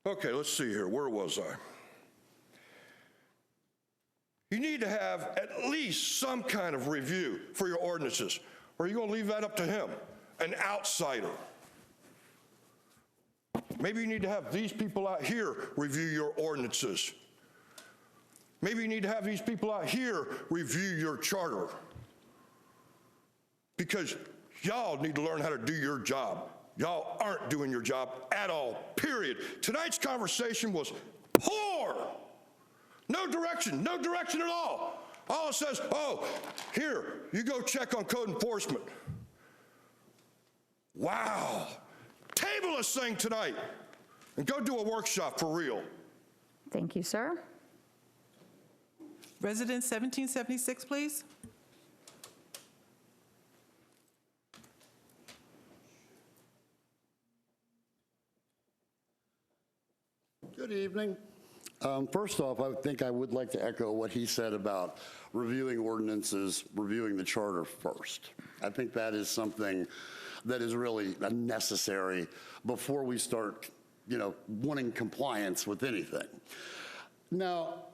Okay, let's see here. Where was I? You need to have at least some kind of review for your ordinances. Or are you going to leave that up to him, an outsider? Maybe you need to have these people out here review your ordinances. Maybe you need to have these people out here review your charter. Because y'all need to learn how to do your job. Y'all aren't doing your job at all, period. Tonight's conversation was poor. No direction at all. All it says, oh, here, you go check on code enforcement. Wow. Table this thing tonight and go do a workshop for real. Thank you, sir. Resident 1776, please. Good evening. First off, I think I would like to echo what he said about reviewing ordinances, reviewing the charter first. I think that is something that is really necessary before we start, wanting compliance with anything. Now,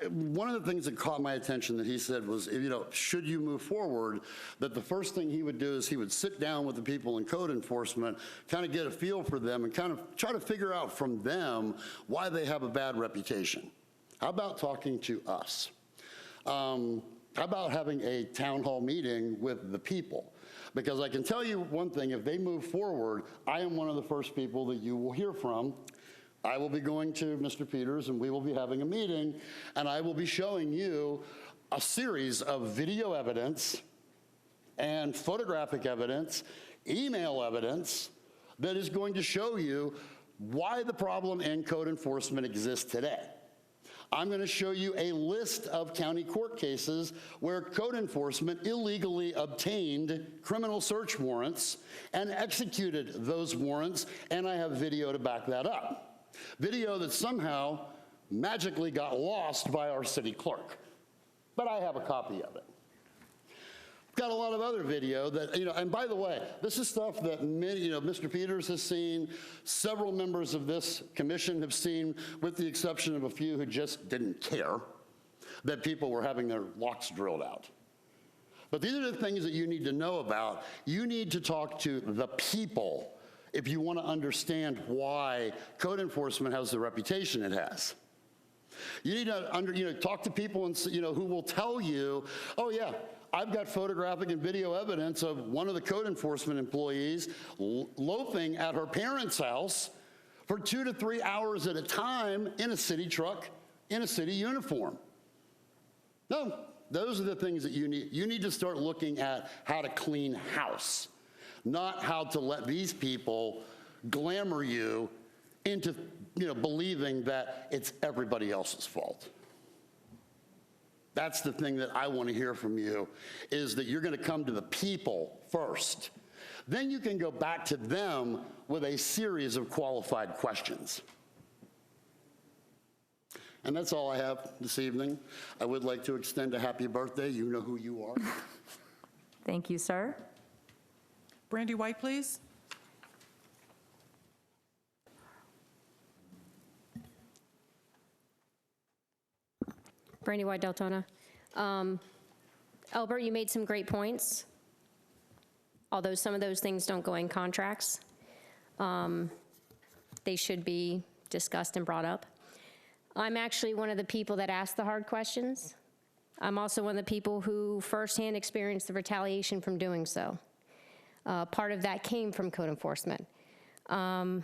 one of the things that caught my attention that he said was, should you move forward, that the first thing he would do is he would sit down with the people in code enforcement, kind of get a feel for them, and kind of try to figure out from them why they have a bad reputation. How about talking to us? How about having a town hall meeting with the people? Because I can tell you one thing, if they move forward, I am one of the first people that you will hear from. I will be going to Mr. Peters and we will be having a meeting, and I will be showing you a series of video evidence and photographic evidence, email evidence that is going to show you why the problem in code enforcement exists today. I'm going to show you a list of county court cases where code enforcement illegally obtained criminal search warrants and executed those warrants, and I have video to back that up. Video that somehow magically got lost by our city clerk, but I have a copy of it. Got a lot of other video that, and by the way, this is stuff that many, Mr. Peters has seen, several members of this commission have seen, with the exception of a few who just didn't care that people were having their locks drilled out. But these are the things that you need to know about. You need to talk to the people if you want to understand why code enforcement has the reputation it has. You need to talk to people and who will tell you, oh yeah, I've got photographic and video evidence of one of the code enforcement employees loafing at her parents' house for 2 to 3 hours at a time in a city truck, in a city uniform. No, those are the things that you need. You need to start looking at how to clean house, not how to let these people glamour you into believing that it's everybody else's fault. That's the thing that I want to hear from you, is that you're going to come to the people first. Then you can go back to them with a series of qualified questions. And that's all I have this evening. I would like to extend a happy birthday. You know who you are. Thank you, sir. Brandy White, please. Brandy White, Deltona. Albert, you made some great points, although some of those things don't go in contracts. They should be discussed and brought up. I'm actually one of the people that asked the hard questions. I'm also one of the people who firsthand experienced the retaliation from doing so. Part of that came from code enforcement. I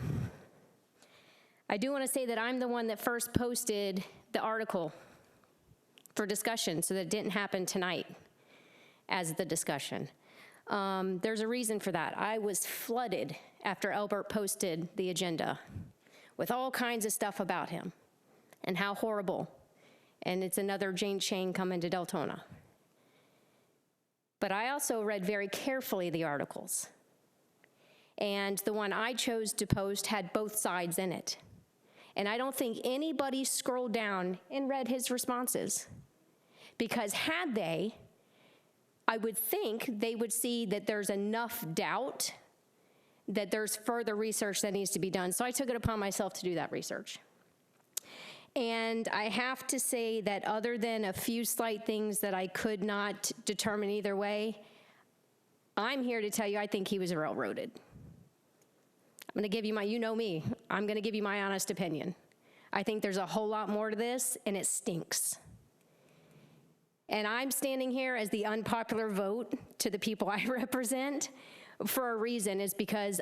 do want to say that I'm the one that first posted the article for discussion, so that it didn't happen tonight as the discussion. There's a reason for that. I was flooded after Albert posted the agenda with all kinds of stuff about him and how horrible, and it's another Jane Shane coming to Deltona. But I also read very carefully the articles, and the one I chose to post had both sides in it. And I don't think anybody scrolled down and read his responses, because had they, I would think they would see that there's enough doubt that there's further research that needs to be done. So I took it upon myself to do that research. And I have to say that other than a few slight things that I could not determine either way, I'm here to tell you I think he was railroaded. I'm going to give you my, you know me, I'm going to give you my honest opinion. I think there's a whole lot more to this, and it stinks. And I'm standing here as the unpopular vote to the people I represent for a reason, is because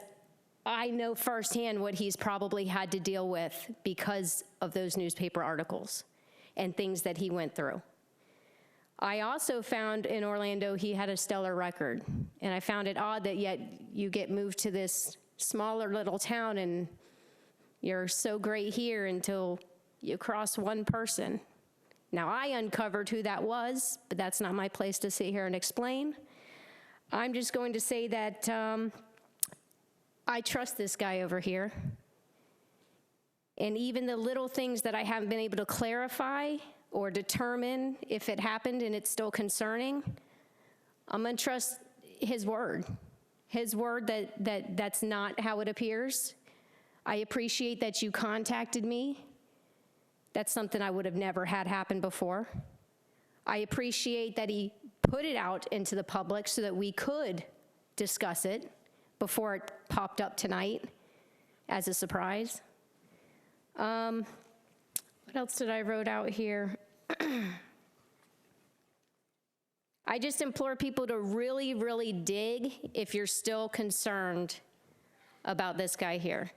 I know firsthand what he's probably had to deal with because of those newspaper articles and things that he went through. I also found in Orlando he had a stellar record, and I found it odd that yet you get moved to this smaller little town and you're so great here until you cross one person. Now, I uncovered who that was, but that's not my place to sit here and explain. I'm just going to say that I trust this guy over here. And even the little things that I haven't been able to clarify or determine if it happened and it's still concerning, I'm going to trust his word. his word that that's not how it appears. I appreciate that you contacted me. That's something I would have never had happen before. I appreciate that he put it out into the public so that we could discuss it before it popped up tonight as a surprise. What else did I wrote out here? I just implore people to really, really dig if you're still concerned about this guy here.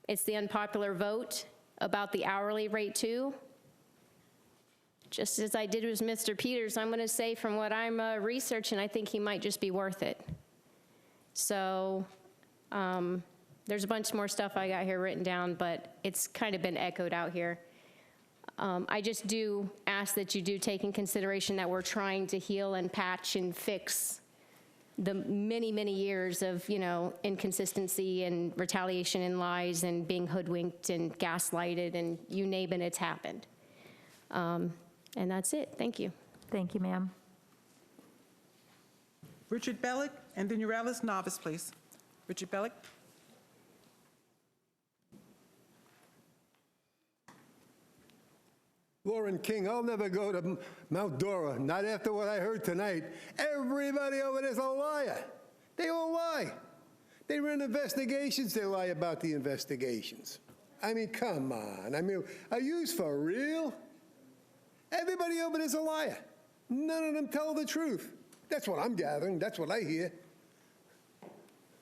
It's the unpopular vote about the hourly rate too. Just as I did with Mr. Peters, I'm gonna say from what I'm researching, I think he might just be worth it. So there's a bunch more stuff I got here written down, but it's kind of been echoed out here. I just do ask that you do take in consideration that we're trying to heal and patch and fix the many, many years of, inconsistency and retaliation and lies and being hoodwinked and gaslighted and you name it, it's happened. And that's it. Thank you. Thank you, ma'am. Richard Bellick, and then Uralis Novice, please. Richard Bellick. Lauren King, I'll never go to Mount Dora, not after what I heard tonight. Everybody over there's a liar. They all lie. They run investigations, they lie about the investigations. I mean, come on. I mean, are you for real? Everybody over there's a liar. None of them tell the truth. That's what I'm gathering. That's what I hear.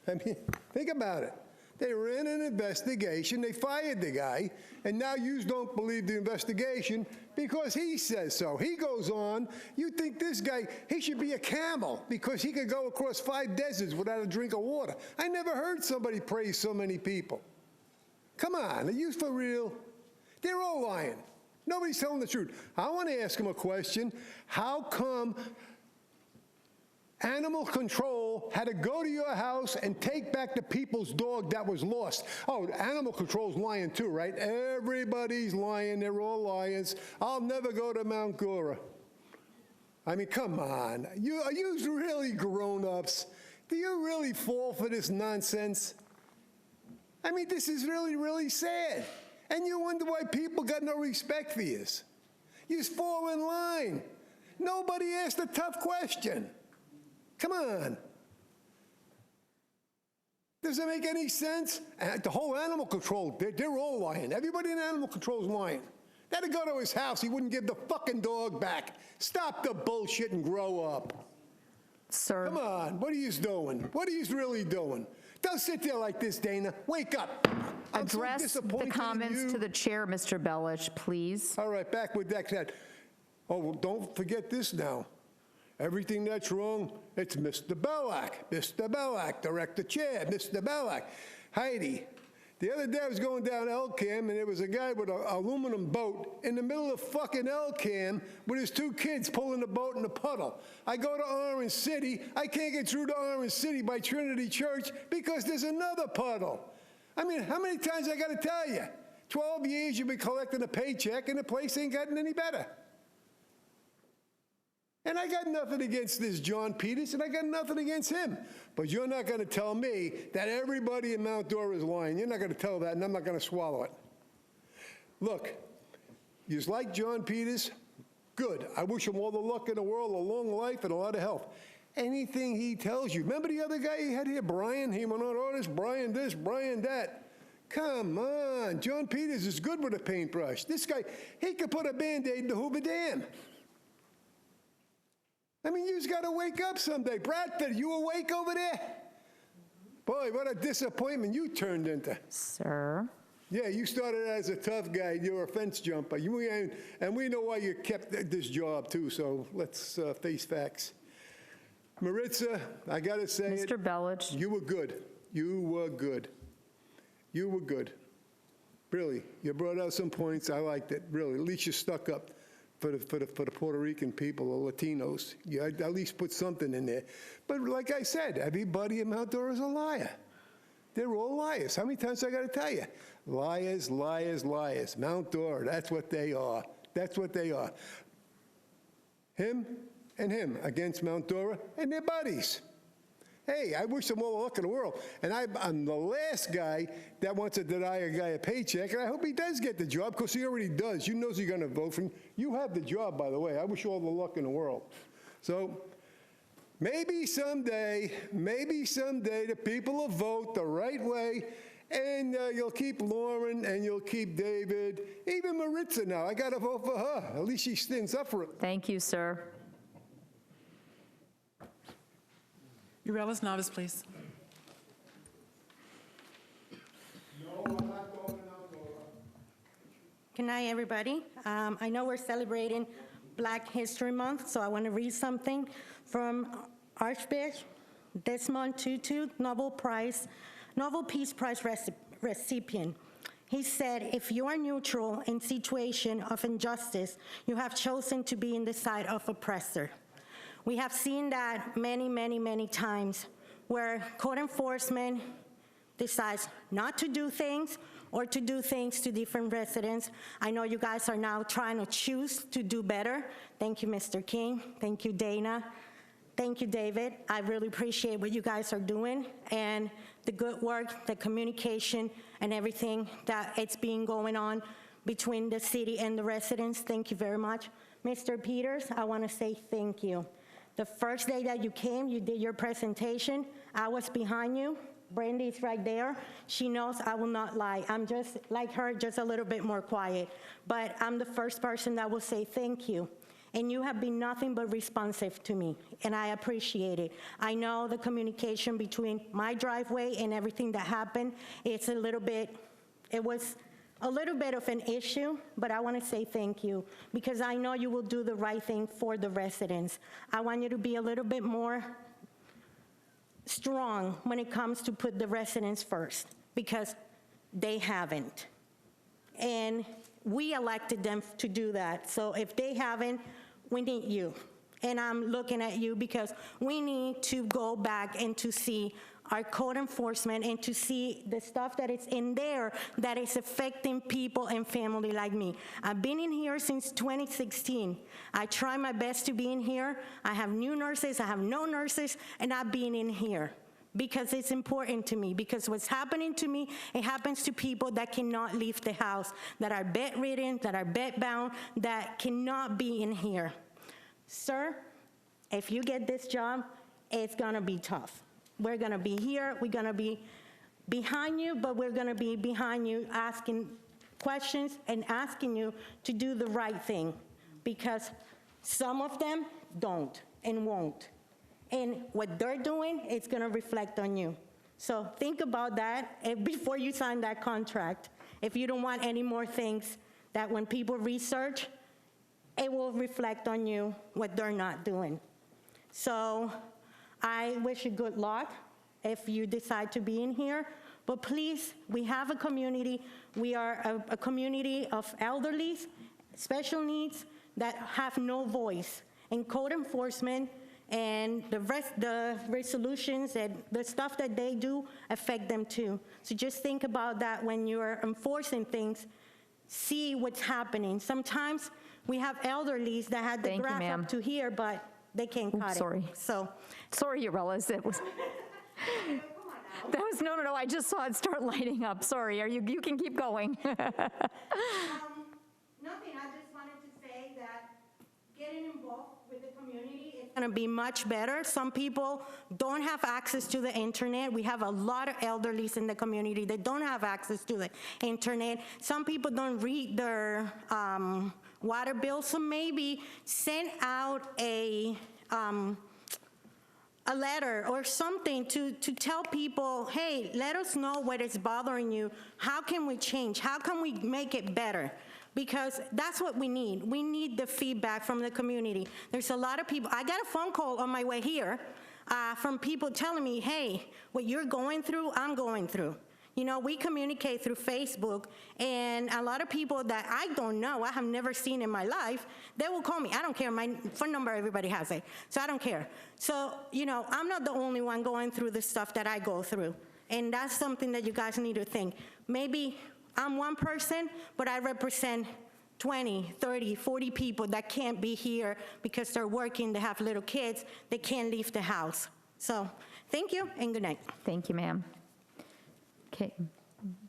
I mean, think about it. They ran an investigation, they fired the guy, and now you don't believe the investigation because he says so. He goes on, you think this guy, he should be a camel because he could go across 5 deserts without a drink of water. I never heard somebody praise so many people. Come on, are you for real? They're all lying. Nobody's telling the truth. I want to ask him a question. How come Animal Control had to go to your house and take back the people's dog that was lost? Oh, Animal Control's lying too, right? Everybody's lying. They're all liars. I'll never go to Mount Dora. I mean, come on. Are you really grown-ups? Do you really fall for this nonsense? I mean, this is really, really sad. And you wonder why people got no respect for you. You just fall in line. Nobody asked a tough question. Come on. Does it make any sense? And the whole Animal Control, they're all lying. Everybody in Animal Control is lying. They had to go to his house. He wouldn't give the fucking dog back. Stop the bullshit and grow up. Sir. Come on. What are you doing? What are you really doing? Don't sit there like this, Dana. Wake up. Address the comments to the chair, Mr. Bellish, please. All right, back with that. Oh, well, don't forget this now. Everything that's wrong, it's Mr. Bellick. Mr. Bellick, direct the chair, Mr. Bellick. Heidi, the other day I was going down Elkham, and there was a guy with an aluminum boat in the middle of fucking Elkham with his 2 kids pulling the boat in a puddle. I go to Orange City. I can't get through to Orange City by Trinity Church because there's another puddle. I mean, how many times I got to tell you? 12 years you've been collecting a paycheck, and the place ain't gotten any better. And I got nothing against this John Peters, and I got nothing against him. But you're not going to tell me that everybody in Mount Dora is lying. You're not going to tell that, and I'm not going to swallow it. Look, you like John Peters? Good. I wish him all the luck in the world, a long life, and a lot of health. Anything he tells you. Remember the other guy he had here, Brian? He went on, oh, this, Brian this, Brian that. Come on. John Peters is good with a paintbrush. This guy, he could put a Band-Aid in the Hoover Dam. I mean, you just got to wake up someday. Bradford, you awake over there? Boy, what a disappointment you turned into. Sir. Yeah, you started as a tough guy. You were a fence jumper. And we know why you kept this job, too, so let's face facts. Maritza, I got to say Mr. Bellish. You were good. You were good. You were good. Really. You brought out some points. I liked it. Really. At least you stuck up for the Puerto Rican people or Latinos. You at least put something in there. But like I said, everybody in Mount Dora is a liar. They're all liars. How many times I got to tell you? Liars, liars, liars. Mount Dora, that's what they are. That's what they are. Him and him against Mount Dora, and they're buddies. Hey, I wish them all the luck in the world. And I'm the last guy that wants to deny a guy a paycheck, and I hope he does get the job, because he already does. You knows he's going to vote for him. You have the job, by the way. I wish you all the luck in the world. So maybe someday the people will vote the right way, and you'll keep Lauren and you'll keep David. Even Maritza now, I got to vote for her. At least she stands up for it. Thank you, sir. Urellis Navas, please. Good night, everybody. I know we're celebrating Black History Month, so I want to read something from Archbishop Desmond Tutu, Nobel Peace Prize recipient. He said, if you are neutral in situation of injustice, you have chosen to be in the side of oppressor. We have seen that many, many, many times where code enforcement decides not to do things or to do things to different residents. I know you guys are now trying to choose to do better. Thank you, Mr. King. Thank you, Dana. Thank you, David. I really appreciate what you guys are doing and the good work, the communication, and everything that it's been going on between the city and the residents. Thank you very much. Mr. Peters, I want to say thank you. The first day that you came, you did your presentation. I was behind you. Brandy's right there. She knows I will not lie. I'm just like her, just a little bit more quiet. But I'm the first person that will say thank you. And you have been nothing but responsive to me, and I appreciate it. I know the communication between my driveway and everything that happened, it was a little bit of an issue, but I want to say thank you, because I know you will do the right thing for the residents. I want you to be a little bit more strong when it comes to put the residents first, because they haven't. And we elected them to do that. So if they haven't, we need you. And I'm looking at you because we need to go back and to see our code enforcement and to see the stuff that is in there that is affecting people and family like me. I've been in here since 2016. I try my best to be in here. I have new nurses, I have no nurses, and I've been in here because it's important to me, because what's happening to me, it happens to people that cannot leave the house, that are bedridden, that are bedbound, that cannot be in here. Sir, if you get this job, it's gonna be tough. We're gonna be here, we're gonna be behind you, but we're gonna be behind you asking questions and asking you to do the right thing, because some of them don't and won't. And what they're doing, it's gonna reflect on you. So think about that before you sign that contract. If you don't want any more things that when people research, it will reflect on you what they're not doing. So I wish you good luck if you decide to be in here. But please, we have a community. We are a community of elderlies, special needs that have no voice. And code enforcement and the resolutions and the stuff that they do affect them too. So just think about that when you're enforcing things. See what's happening. Sometimes we have elderlies that had the graph up to here, but they can't cut it. Sorry. So, sorry, Urellis. It was. That was no. I just saw it start lighting up. Sorry. You can keep going. Nothing. I just wanted to say that getting involved with the community is going to be much better. Some people don't have access to the internet. We have a lot of elderlies in the community that don't have access to the internet. Some people don't read their water bill, so maybe send out a letter or something to tell people, hey, let us know what is bothering you. How can we change? How can we make it better? Because that's what we need. We need the feedback from the community. There's a lot of people. I got a phone call on my way here from people telling me, hey, what you're going through, I'm going through. You know, we communicate through Facebook, and a lot of people that I don't know, I have never seen in my life, they will call me. I don't care. My phone number, everybody has it, so I don't care. So, you know, I'm not the only one going through the stuff that I go through, and that's something that you guys need to think. Maybe I'm one person, but I represent 20, 30, 40 people that can't be here because they're working, they have little kids, they can't leave the house. So Thank you and good night. Thank you, ma'am. Okay,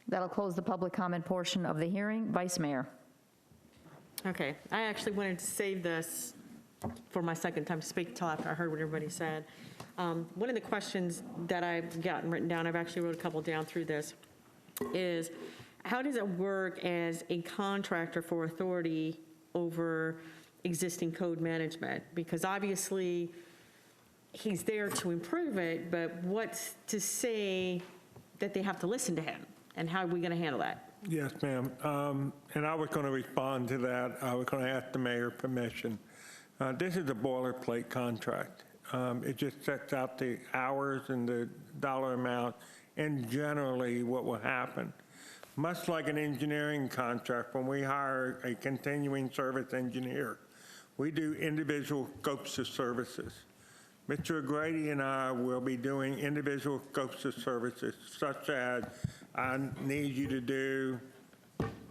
that'll close the public comment portion of the hearing. Vice Mayor. Okay, I actually wanted to save this for my second time to speak until after I heard what everybody said. One of the questions that I've gotten written down, I've actually wrote a couple down through this, is how does it work as a contractor for authority over existing code management? Because obviously, he's there to improve it, but what's to say that they have to listen to him? And how are we going to handle that? Yes, ma'am. And I was going to respond to that. I was going to ask the mayor permission. This is a boilerplate contract. It just sets out the hours and the dollar amount and generally what will happen. Much like an engineering contract, when we hire a continuing service engineer, we do individual scopes of services. Mr. O'Grady and I will be doing individual scopes of services, such as I need you to do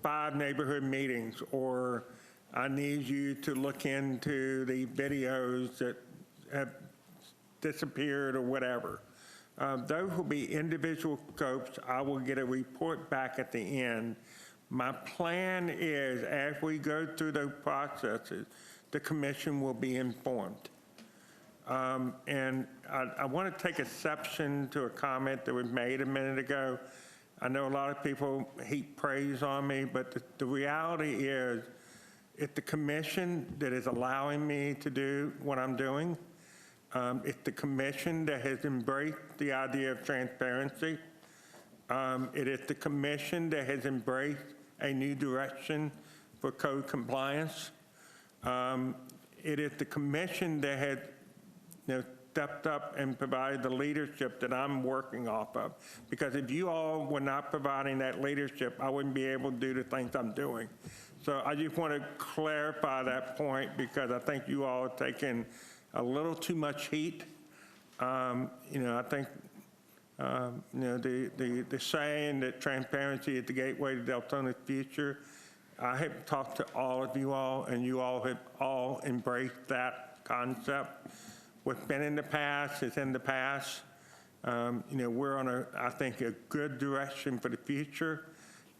5 neighborhood meetings, or I need you to look into the videos that have disappeared or whatever. Those will be individual scopes. I will get a report back at the end. My plan is, as we go through those processes, the commission will be informed. And I want to take exception to a comment that was made a minute ago. I know a lot of people heap praise on me, but the reality is, it's the commission that is allowing me to do what I'm doing. It's the commission that has embraced the idea of transparency. It is the commission that has embraced a new direction for code compliance. It is the commission that has stepped up and provided the leadership that I'm working off of. Because if you all were not providing that leadership, I wouldn't be able to do the things I'm doing. So I just want to clarify that point, because I think you all are taking a little too much heat. I think the saying that transparency is the gateway to Deltona's future, I have talked to all of you all, and you all have all embraced that concept. What's been in the past is in the past. We're on I think, a good direction for the future,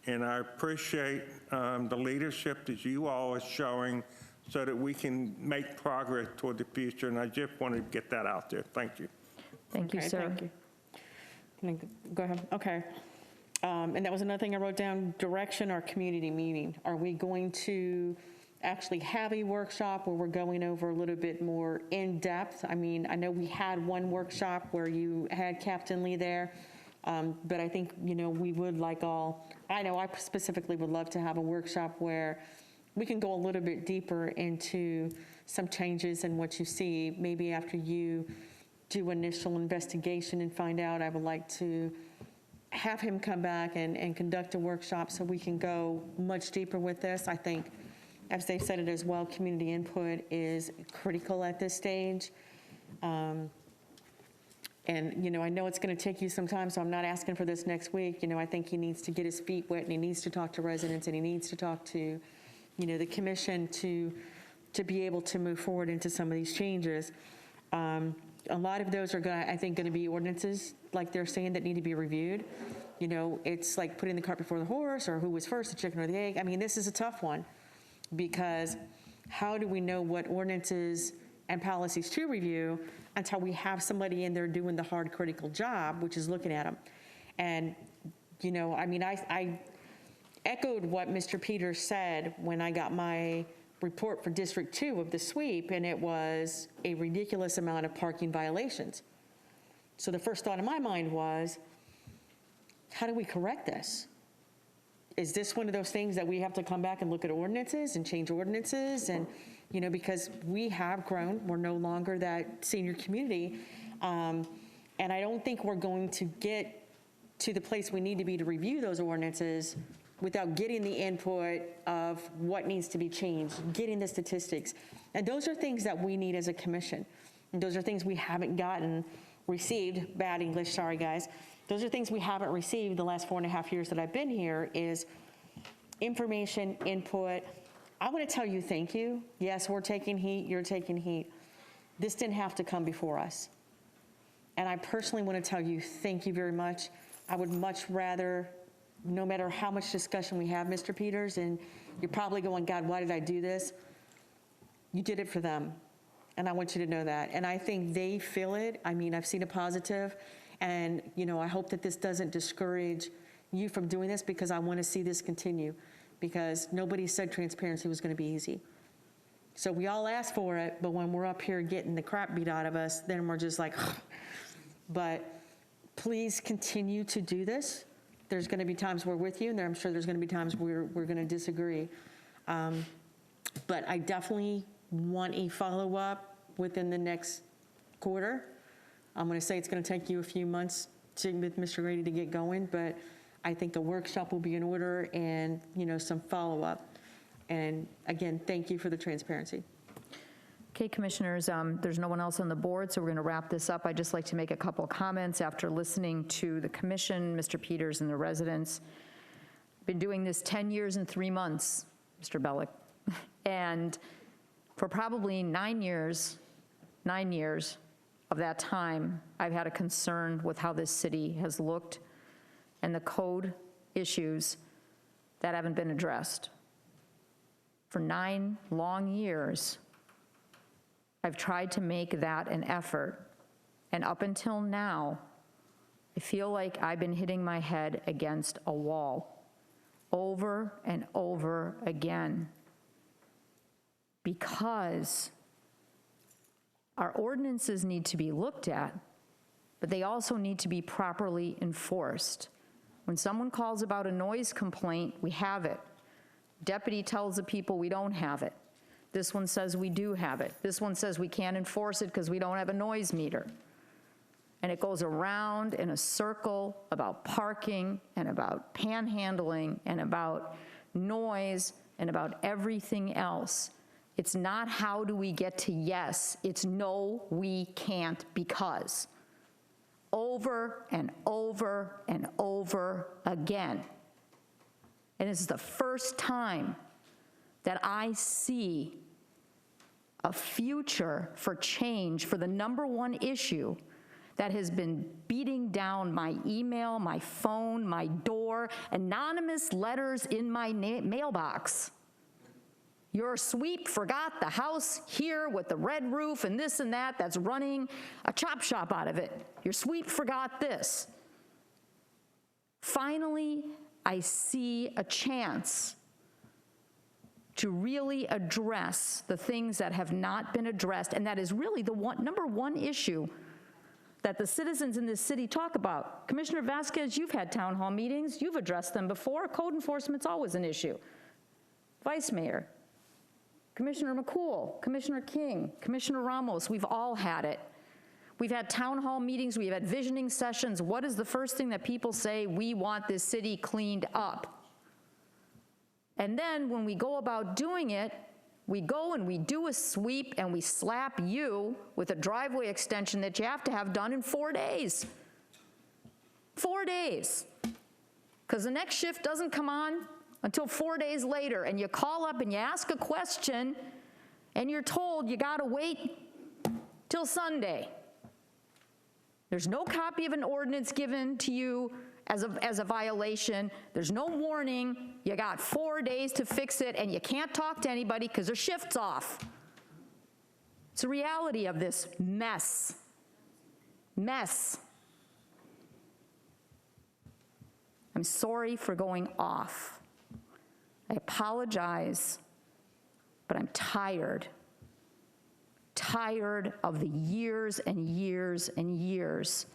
and I appreciate the leadership that you all are showing so that we can make progress toward the future, and I just wanted to get that out there. Thank you. Thank you, Okay, sir. thank you. Can I go ahead? Okay. And that was another thing I wrote down, direction or community meeting. Are we going to actually have a workshop where we're going over a little bit more in depth? I mean, I know we had one workshop where you had Captain Lee there, but I think, we would like I know I specifically would love to have a workshop where we can go a little bit deeper into some changes in what you see, maybe after you do initial investigation and find out. I would like to have him come back and conduct a workshop so we can go much deeper with this. I think, as they said it as well, community input is critical at this stage. And, I know it's going to take you some time, so I'm not asking for this next week. I think he needs to get his feet wet, and he needs to talk to residents, and he needs to talk to, the commission to be able to move forward into some of these changes. A lot of those are, I think, going to be ordinances, like they're saying, that need to be reviewed. It's like putting the cart before the horse, or who was first, the chicken or the egg. I mean, this is a tough one, because how do we know what ordinances and policies to review until we have somebody in there doing the hard, critical job, which is looking at them? And, I echoed what Mr. Peters said when I got my report for District 2 of the sweep, and it was a ridiculous amount of parking violations. So the first thought in my mind was, how do we correct this? Is this one of those things that we have to come back and look at ordinances and change ordinances? And, because we have grown, we're no longer that senior community. And I don't think we're going to get to the place we need to be to review those ordinances without getting the input of what needs to be changed, getting the statistics. And those are things that we need as a commission. And those are things we haven't received, bad English, sorry guys. Those are things we haven't received the last 4.5 years that I've been here, is information, input. I want to tell you thank you. Yes, we're taking heat, you're taking heat. This didn't have to come before us. And I personally want to tell you, thank you very much. I would much rather, no matter how much discussion we have, Mr. Peters, and you're probably going, God, why did I do this? You did it for them. And I want you to know that. And I think they feel it. I mean, I've seen a positive, and, you know, I hope that this doesn't discourage you from doing this, because I want to see this continue, because nobody said transparency was going to be easy. So we all asked for it, but when we're up here getting the crap beat out of us, then we're just like, but please continue to do this. There's going to be times we're with you, and I'm sure there's going to be times we're going to disagree. But I definitely want a follow-up within the next quarter. I'm going to say it's going to take you a few months with Mr. Grady to get going, but I think the workshop will be in order, and, you know, some follow-up. And again, thank you for the transparency. Okay, Commissioners, there's no one else on the board, so we're going to wrap this up. I'd just like to make a couple of comments after listening to the commission, Mr. Peters, and the residents. Been doing this 10 years and 3 months, Mr. Bellick. And for probably 9 years of that time, I've had a concern with how this city has looked and the code issues that haven't been addressed. For 9 long years, I've tried to make that an effort, and up until now, I feel like I've been hitting my head against a wall over and over again, because our ordinances need to be looked at, but they also need to be properly enforced. When someone calls about a noise complaint, we have it. Deputy tells the people we don't have it. This one says we do have it. This one says we can't enforce it because we don't have a noise meter. And it goes around in a circle about parking and about panhandling and about noise and about everything else. It's not how do we get to yes, it's no, we can't, because. Over and over and over again. And this is the first time that I see a future for change for the #1 issue that has been beating down my email, my phone, my door, anonymous letters in my mailbox. Your sweep forgot the house here with the red roof and this and that that's running a chop shop out of it. Your sweep forgot this. Finally, I see a chance to really address the things that have not been addressed, and that is really the #1 issue that the citizens in this city talk about. Commissioner Vasquez, you've had town hall meetings, you've addressed them before. Code enforcement's always an issue. Vice Mayor, Commissioner McCool, Commissioner King, Commissioner Ramos, we've all had it. We've had town hall meetings, we've had visioning sessions. What is the first thing that people say? We want this city cleaned up. And then when we go about doing it, we go and we do a sweep and we slap you with a driveway extension that you have to have done in 4 days. 4 days. Because the next shift doesn't come on until 4 days later, and you call up and you ask a question and you're told you gotta wait till Sunday. There's no copy of an ordinance given to you as a violation. There's no warning. You got 4 days to fix it, and you can't talk to anybody because their shift's off. It's the reality of this mess. Mess. I'm sorry for going off. I apologize, but I'm tired. Tired of the years and years and years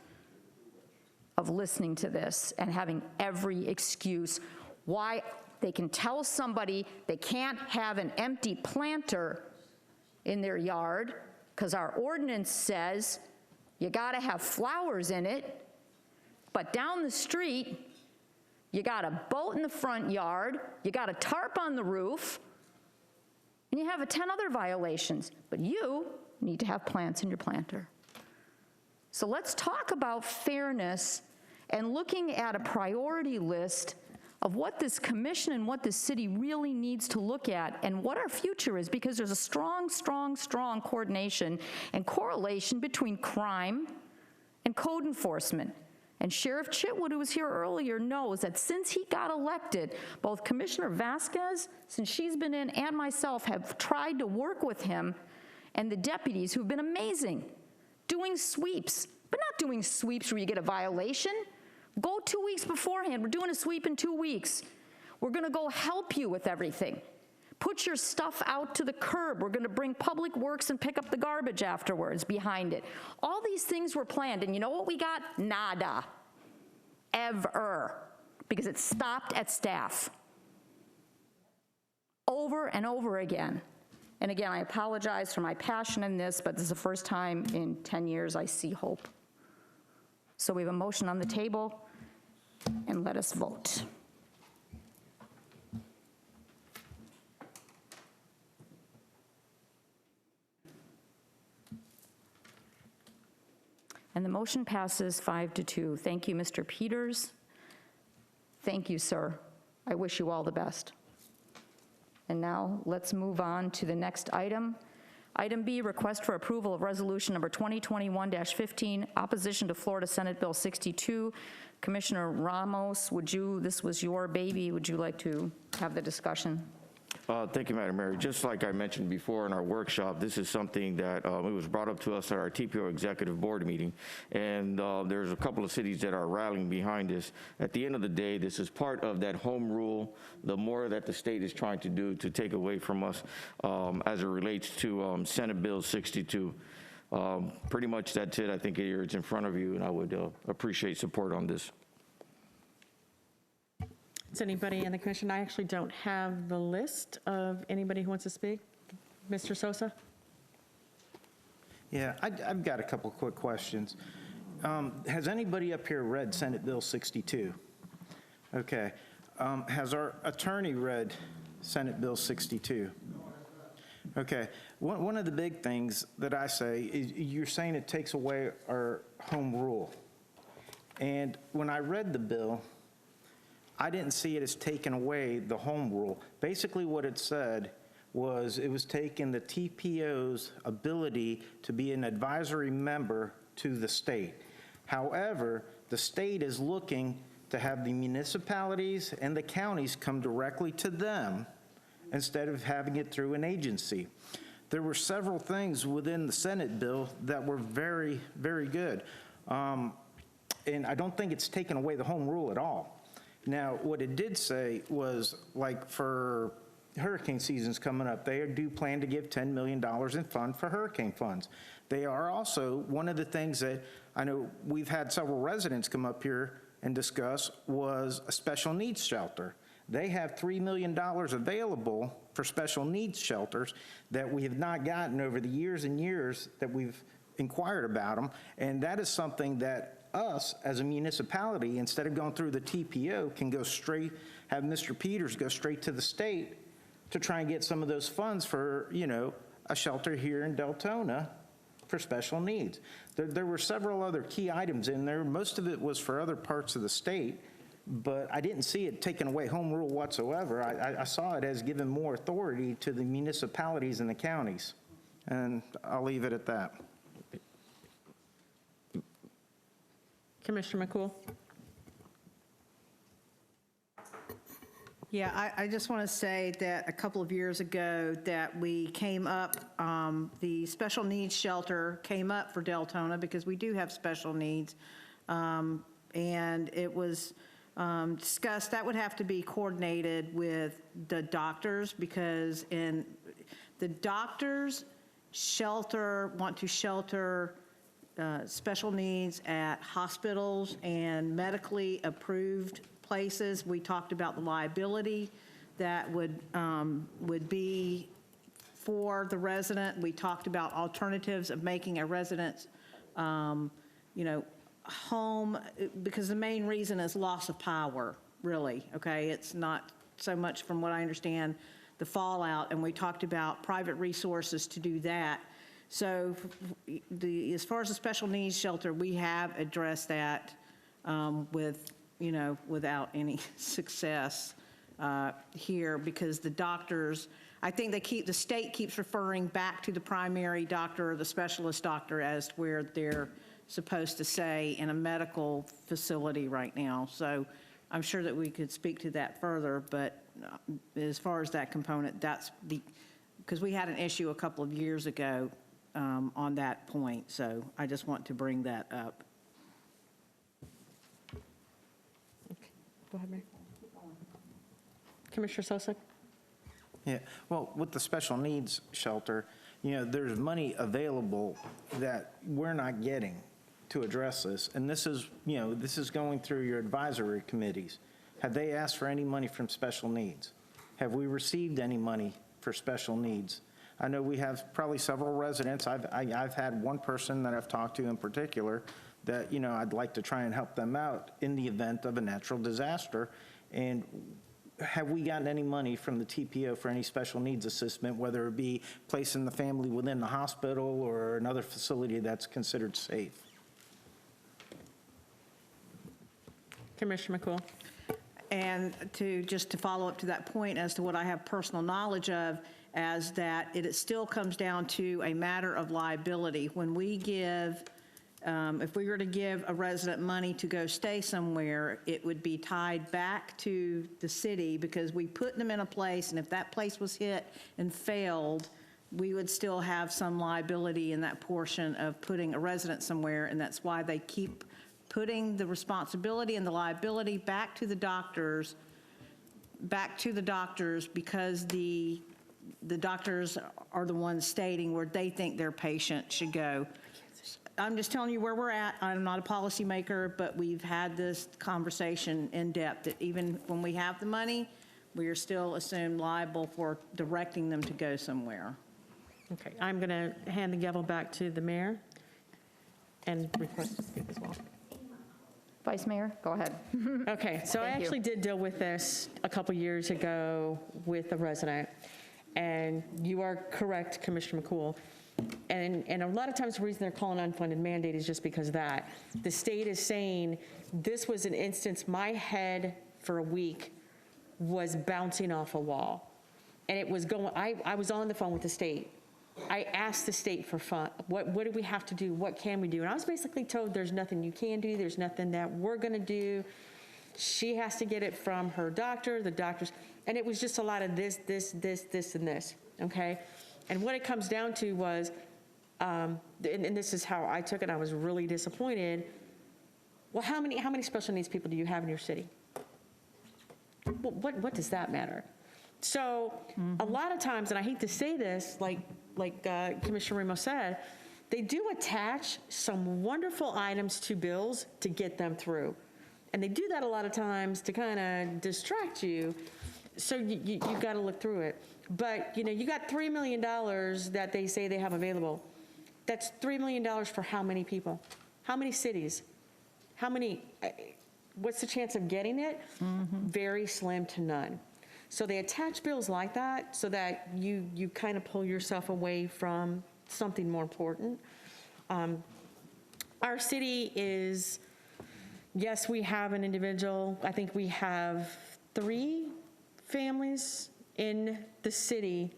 of listening to this and having every excuse why they can tell somebody they can't have an empty planter in their yard because our ordinance says you gotta have flowers in it, but down the street, you got a boat in the front yard, you got a tarp on the roof, and you have 10 other violations, but you need to have plants in your planter. So let's talk about fairness and looking at a priority list of what this commission and what this city really needs to look at and what our future is, because there's a strong, strong, strong coordination and correlation between crime and code enforcement. And Sheriff Chitwood, who was here earlier, knows that since he got elected, both Commissioner Vasquez, since she's been in, and myself have tried to work with him and the deputies who've been amazing, doing sweeps, but not doing sweeps where you get a violation. Go 2 weeks beforehand. We're doing a sweep in 2 weeks. We're gonna go help you with everything. Put your stuff out to the curb. We're gonna bring Public Works and pick up the garbage afterwards behind it. All these things were planned, and you know what we got? Nada. Ever. Because it stopped at staff. Over and over again. And again, I apologize for my passion in this, but this is the first time in 10 years I see hope. So we have a motion on the table, and let us vote. And the motion passes 5-2. Thank you, Mr. Peters. Thank you, sir. I wish you all the best. And now let's move on to the next item. Item B, request for approval of resolution number 2021-15, opposition to Florida Senate Bill 62. Commissioner Ramos, this was your baby. Would you like to have the discussion? Thank you, Madam Mayor. Just like I mentioned before in our workshop, this is something that it was brought up to us at our TPO executive board meeting, and there's a couple of cities that are rallying behind this. At the end of the day, this is part of that home rule, the more that the state is trying to do to take away from us as it relates to Senate Bill 62. Pretty much that's it. I think it's in front of you, and I would appreciate support on this. Is anybody in the commission? I actually don't have the list of anybody who wants to speak. Mr. Sosa? Yeah, I've got a couple quick questions. Has anybody up here read Senate Bill 62? Okay. Has our attorney read Senate Bill 62? Okay. One of the big things that I say is you're saying it takes away our home rule. And when I read the bill, I didn't see it as taking away the home rule. Basically what it said was it was taking the TPO's ability to be an advisory member to the state. However, the state is looking to have the municipalities and the counties come directly to them instead of having it through an agency. There were several things within the Senate bill that were very, very good. And I don't think it's taken away the home rule at all. Now, what it did say was, like, for hurricane seasons coming up, they do plan to give $10 million in fund for hurricane funds. They are also, one of the things that I know we've had several residents come up here and discuss was a special needs shelter. They have $3 million available for special needs shelters that we have not gotten over the years and years that we've inquired about them, and that is something that us as a municipality, instead of going through the TPO, can go straight, have Mr. Peters go straight to the state to try and get some of those funds for, you know, a shelter here in Deltona for special needs. There were several other key items in there. Most of it was for other parts of the state, but I didn't see it taking away home rule whatsoever. I saw it as giving more authority to the municipalities and the counties, and I'll leave it at that. Commissioner McCool? Yeah, I just want to say that a couple of years ago that we came up, the special needs shelter came up for Deltona because we do have special needs. And it was discussed that would have to be coordinated with the doctors because the doctors want to shelter special needs at hospitals and medically approved places. We talked about the liability that would be for the resident. We talked about alternatives of making a residence, you know, home, because the main reason is loss of power, really, okay? It's not so much, from what I understand, the fallout, and we talked about private resources to do that. So as far as the special needs shelter, we have addressed that with, you know, without any success here, because the doctors, I think the state keeps referring back to the primary doctor or the specialist doctor as where their supposed to say in a medical facility right now. So I'm sure that we could speak to that further, but as far as that component, that's because we had an issue a couple of years ago on that point, so I just want to bring that up. Go ahead, Mayor. Commissioner Sosa? Yeah, well, with the special needs shelter, there's money available that we're not getting to address this. And this is going through your advisory committees. Have they asked for any money from special needs? Have we received any money for special needs? I know we have probably several residents. I've had one person that I've talked to in particular that, I'd like to try and help them out in the event of a natural disaster. And have we gotten any money from the TPO for any special needs assessment, whether it be placing the family within the hospital or another facility that's considered safe? Commissioner McCool. And just to follow up to that point as to what I have personal knowledge of, as that it still comes down to a matter of liability. When we give, if we were to give a resident money to go stay somewhere, it would be tied back to the city because we put them in a place, and if that place was hit and failed, we would still have some liability in that portion of putting a resident somewhere, and that's why they keep putting the responsibility and the liability back to the doctors because the doctors are the ones stating where they think their patient should go. I'm just telling you where we're at. I'm not a policymaker, but we've had this conversation in depth that even when we have the money, we are still assumed liable for directing them to go somewhere. Okay, I'm going to hand the gavel back to the mayor and request to speak as well. Vice Mayor, go ahead. Okay, so I Thank you. actually did deal with this a couple years ago with a resident, and you are correct, Commissioner McCool. And a lot of times the reason they're calling unfunded mandate is just because of that. The state is saying, this was an instance, my head for a week was bouncing off a wall. And it was going, I was on the phone with the state. I asked the state for fun. What do we have to do? What can we do? And I was basically told there's nothing you can do. There's nothing that we're going to do. She has to get it from her doctor, the doctors. And it was just a lot of this, and this, okay? And what it comes down to was, and this is how I took it, I was really disappointed. Well, how many special needs people do you have in your city? Well, what does that matter? So a lot of times, and I hate to say this, like Commissioner Ramos said, they do attach some wonderful items to bills to get them through. And they do that a lot of times to kind of distract you. So you got to look through it. But, you got $3 million that they say they have available. That's $3 million for how many people? How many cities? What's the chance of getting it? Very slim to none. So they attach bills like that so that you kind of pull yourself away from something more important. Our city is, yes, we have an individual. I think we have 3 families in the city,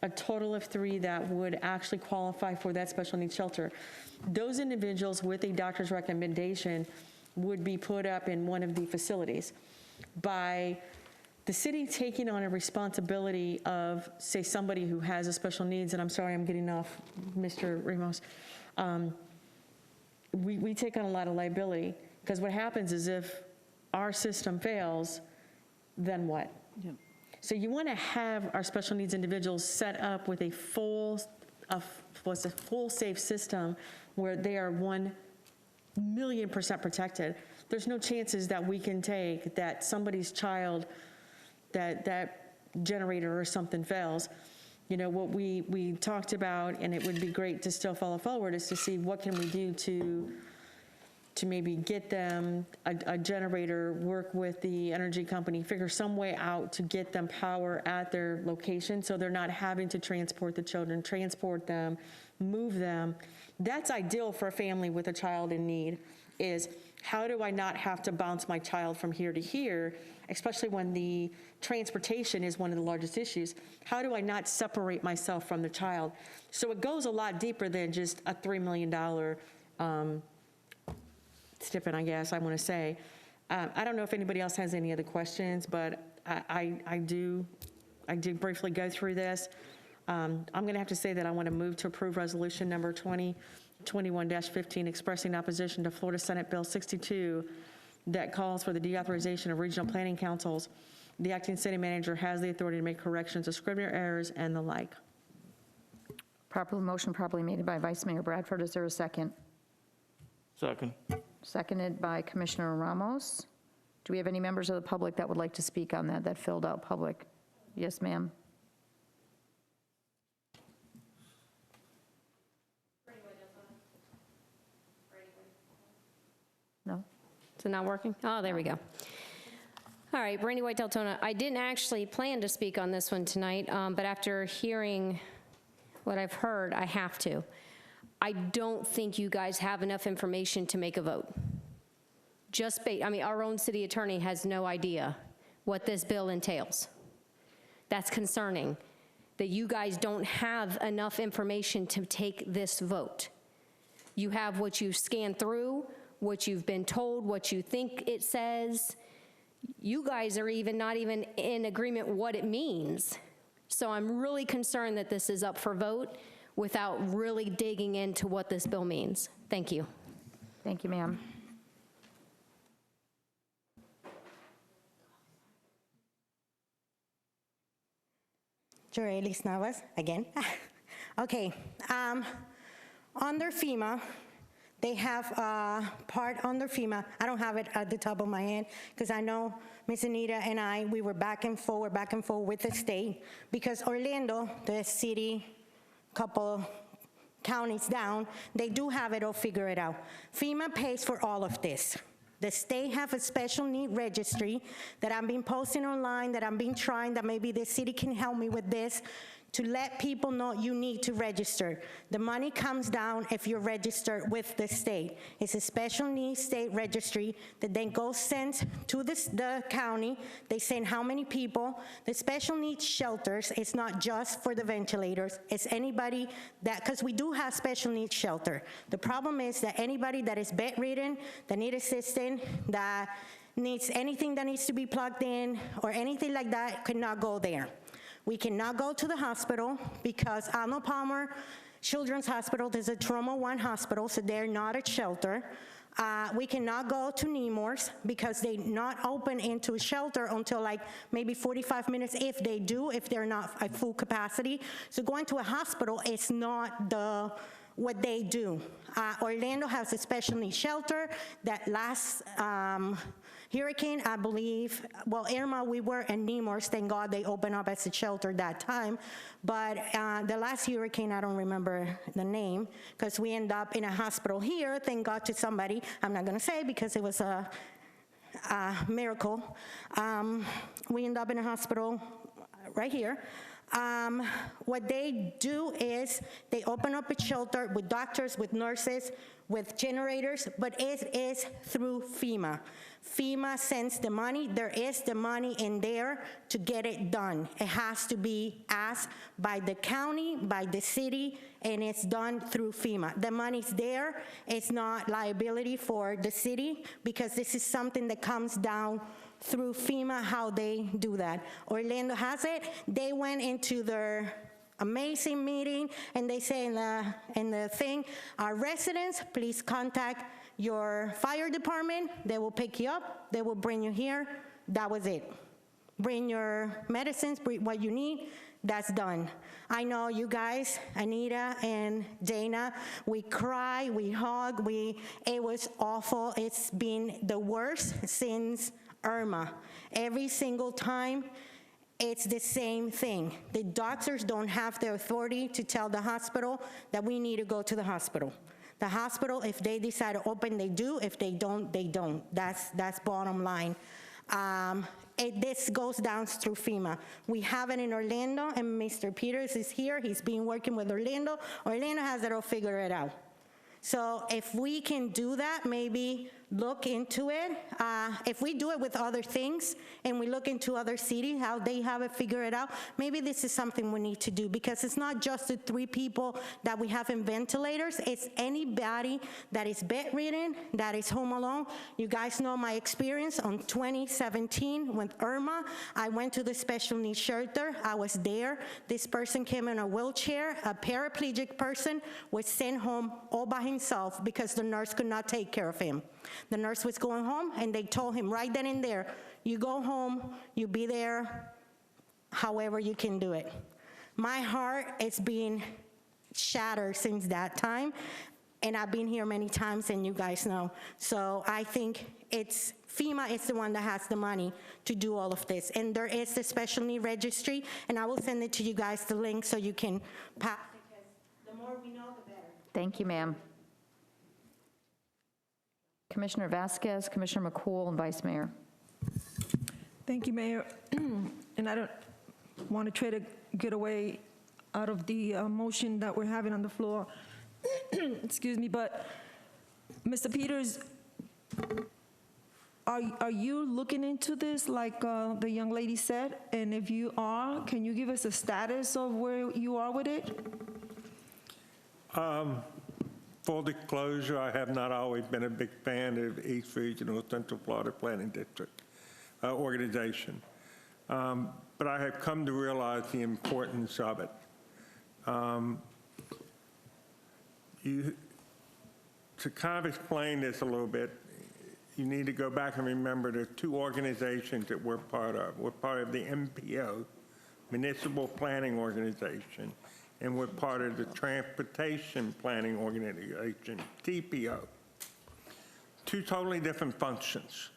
a total of 3 that would actually qualify for that special needs shelter. Those individuals with a doctor's recommendation would be put up in one of the facilities. By the city taking on a responsibility of, say, somebody who has a special needs, and I'm sorry I'm getting off Mr. Ramos, we take on a lot of liability, because what happens is if our system fails, then what? Yeah. So you want to have our special needs individuals set up with a full safe system where they are 1,000,000% protected. There's no chances that we can take that somebody's child, that generator or something fails. What we talked about, and it would be great to still follow forward, is to see what can we do to maybe get them a generator, work with the energy company, figure some way out to get them power at their location so they're not having to transport the children, transport them, move them. That's ideal for a family with a child in need, is how do I not have to bounce my child from here to here, especially when the transportation is one of the largest issues. How do I not separate myself from the child? So it goes a lot deeper than just a $3 million stiffen, I guess I want to say. I don't know if anybody else has any other questions, but I do briefly go through this. I'm going to have to say that I want to move to approve resolution number 2021-15 expressing opposition to Florida Senate Bill 62 that calls for the deauthorization of regional planning councils. The acting city manager has the authority to make corrections of Scrivener errors and the like. Motion properly made by Vice Mayor Bradford. Is there a second? Second. Seconded by Commissioner Ramos. Do we have any members of the public that would like to speak on that filled out public? Yes, ma'am. No? Is it not working? Oh, there we go. All right, Brandy White, Deltona. I didn't actually plan to speak on this one tonight, but after hearing what I've heard, I have to. I don't think you guys have enough information to make a vote. Our own city attorney has no idea what this bill entails. That's concerning, that you guys don't have enough information to take this vote. You have what you've scanned through, what you've been told, what you think it says. You guys are not even in agreement what it means. So I'm really concerned that this is up for vote without really digging into what this bill means. Thank you. Thank you, ma'am. Jorelis Navas, again. Okay, under FEMA, they have a part under FEMA. I don't have it at the top of my head because I know Ms. Anita and we were back and forth with the state because Orlando, the city, couple counties down, they do have it all figured out. FEMA pays for all of this. The state have a special need registry that I've been posting online, that I've been trying, that maybe the city can help me with this, to let people know you need to register. The money comes down if you're registered with the state. It's a special needs state registry that then goes sent to the county. They send how many people. The special needs shelters, it's not just for the ventilators. It's anybody that, because we do have special needs shelter. The problem is that anybody that is bedridden, that need assistance, that needs anything that needs to be plugged in or anything like that cannot go there. We cannot go to the hospital because Arnold Palmer Children's Hospital is a Trauma 1 hospital, so they're not a shelter. We cannot go to Nemours because they're not open into a shelter until like maybe 45 minutes if they do, if they're not at full capacity. So going to a hospital is not what they do. Orlando has a special needs shelter that last hurricane, I believe, well, Irma, we were in Nemours. Thank God they opened up as a shelter that time. But the last hurricane, I don't remember the name, because we end up in a hospital here, thank God to somebody, I'm not gonna say because it was a miracle. We end up in a hospital right here. What they do is they open up a shelter with doctors, with nurses, with generators, but it is through FEMA. FEMA sends the money. There is the money in there to get it done. It has to be asked by the county, by the city, and it's done through FEMA. The money's there. It's not liability for the city because this is something that comes down through FEMA, how they do that. Orlando has it. They went into their amazing meeting and they say in the thing, our residents, please contact your fire department. They will pick you up. They will bring you here. That was it. Bring your medicines, bring what you need. That's done. I know you guys, Anita and Dana, we cry, we hug, it was awful. It's been the worst since Irma. Every single time, it's the same thing. The doctors don't have the authority to tell the hospital that we need to go to the hospital. The hospital, if they decide to open, they do. If they don't, they don't. That's bottom line. This goes down through FEMA. We have it in Orlando, and Mr. Peters is here. He's been working with Orlando. Orlando has it all figured out. So if we can do that, maybe look into it. If we do it with other things and we look into other cities, how they have it figured out, maybe this is something we need to do, because it's not just the 3 people that we have in ventilators, it's anybody that is bedridden, that is home alone. You guys know my experience on 2017 with Irma. I went to the special needs shelter. I was there. This person came in a wheelchair. A paraplegic person was sent home all by himself because the nurse could not take care of him. The nurse was going home, and they told him right then and there, you go home, you be there however you can do it. My heart is being shattered since that time, and I've been here many times, and you guys know. So I think it's FEMA is the one that has the money to do all of this. And there is the special need registry, and I will send it to you guys, the link, so you can pass, because the more we know, the better. Thank you, ma'am. Commissioner Vasquez, Commissioner McCool, and Vice Mayor. Thank you, Mayor. And I don't want to try to get away out of the motion that we're having on the floor. Excuse me, but Mr. Peters, are you looking into this like the young lady said? And if you are, can you give us a status of where you are with it? Full disclosure, I have not always been a big fan of East Regional Central Florida Planning District organization. But I have come to realize the importance of it. To kind of explain this a little bit, you need to go back and remember there's 2 organizations that we're part of. We're part of the MPO, Municipal Planning Organization, and we're part of the Transportation Planning Organization, TPO. 2 totally different functions.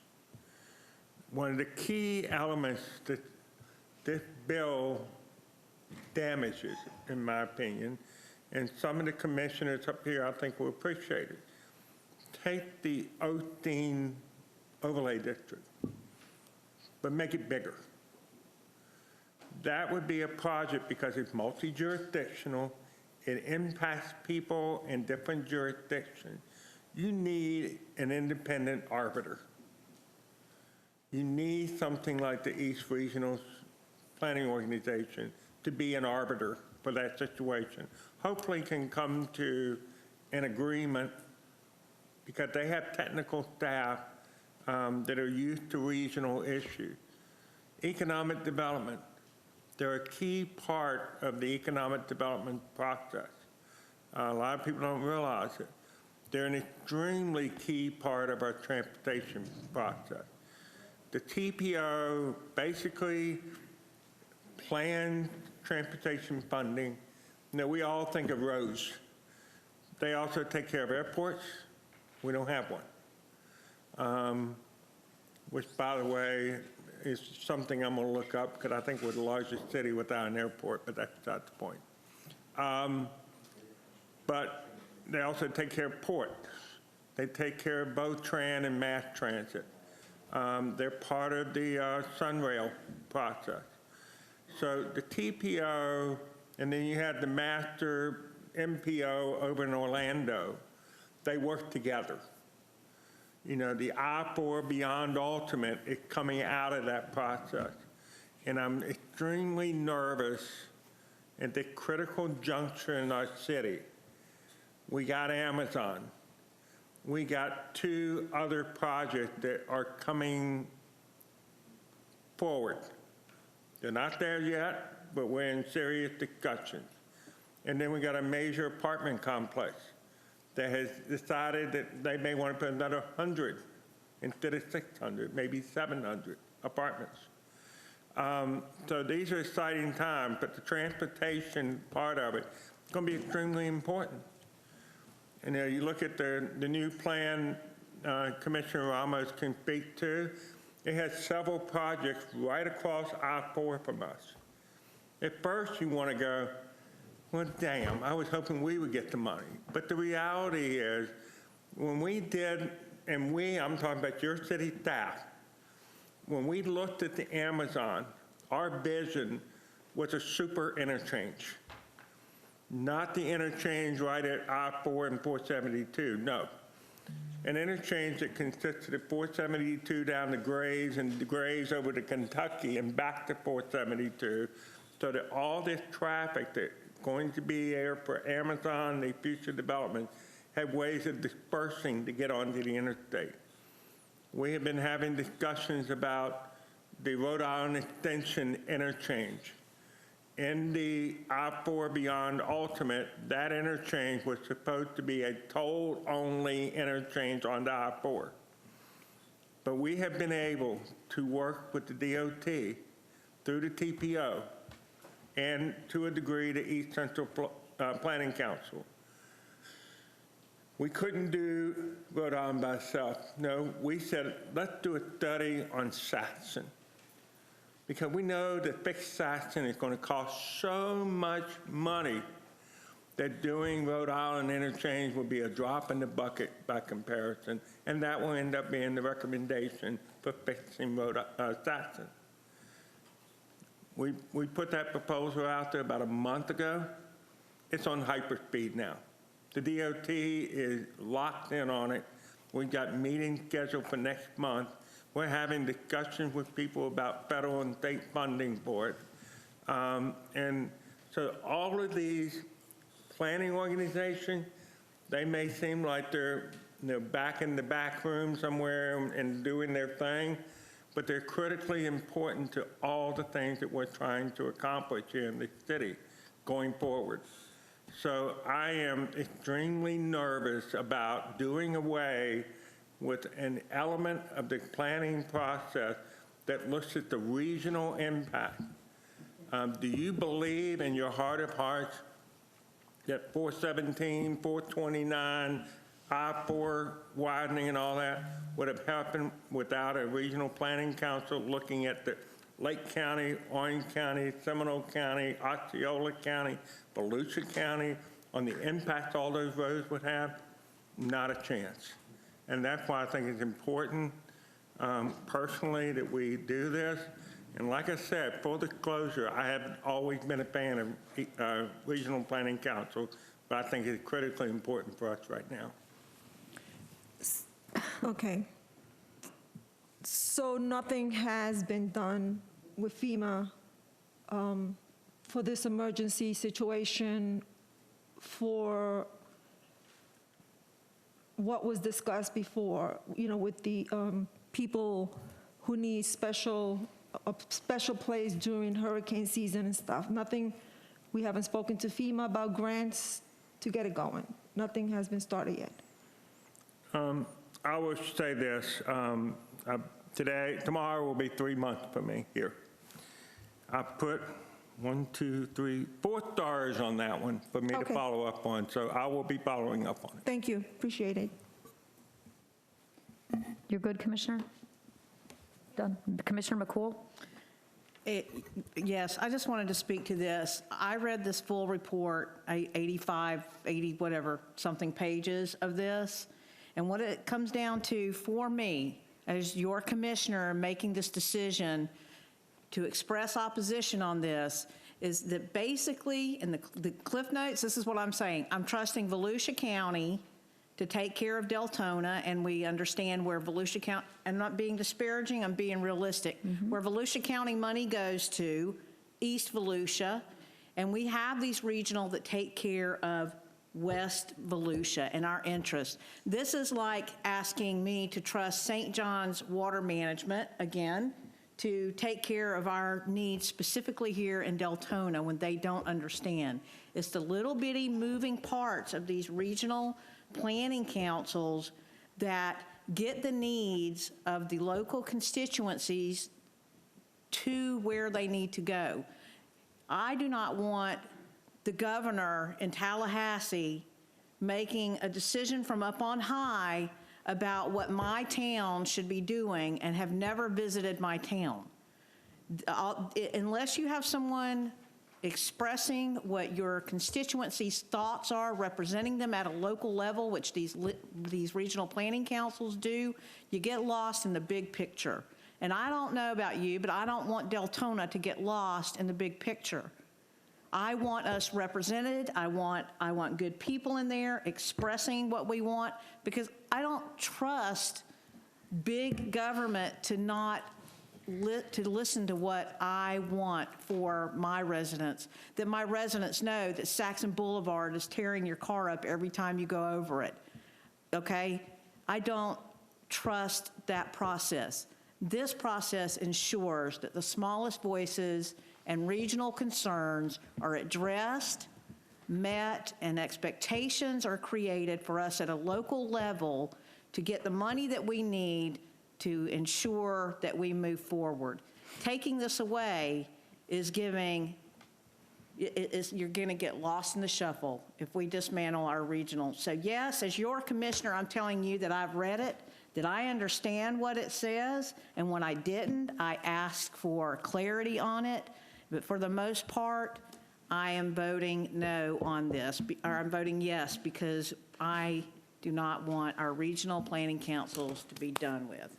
One of the key elements that this bill damages, in my opinion, and some of the commissioners up here I think will appreciate it, take the Osteen overlay district, but make it bigger. That would be a project because it's multi-jurisdictional, it impacts people in different jurisdictions. You need an independent arbiter. You need something like the East Regional Planning Organization to be an arbiter for that situation. Hopefully can come to an agreement because they have technical staff that are used to regional issues. Economic development. They're a key part of the economic development process. A lot of people don't realize it. They're an extremely key part of our transportation process. The TPO basically plans transportation funding. Now, we all think of roads. They also take care of airports. We don't have one. Which, by the way, is something I'm going to look up because I think we're the largest city without an airport, but that's not the point. But they also take care of ports. They take care of both tran and mass transit. They're part of the Sunrail process. So the TPO, and then you have the master MPO over in Orlando, they work together. You know, the I-4 Beyond Ultimate is coming out of that process. And I'm extremely nervous at the critical juncture in our city. We got Amazon. We got 2 other projects that are coming forward. They're not there yet, but we're in serious discussions. And then we got a major apartment complex that has decided that they may want to put another 100 instead of 600, maybe 700 apartments. So these are exciting times, but the transportation part of it is going to be extremely important. And you look at the new plan Commissioner Ramos can speak to, it has several projects right across I-4 from us. At first you want to go, well, damn, I was hoping we would get the money. But the reality is, when we did, and I'm talking about your city staff, when we looked at the Amazon, our vision was a super interchange. Not the interchange right at I-4 and 472, no. an interchange that consisted of 472 down to Grays and the Grays over to Kentucky and back to 472, so that all this traffic that's going to be there for Amazon, the future development, have ways of dispersing to get onto the interstate. We have been having discussions about the Rhode Island Extension interchange. In the I-4 beyond Ultimate, that interchange was supposed to be a toll-only interchange on the I-4. But we have been able to work with the DOT through the TPO and to a degree the East Central Planning Council. We couldn't do Rhode Island by itself. No, we said, let's do a study on Saxon. Because we know that fixed Saxon is going to cost so much money that doing Rhode Island interchange will be a drop in the bucket by comparison, and that will end up being the recommendation for fixing Saxon. We put that proposal out there about a month ago. It's on hyperspeed now. The DOT is locked in on it. We've got meetings scheduled for next month. We're having discussions with people about federal and state funding for it. And so all of these planning organizations, they may seem like they're back in the back room somewhere and doing their thing, but they're critically important to all the things that we're trying to accomplish here in the city going forward. So I am extremely nervous about doing away with an element of the planning process that looks at the regional impact. Do you believe in your heart of hearts that 417, 429, I-4 widening and all that would have happened without a regional planning council looking at the Lake County, Orange County, Seminole County, Osceola County, Volusia County, on the impact all those roads would have? Not a chance. And that's why I think it's important, personally, that we do this. And like I said, full disclosure, I have always been a fan of Regional Planning Council, but I think it's critically important for us right now. Okay. So nothing has been done with FEMA for this emergency situation for what was discussed before, with the people who need a special place during hurricane season and stuff. Nothing, we haven't spoken to FEMA about grants to get it going. Nothing has been started yet. I will say this, tomorrow will be 3 months for me here. I put 4 stars on that one for me to follow up on, so I will be following up on it. Thank you, appreciate it. You're good, Commissioner? Done. Commissioner McCool? Yes, I just wanted to speak to this. I read this full report, 80 whatever, something pages of this, and what it comes down to for me, as your commissioner making this decision to express opposition on this, is that basically, in the Cliff Notes, this is what I'm saying. I'm trusting Volusia County to take care of Deltona, and we understand where Volusia County, I'm not being disparaging, I'm being realistic, where Volusia County money goes to, East Volusia, and we have these regional that take care of West Volusia and our interests. This is like asking me to trust St. John's Water Management, again, to take care of our needs specifically here in Deltona when they don't understand. It's the little bitty moving parts of these regional planning councils that get the needs of the local constituencies to where they need to go. I do not want the governor in Tallahassee making a decision from up on high about what my town should be doing and have never visited my town. Unless you have someone expressing what your constituency's thoughts are, representing them at a local level, which these regional planning councils do, you get lost in the big picture. And I don't know about you, but I don't want Deltona to get lost in the big picture. I want us represented. I want good people in there expressing what we want, because I don't trust big government to not listen to what I want for my residents, that my residents know that Saxon Boulevard is tearing your car up every time you go over it, okay? I don't trust that process. This process ensures that the smallest voices and regional concerns are addressed, met, and expectations are created for us at a local level to get the money that we need to ensure that we move forward. Taking this away is you're going to get lost in the shuffle if we dismantle our regional. So yes, as your commissioner, I'm telling you that I've read it, that I understand what it says, and when I didn't, I asked for clarity on it. But for the most part, I am voting no on this, or I'm voting yes, because I do not want our regional planning councils to be done with.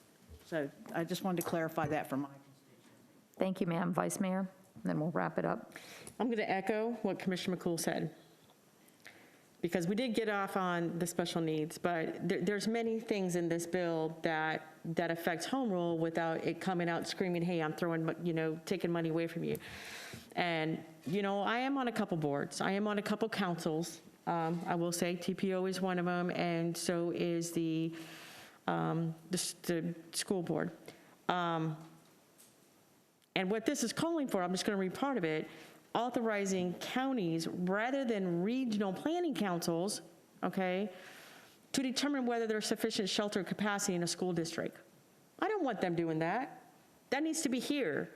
So I just wanted to clarify that for my constituents. Thank you, ma'am. Vice Mayor, and then we'll wrap it up. I'm going to echo what Commissioner McCool said, because we did get off on the special needs, but there's many things in this bill that affects home rule without it coming out screaming, hey, I'm throwing, taking money away from you. And, I am on a couple boards. I am on a couple councils. I will say TPO is one of them, and so is the school board. And what this is calling for, I'm just going to read part of it, authorizing counties rather than regional planning councils, okay, to determine whether there's sufficient shelter capacity in a school district. I don't want them doing that. That needs to be here.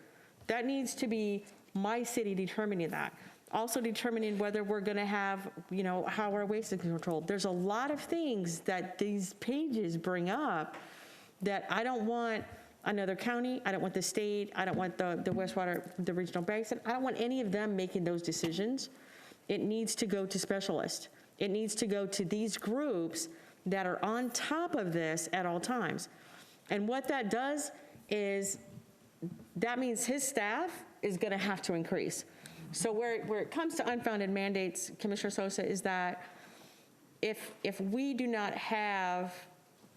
That needs to be my city determining that. Also determining whether we're going to have, how our waste is controlled. There's a lot of things that these pages bring up that I don't want another county, I don't want the state, I don't want the wastewater, the regional basin, I don't want any of them making those decisions. It needs to go to specialists. It needs to go to these groups that are on top of this at all times. And what that does is, that means his staff is going to have to increase. So where it comes to unfounded mandates, Commissioner Sosa, is that if we do not have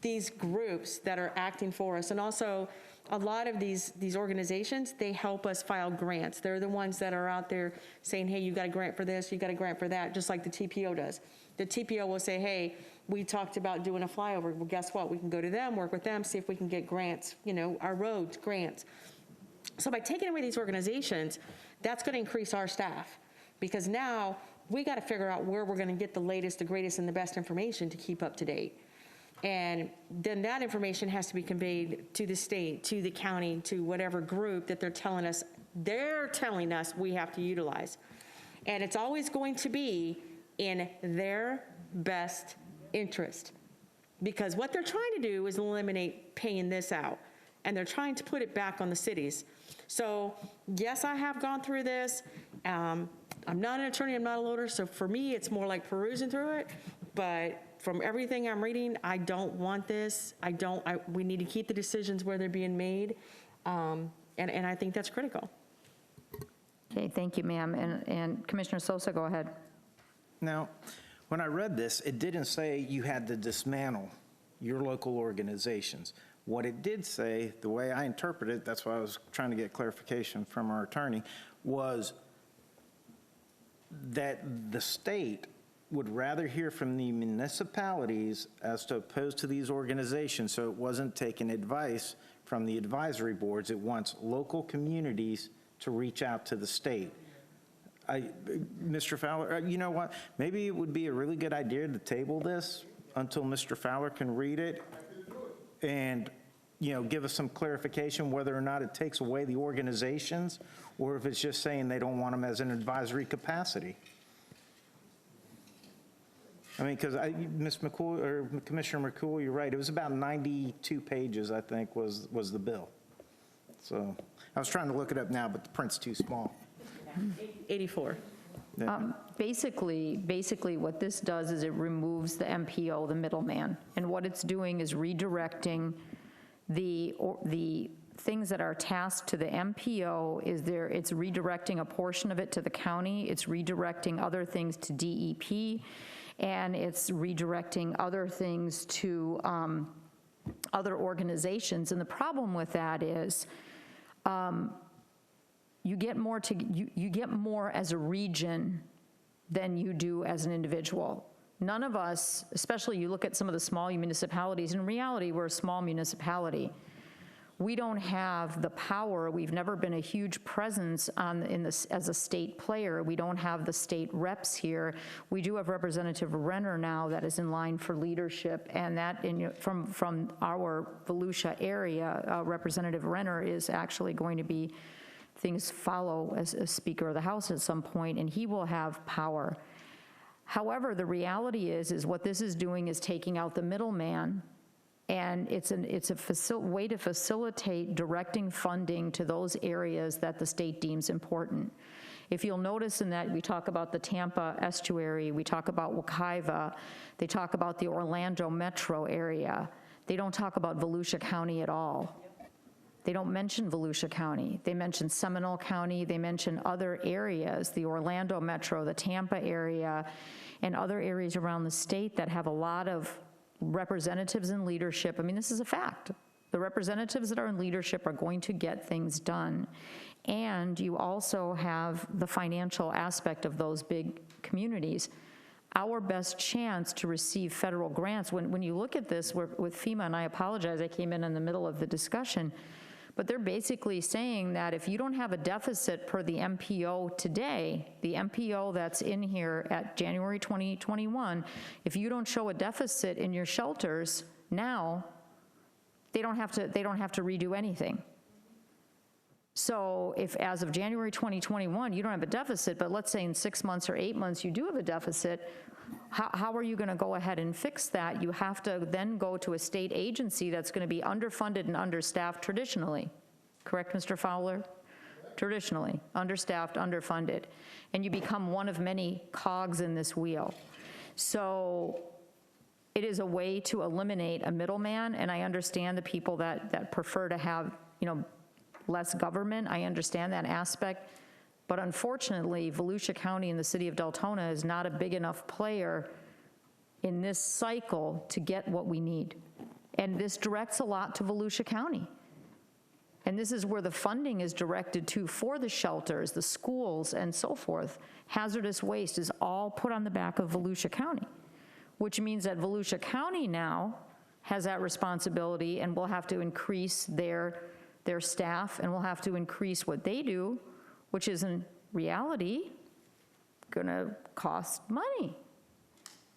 these groups that are acting for us, and also a lot of these organizations, they help us file grants. They're the ones that are out there saying, hey, you got a grant for this, you got a grant for that, just like the TPO does. The TPO will say, hey, we talked about doing a flyover. Well, guess what? We can go to them, work with them, see if we can get grants, our roads, grants. So by taking away these organizations, that's going to increase our staff, because now we got to figure out where we're going to get the latest, the greatest, and the best information to keep up to date. And then that information has to be conveyed to the state, to the county, to whatever group that they're telling us we have to utilize. And it's always going to be in their best interest, because what they're trying to do is eliminate paying this out, and they're trying to put it back on the cities. So yes, I have gone through this. I'm not an attorney, I'm not a lawyer, so for me, it's more like perusing through it. But from everything I'm reading, I don't want this. We need to keep the decisions where they're being made. And I think that's critical. Okay, thank you, ma'am. And Commissioner Sosa, go ahead. Now, when I read this, it didn't say you had to dismantle your local organizations. What it did say, the way I interpret it, that's why I was trying to get clarification from our attorney, was that the state would rather hear from the municipalities as to opposed to these organizations, so it wasn't taking advice from the advisory boards. It wants local communities to reach out to the state. Mr. Fowler, you know what? Maybe it would be a really good idea to table this until Mr. Fowler can read it and, give us some clarification whether or not it takes away the organizations, or if it's just saying they don't want them as an advisory capacity. I mean, because Ms. McCool, or Commissioner McCool, you're right. It was about 92 pages, I think, was the bill. So I was trying to look it up now, but the print's too small. 84. Yeah. Basically, what this does is it removes the MPO, the middleman, and what it's doing is redirecting the things that are tasked to the MPO is it's redirecting a portion of it to the county, it's redirecting other things to DEP, and it's redirecting other things to other organizations. And the problem with that is you get more as a region than you do as an individual. None of us, especially you look at some of the small municipalities, in reality, we're a small municipality. We don't have the power. We've never been a huge presence as a state player. We don't have the state reps here. We do have Representative Renner now that is in line for leadership, and that from our Volusia area, Representative Renner is actually going to be, things follow as a Speaker of the House at some point, and he will have power. However, the reality is what this is doing is taking out the middleman, and it's a way to facilitate directing funding to those areas that the state deems important. If you'll notice in that, we talk about the Tampa estuary, we talk about Wekiva, they talk about the Orlando metro area. They don't talk about Volusia County at all. They don't mention Volusia County. They mention Seminole County. They mention other areas, the Orlando metro, the Tampa area, and other areas around the state that have a lot of representatives in leadership. I mean, this is a fact. The representatives that are in leadership are going to get things done. And you also have the financial aspect of those big communities. Our best chance to receive federal grants, when you look at this with FEMA, and I apologize, I came in the middle of the discussion, but they're basically saying that if you don't have a deficit per the MPO today, the MPO that's in here at January 2021, if you don't show a deficit in your shelters now, they don't have to redo anything. So if as of January 2021, you don't have a deficit, but let's say in 6 months or 8 months you do have a deficit, how are you going to go ahead and fix that? You have to then go to a state agency that's going to be underfunded and understaffed traditionally. Correct, Mr. Fowler? Traditionally, understaffed, underfunded. And you become one of many cogs in this wheel. So it is a way to eliminate a middleman, and I understand the people that prefer to have, less government. I understand that aspect. But unfortunately, Volusia County and the city of Deltona is not a big enough player in this cycle to get what we need. And this directs a lot to Volusia County. And this is where the funding is directed to for the shelters, the schools, and so forth. Hazardous waste is all put on the back of Volusia County, which means that Volusia County now has that responsibility and will have to increase their staff, and will have to increase what they do, which is in reality gonna cost money.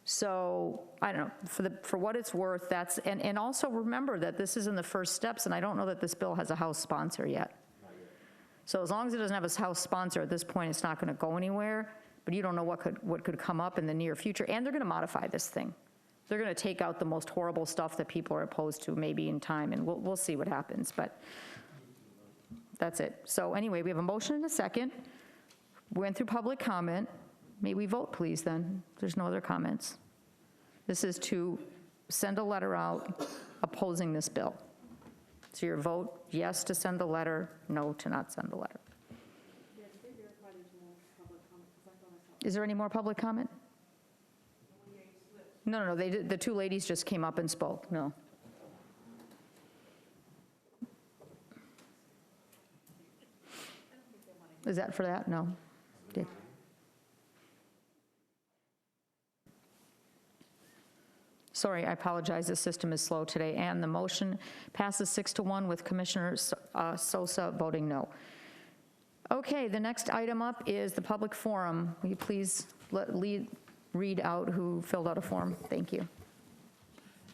So I don't know, for what it's worth, that's, and also remember that this is in the first steps, and I don't know that this bill has a House sponsor yet. So as long as it doesn't have a House sponsor at this point, it's not gonna go anywhere, but you don't know what could come up in the near future, and they're gonna modify this thing. They're gonna take out the most horrible stuff that people are opposed to maybe in time, and we'll see what happens, but that's it. So anyway, we have a motion and a second. We went through public comment. May we vote, please, then? There's no other comments. This is to send a letter out opposing this bill. So your vote, yes to send the letter, no to not send the letter. Is there any more public comment? No, the two ladies just came up and spoke, no. Is that for that? No. Okay. Sorry, I apologize. The system is slow today. And the motion passes 6-1 with Commissioner Sosa voting no. Okay, the next item up is the public forum. Will you please read out who filled out a form? Thank you.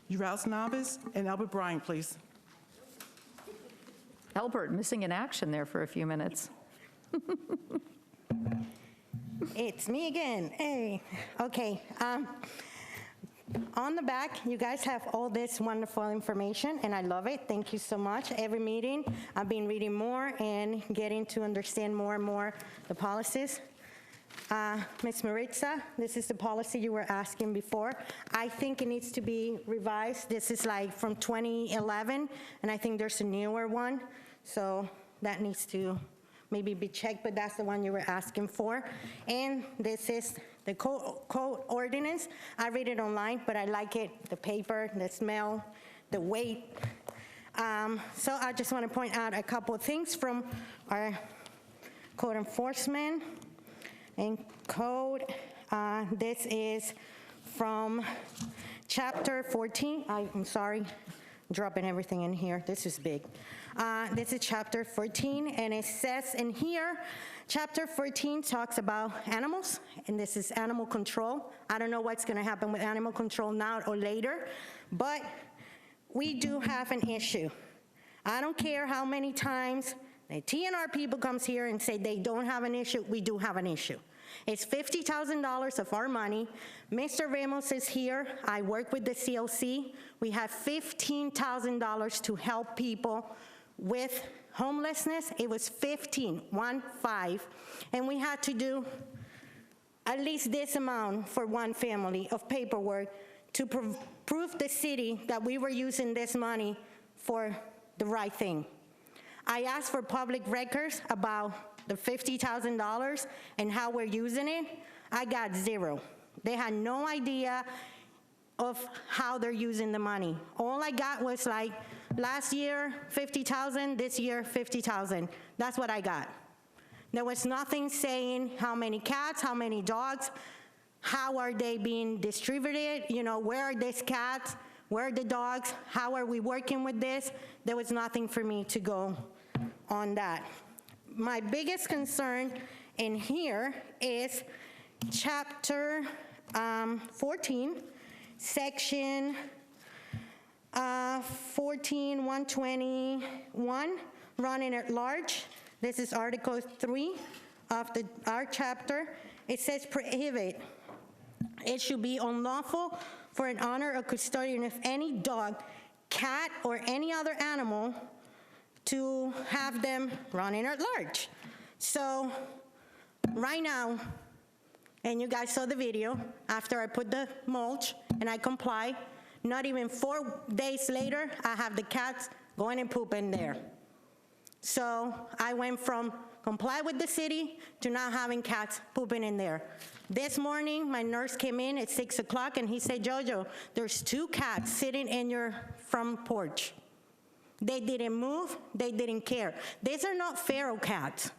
Rouse Nabis and Albert Bryant, please. Albert, missing in action there for a few minutes. It's me again. Hey. Okay. On the back, you guys have all this wonderful information, and I love it. Thank you so much. Every meeting, I've been reading more and getting to understand more and more the policies. Ms. Maritza, this is the policy you were asking before. I think it needs to be revised. This is like from 2011, and I think there's a newer one. so that needs to maybe be checked, but that's the one you were asking for. And this is the code ordinance. I read it online, but I like it, the paper, the smell, the weight. So I just want to point out a couple of things from our code enforcement and code. This is from chapter 14. I'm sorry, dropping everything in here. This is big. This is chapter 14, and it says in here, chapter 14 talks about animals, and this is animal control. I don't know what's going to happen with animal control now or later, but we do have an issue. I don't care how many times the TNR people comes here and say they don't have an issue. We do have an issue. It's $50,000 of our money. Mr. Ramos is here. I work with the CLC. We have $15,000 to help people with homelessness. It was 15, 1-5, and we had to do at least this amount for one family of paperwork to prove the city that we were using this money for the right thing. I asked for public records about the $50,000 and how we're using it. I got zero. They had no idea of how they're using the money. All I got was like, last year, 50,000, this year, 50,000. That's what I got. There was nothing saying how many cats, how many dogs, how are they being distributed, you know, where are these cats, where are the dogs, how are we working with this? There was nothing for me to go on that. My biggest concern in here is chapter 14, section 14-121, running at large. This is Article 3 of our chapter. It says prohibit. It should be unlawful for an owner or custodian of any dog, cat, or any other animal to have them running at large. So right now, and you guys saw the video, after I put the mulch and I comply, not even 4 days later, I have the cats going and pooping there. So I went from comply with the city to not having cats pooping in there. This morning, my nurse came in at 6 o'clock and he said, Jojo, there's 2 cats sitting in your front porch. They didn't move, they didn't care. These are not feral cats.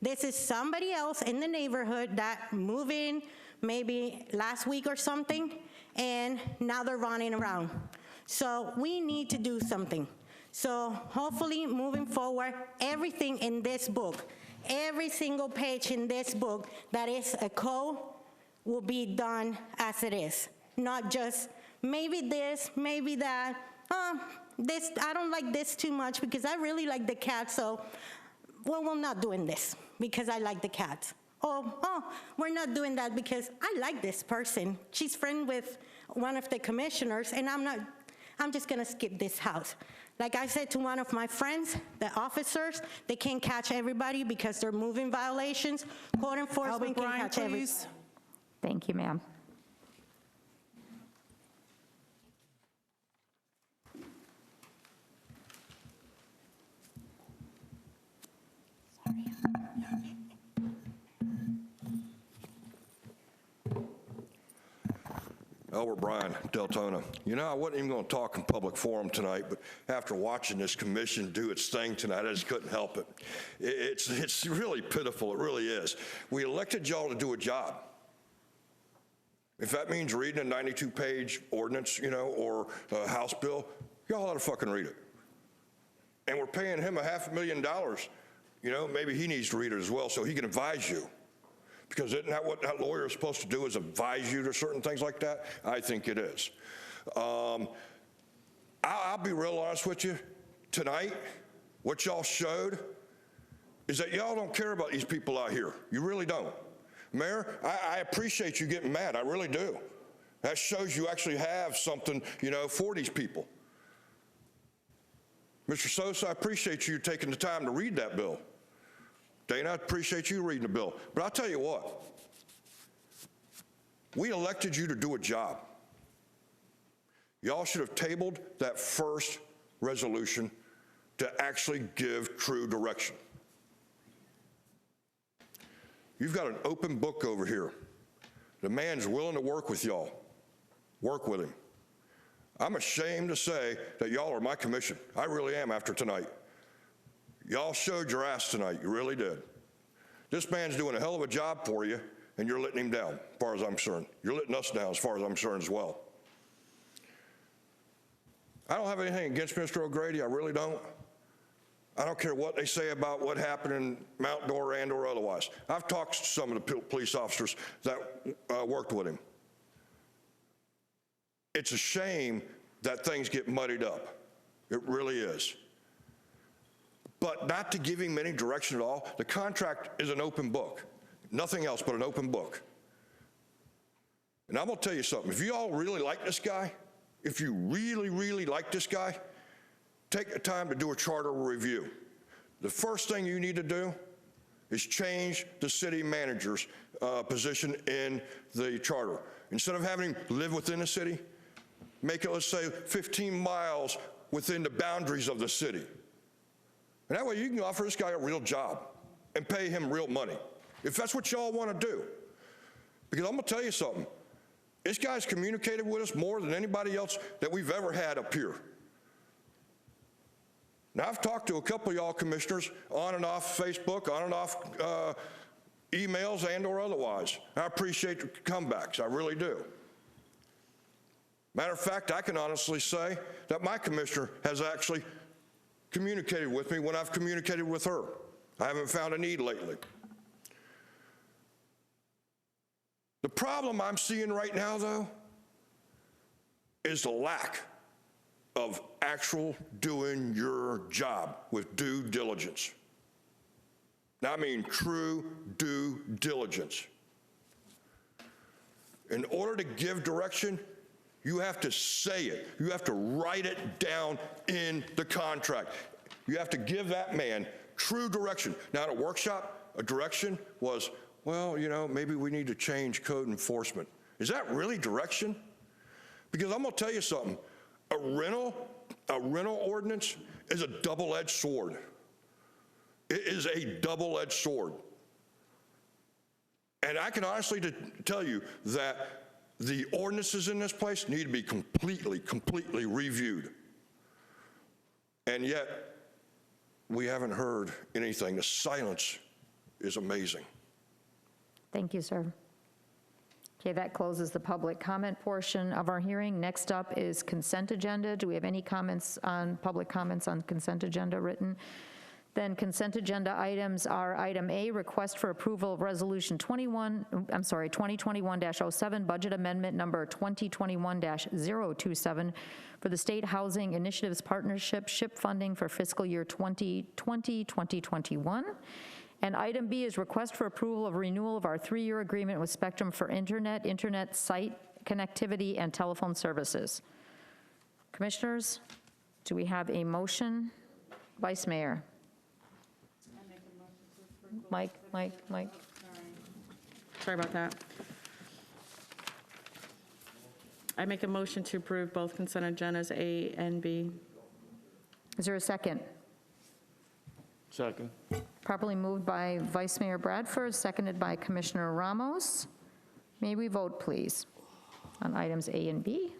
This is somebody else in the neighborhood that moved in maybe last week or something, and now they're running around. So we need to do something. So hopefully moving forward, everything in this book, every single page in this book that is a code will be done as it is. Not just maybe this, maybe that. This, I don't like this too much because I really like the cat, so, well, we're not doing this because I like the cat. Oh, we're not doing that because I like this person. She's friend with one of the commissioners, and I'm just gonna skip this house. Like I said to one of my friends, the officers, they can't catch everybody because they're moving violations. Code enforcement can catch everybody. Thank you, ma'am. Albert Bryan, Deltona. You know, I wasn't even going to talk in public forum tonight, but after watching this commission do its thing tonight, I just couldn't help it. It's really pitiful. It really is. We elected y'all to do a job. If that means reading a 92-page ordinance, you know, or a House bill, y'all ought to fucking read it. And we're paying him $500,000. You know, maybe he needs to read it as well so he can advise you. Because isn't that what that lawyer is supposed to do, is advise you to certain things like that? I think it is. I'll be real honest with you. Tonight, what y'all showed is that y'all don't care about these people out here. You really don't. Mayor, I appreciate you getting mad. I really do. That shows you actually have something, you know, for these people. Mr. Sosa, I appreciate you taking the time to read that bill. Dana, I appreciate you reading the bill. But I'll tell you what, we elected you to do a job. Y'all should have tabled that first resolution to actually give true direction. You've got an open book over here. The man's willing to work with y'all. Work with him. I'm ashamed to say that y'all are my commission. I really am after tonight. Y'all showed your ass tonight. You really did. This man's doing a hell of a job for you, and you're letting him down, as far as I'm concerned. You're letting us down, as far as I'm concerned as well. I don't have anything against Mr. O'Grady. I really don't. I don't care what they say about what happened in Mount Dora and or otherwise. I've talked to some of the police officers that worked with him. It's a shame that things get muddied up. It really is. But not to give him any direction at all. The contract is an open book. Nothing else but an open book. And I'm going to tell you something. If you all really like this guy, if you really, really like this guy, take the time to do a charter review. The first thing you need to do is change the city manager's position in the charter. Instead of having him live within the city, make it, let's say, 15 miles within the boundaries of the city. And that way you can offer this guy a real job and pay him real money, if that's what y'all want to do. Because I'm going to tell you something. This guy's communicated with us more than anybody else that we've ever had up here. Now, I've talked to a couple of y'all commissioners on and off Facebook, on and off emails and or otherwise. I appreciate the comebacks. I really do. Matter of fact, I can honestly say that my commissioner has actually communicated with me when I've communicated with her. I haven't found a need lately. The problem I'm seeing right now, though, is the lack of actual doing your job with due diligence. Now, I mean true due diligence. In order to give direction, you have to say it. You have to write it down in the contract. You have to give that man true direction. Now, at a workshop, a direction was, well, you know, maybe we need to change code enforcement. Is that really direction? Because I'm going to tell you something. A rental ordinance is a double-edged sword. It is a double-edged sword. And I can honestly tell you that the ordinances in this place need to be completely reviewed. And yet, we haven't heard anything. The silence is amazing. Thank you, sir. Okay, that closes the public comment portion of our hearing. Next up is consent agenda. Do we have any comments on, public comments on consent agenda written? Then consent agenda items are item A, request for approval of resolution 2021-07, budget amendment number 2021-027 for the State Housing Initiatives Partnership SHIP funding for fiscal year 2020-2021. And item B is request for approval of renewal of our 3-year agreement with Spectrum for internet site connectivity and telephone services. Commissioners, do we have a motion? Vice Mayor. Mike. Sorry about that. I make a motion to approve both consent agendas A and B. Is there a second? Second. Properly moved by Vice Mayor Bradford, seconded by Commissioner Ramos. May we vote, please, on items A and B?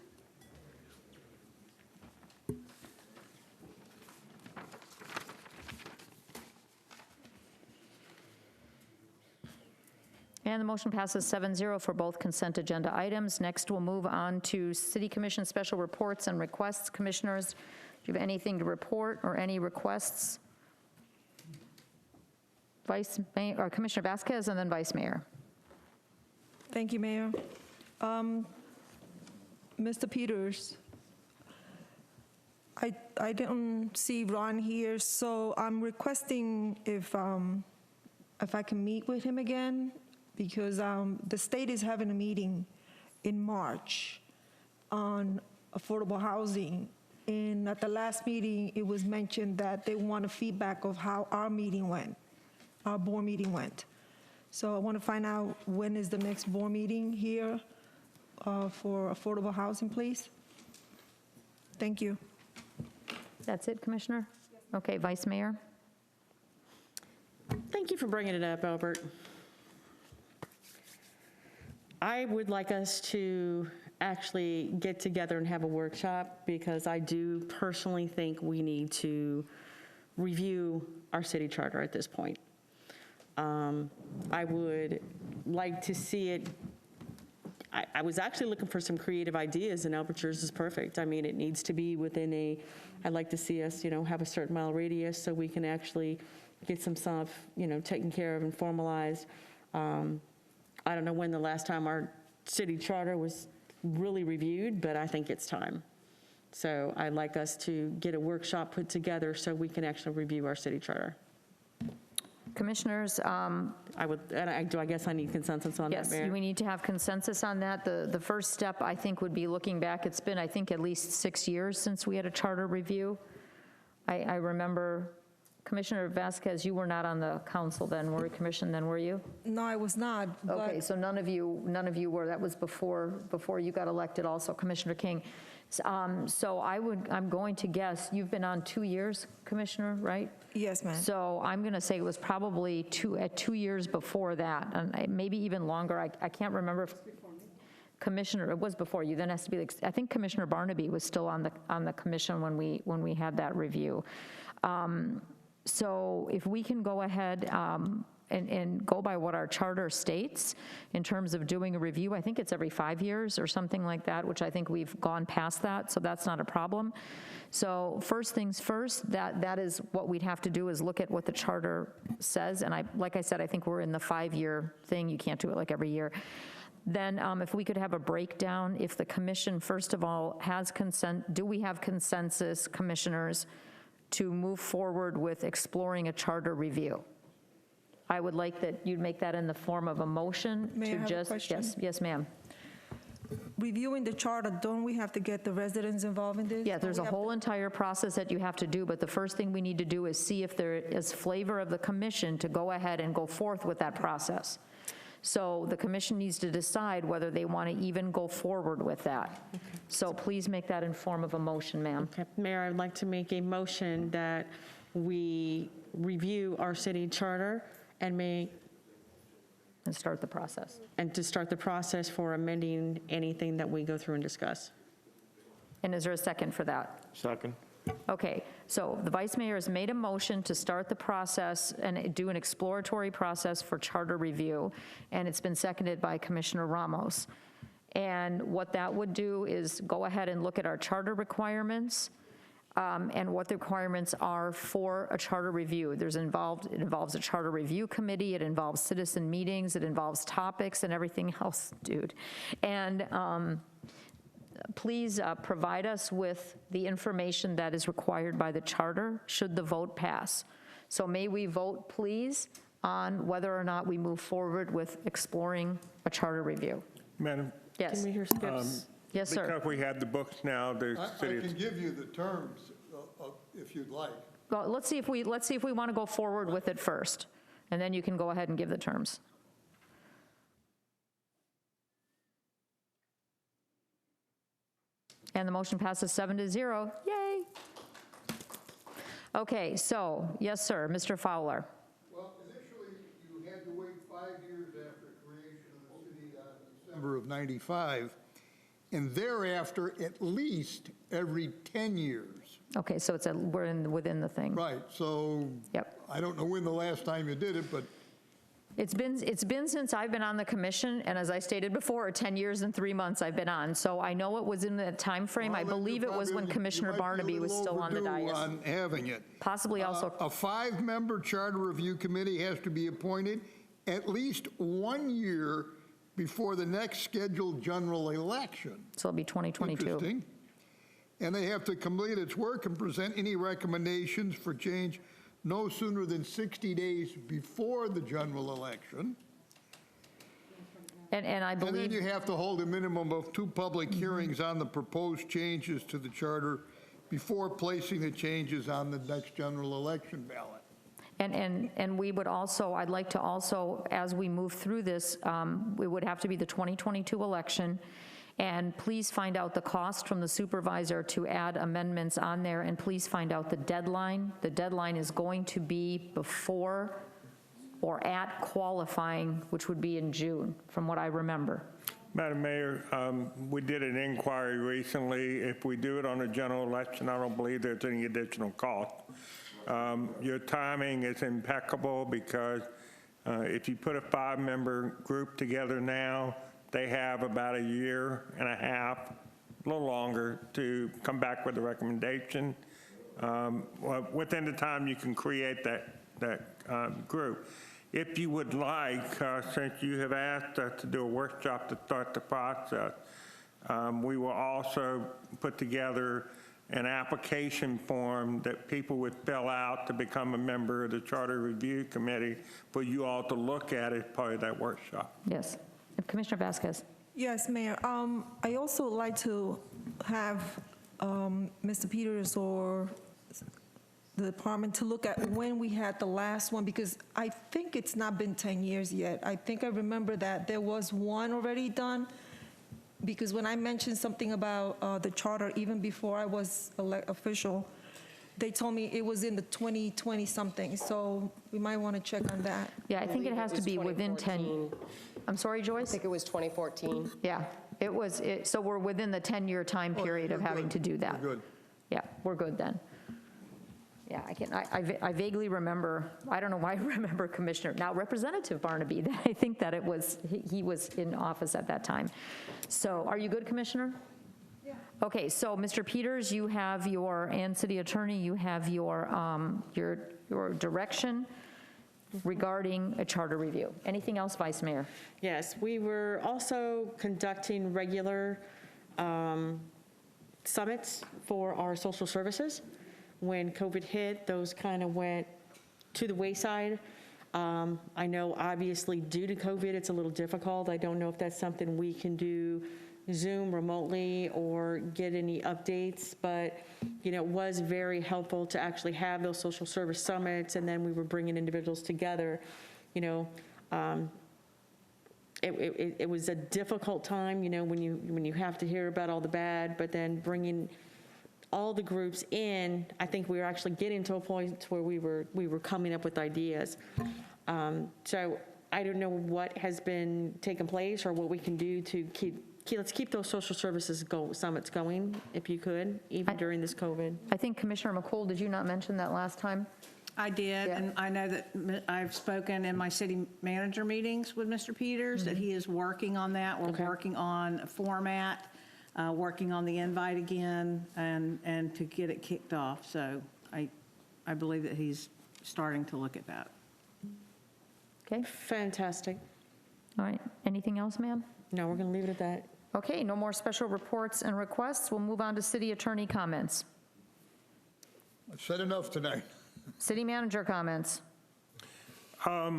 And the motion passes 7-0 for both consent agenda items. Next, we'll move on to City Commission special reports and requests. Commissioners, do you have anything to report or any requests? Vice Mayor, or Commissioner Vasquez, and then Vice Mayor. Thank you, Mayor. Mr. Peters, I didn't see Ron here, so I'm requesting if I can meet with him again, because the state is having a meeting in March on affordable housing. And at the last meeting, it was mentioned that they want a feedback of how our meeting went, our board meeting went. So I want to find out when is the next board meeting here for affordable housing, please. Thank you. That's it, Commissioner? Yes, Okay, Vice Mayor? Thank you for bringing it up, Albert. I would like us to actually get together and have a workshop because I do personally think we need to review our city charter at this point. I would like to see it. I was actually looking for some creative ideas, and Albert, yours is perfect. I mean, it needs to be within I'd like to see us, have a certain mile radius so we can actually get some stuff, taken care of and formalized. I don't know when the last time our city charter was really reviewed, but I think it's time. So I'd like us to get a workshop put together so we can actually review our city charter. Commissioners? I guess I need consensus on that, Mayor? Yes, we need to have consensus on that. The first step, I think, would be looking back. It's been, I think, at least 6 years since we had a charter review. I remember, Commissioner Vasquez, you were not on the council then, were you, Commission, then were you? No, I was not. Okay, so none of you were. That was before you got elected also, Commissioner King. So I'm going to guess, you've been on 2 years, Commissioner, right? Yes, ma'am. So I'm going to say it was probably 2 years before that, and maybe even longer. I can't remember if Commissioner, it was before you, then it has to be, I think Commissioner Barnaby was still on the commission when we had that review. So if we can go ahead and go by what our charter states in terms of doing a review, I think it's every 5 years or something like that, which I think we've gone past that, so that's not a problem. So first things first, that is what we'd have to do, is look at what the charter says, and like I said, I think we're in the 5-year thing. You can't do it like every year. Then if we could have a breakdown, if the commission, first of all, has consent, do we have consensus, commissioners, to move forward with exploring a charter review? I would like that you'd make that in the form of a motion. May I have a question? Yes, ma'am. Reviewing the charter, don't we have to get the residents involved in this? Yeah, there's a whole entire process that you have to do, but the first thing we need to do is see if there is flavor of the commission to go ahead and go forth with that process. So the commission needs to decide whether they want to even go forward with that. Okay. So please make that in form of a motion, ma'am. Okay. Mayor, I'd like to make a motion that we review our city charter and start the process. And to start the process for amending anything that we go through and discuss. And is there a second for that? Second. Okay, so the Vice Mayor has made a motion to start the process and do an exploratory process for charter review, and it's been seconded by Commissioner Ramos. And what that would do is go ahead and look at our charter requirements and what the requirements are for a charter review. It involves a charter review committee, it involves citizen meetings, it involves topics and everything else, dude. And please provide us with the information that is required by the charter should the vote pass. So may we vote, please, on whether or not we move forward with exploring a charter review. Madam? Yes. Can we hear Skip's? Yes, sir. Because we have the books now, the I city. can give you the terms if you'd like. Well, let's see if we want to go forward with it first, and then you can go ahead and give the terms. And the motion passes 7-0. Yay. Okay, so, yes, sir, Mr. Fowler. Well, initially, you had to wait 5 years after creation of the city on December of '95, and thereafter, at least every 10 years. Okay, so we're within the thing. Right, so Yep. I don't know when the last time you did it, but It's been since I've been on the commission, and as I stated before, 10 years and 3 months I've been on. So I know it was in that time frame. I believe it was when Commissioner Barnaby was still on the dais. on having it. Possibly also. A 5-member charter review committee has to be appointed at least 1 year before the next scheduled general election. So it'll be 2022. Interesting. And they have to complete its work and present any recommendations for change no sooner than 60 days before the general election. And I believe. And then you have to hold a minimum of 2 public hearings on the proposed changes to the charter before placing the changes on the next general election ballot. And we would also, I'd like to also, as we move through this, it would have to be the 2022 election. And please find out the cost from the supervisor to add amendments on there, and please find out the deadline. The deadline is going to be before or at qualifying, which would be in June, from what I remember. Madam Mayor, we did an inquiry recently. If we do it on a general election, I don't believe there's any additional cost. Your timing is impeccable because if you put a 5-member group together now, they have about a year and a half, a little longer, to come back with a recommendation. Within the time you can create that group. If you would like, since you have asked us to do a workshop to start the process, we will also put together an application form that people would fill out to become a member of the Charter Review Committee for you all to look at as part of that workshop. Yes. Commissioner Vasquez. Yes, Mayor. I also would like to have Mr. Peters or the department to look at when we had the last one, because I think it's not been 10 years yet. I think I remember that there was one already done, because when I mentioned something about the charter, even before I was official, they told me it was in the 2020 something, so we might want to check on that. Yeah, I think it has to be within 10. I'm sorry, Joyce? I think it was 2014. Yeah, it was, so we're within the 10-year time period of having to do that. We're good. Yeah, we're good then. Yeah, I vaguely remember, I don't know why I remember Commissioner, now Representative Barnaby, that I think that it was, he was in office at that time. So are you good, Commissioner? Yeah. Okay, so Mr. Peters, you have your, and City Attorney, you have your direction regarding a charter review. Anything else, Vice Mayor? Yes, we were also conducting regular summits for our social services. When COVID hit, those kind of went to the wayside. I know obviously due to COVID, it's a little difficult. I don't know if that's something we can do Zoom remotely or get any updates, but it was very helpful to actually have those social service summits, and then we were bringing individuals together. It was a difficult time, when you have to hear about all the bad, but then bringing all the groups in, I think we were actually getting to a point where we were coming up with ideas. So I don't know what has been taking place or what we can do to let's keep those social services summits going, if you could, even during this COVID. I think Commissioner McCool, did you not mention that last time? I did, and I know that I've spoken in my city manager meetings with Mr. Peters, that he is working on that. We're working on a format, working on the invite again, and to get it kicked off. So I believe that he's starting to look at that. Okay. Fantastic. All right. Anything else, ma'am? No, we're going to leave it at that. Okay, no more special reports and requests. We'll move on to City Attorney comments. I've said enough tonight. City Manager comments. I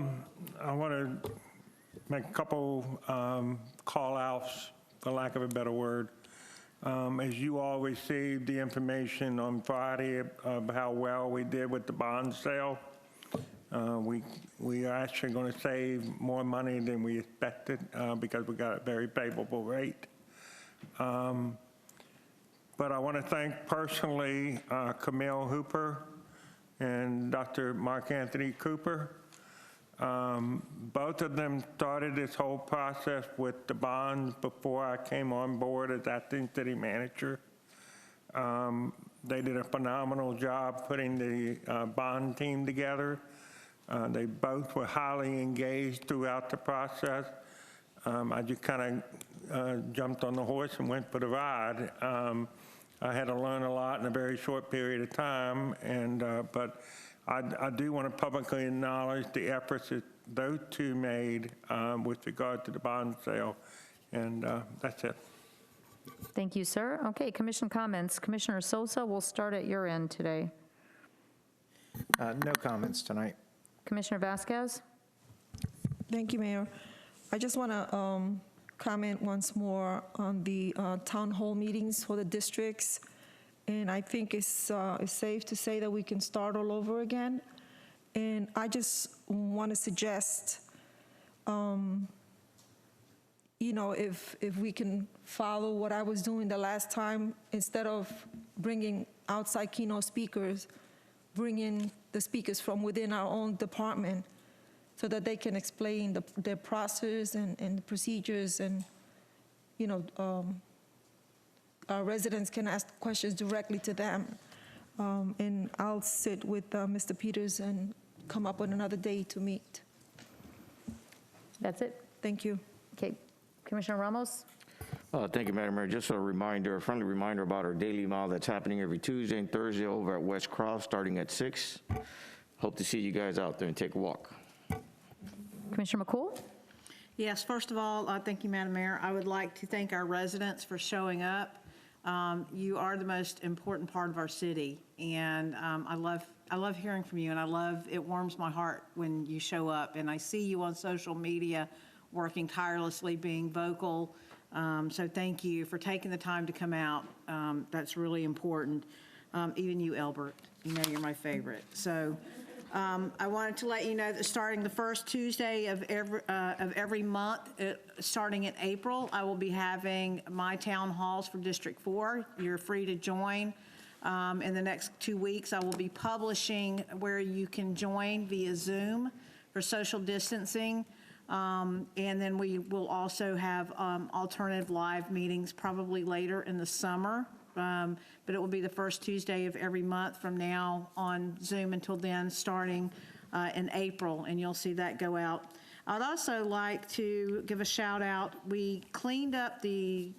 want to make a couple call-outs, for lack of a better word. As you all received the information on Friday of how well we did with the bond sale, we are actually going to save more money than we expected because we got a very favorable rate. But I want to thank personally Camille Hooper and Dr. Mark Anthony Cooper. Both of them started this whole process with the bonds before I came on board as acting city manager. They did a phenomenal job putting the bond team together. They both were highly engaged throughout the process. I just kind of jumped on the horse and went for the ride. I had to learn a lot in a very short period of time, but I do want to publicly acknowledge the efforts that those two made with regard to the bond sale, and that's it. Thank you, sir. Okay, commission comments. Commissioner Sosa, we'll start at your end today. No comments tonight. Commissioner Vasquez? Thank you, Mayor. I just want to comment once more on the town hall meetings for the districts. And I think it's safe to say that we can start all over again. And I just want to suggest you know, if we can follow what I was doing the last time, instead of bringing outside keynote speakers, bring in the speakers from within our own department so that they can explain their process and the procedures, and, you know, our residents can ask questions directly to them. And I'll sit with Mr. Peters and come up with another day to meet. That's it? Thank you. Okay. Commissioner Ramos? Thank you, Madam Mayor. Just a reminder, a friendly reminder about our daily mile that's happening every Tuesday and Thursday over at West Cross, starting at 6. Hope to see you guys out there and take a walk. Commissioner McCool? Yes, first of all, thank you, Madam Mayor. I would like to thank our residents for showing up. You are the most important part of our city, and I love hearing from you, and it warms my heart when you show up, and I see you on social media working tirelessly, being vocal. So thank you for taking the time to come out. That's really important. Even you, Elbert, you know you're my favorite. So I wanted to let you know that starting the first Tuesday of every month, starting in April, I will be having my town halls for District 4. You're free to join. In the next 2 weeks, I will be publishing where you can join via Zoom for social distancing. And then we will also have alternative live meetings probably later in the summer. But it will be the first Tuesday of every month from now on Zoom until then, starting in April, and you'll see that go out. I'd also like to give a shout out. We cleaned up the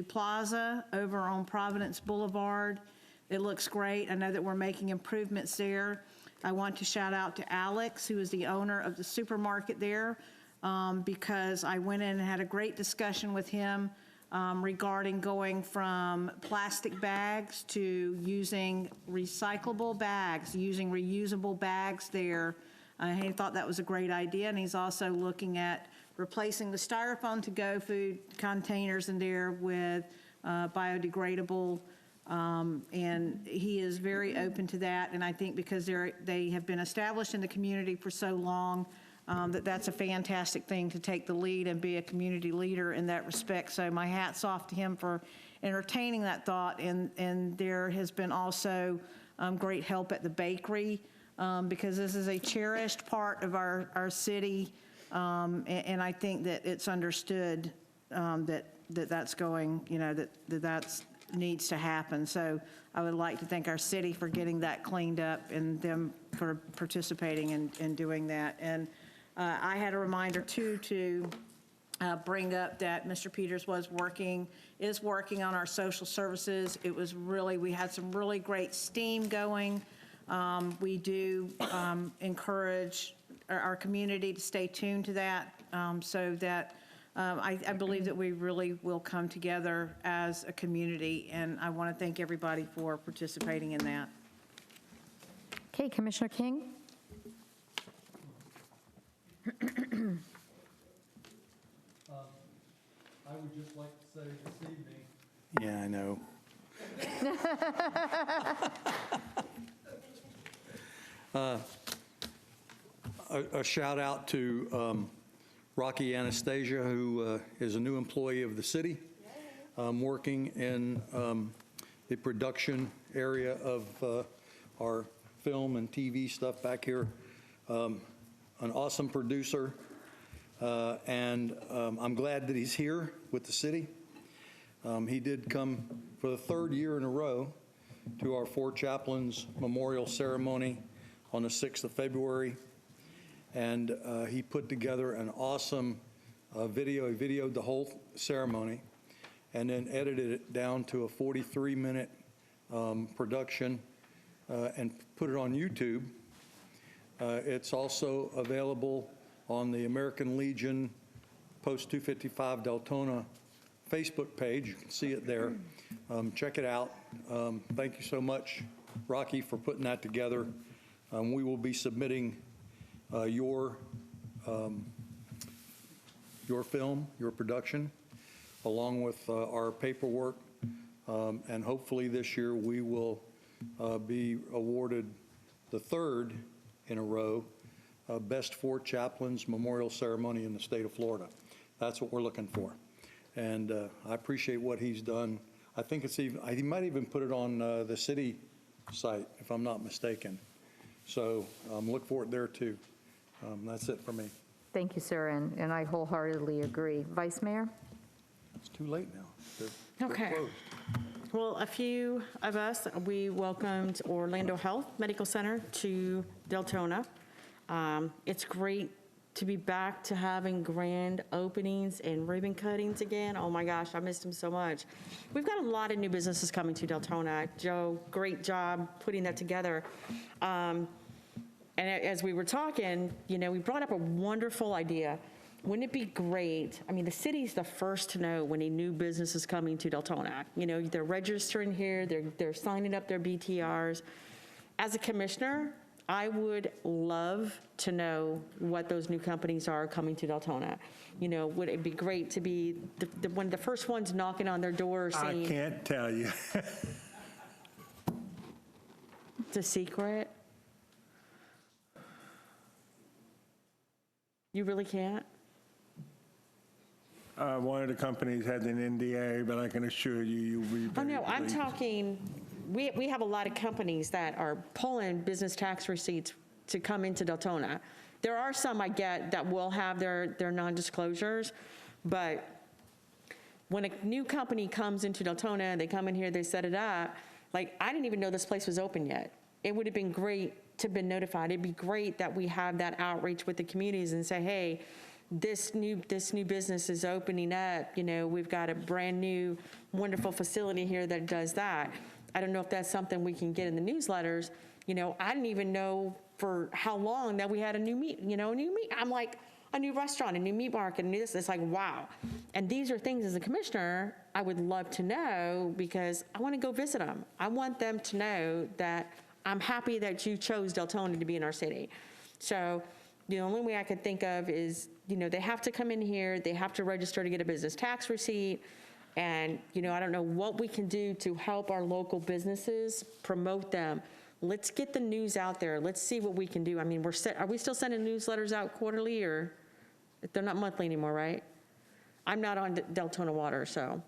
plaza over on Providence Boulevard. It looks great. I know that we're making improvements there. I want to shout out to Alex, who is the owner of the supermarket there, because I went in and had a great discussion with him regarding going from plastic bags to using recyclable bags, using reusable bags there. He thought that was a great idea, and he's also looking at replacing the styrofoam to-go food containers in there with biodegradable, and he is very open to that, and I think because they have been established in the community for so long, that's a fantastic thing to take the lead and be a community leader in that respect. So my hat's off to him for entertaining that thought. And there has been also great help at the bakery because this is a cherished part of our city. And I think that it's understood that's going, you know, that needs to happen. So I would like to thank our city for getting that cleaned up and them for participating in doing that. And I had a reminder, too, to bring up that Mr. Peters is working on our social services. It was really, we had some really great steam going. We do encourage our community to stay tuned to that so that I believe that we really will come together as a community, and I want to thank everybody for participating in that. Okay, Commissioner King? I would just like to say this evening. Yeah, I know. A shout out to Rocky Anastasia, who is a new employee of the city, working in the production area of our film and TV stuff back here. An awesome producer, and I'm glad that he's here with the city. He did come for the 3rd year in a row to our Four Chaplains Memorial Ceremony on the 6th of February, and he put together an awesome video. He videoed the whole ceremony and then edited it down to a 43-minute production and put it on YouTube. It's also available on the American Legion Post 255 Deltona Facebook page. You can see it there. Check it out. Thank you so much, Rocky, for putting that together. We will be submitting your film, your production, along with our paperwork, and hopefully this year we will be awarded the 3rd in a row Best Four Chaplains Memorial Ceremony in the state of Florida. That's what we're looking for. And I appreciate what he's done. I think it's even, he might even put it on the city site, if I'm not mistaken. So look for it there too. That's it for me. Thank you, sir, and I wholeheartedly agree. Vice Mayor? It's too late now. They're Okay. closed. Well, a few of us, we welcomed Orlando Health Medical Center to Deltona. It's great to be back to having grand openings and ribbon cuttings again. Oh my gosh, I missed them so much. We've got a lot of new businesses coming to Deltona. Joe, great job putting that together. And as we were talking, you know, we brought up a wonderful idea. Wouldn't it be great? I mean, the city's the first to know when a new business is coming to Deltona. You know, they're registering here, they're signing up their BTRs. As a commissioner, I would love to know what those new companies are coming to Deltona. You know, would it be great to be one of the first ones knocking on their door saying... I can't tell you. It's a secret? You really can't? One of the companies has an NDA, but I can assure you, you'll be Oh, very no, I'm pleased. talking, we have a lot of companies that are pulling business tax receipts to come into Deltona. There are some I get that will have their non-disclosures, but when a new company comes into Deltona, they come in here, they set it up, like, I didn't even know this place was open yet. It would have been great to have been notified. It'd be great that we have that outreach with the communities and say, hey, this new business is opening up. You know, we've got a brand new, wonderful facility here that does that. I don't know if that's something we can get in the newsletters. You know, I didn't even know for how long that we had a new meat. I'm like, a new restaurant, a new meat market, a new this. It's like, wow. And these are things as a commissioner I would love to know because I want to go visit them. I want them to know that I'm happy that you chose Deltona to be in our city. So the only way I could think of is, you know, they have to come in here, they have to register to get a business tax receipt, and, you know, I don't know what we can do to help our local businesses, promote them. Let's get the news out there. Let's see what we can do. I mean, are we still sending newsletters out quarterly, or they're not monthly anymore, right? I'm not on Deltona Water, so.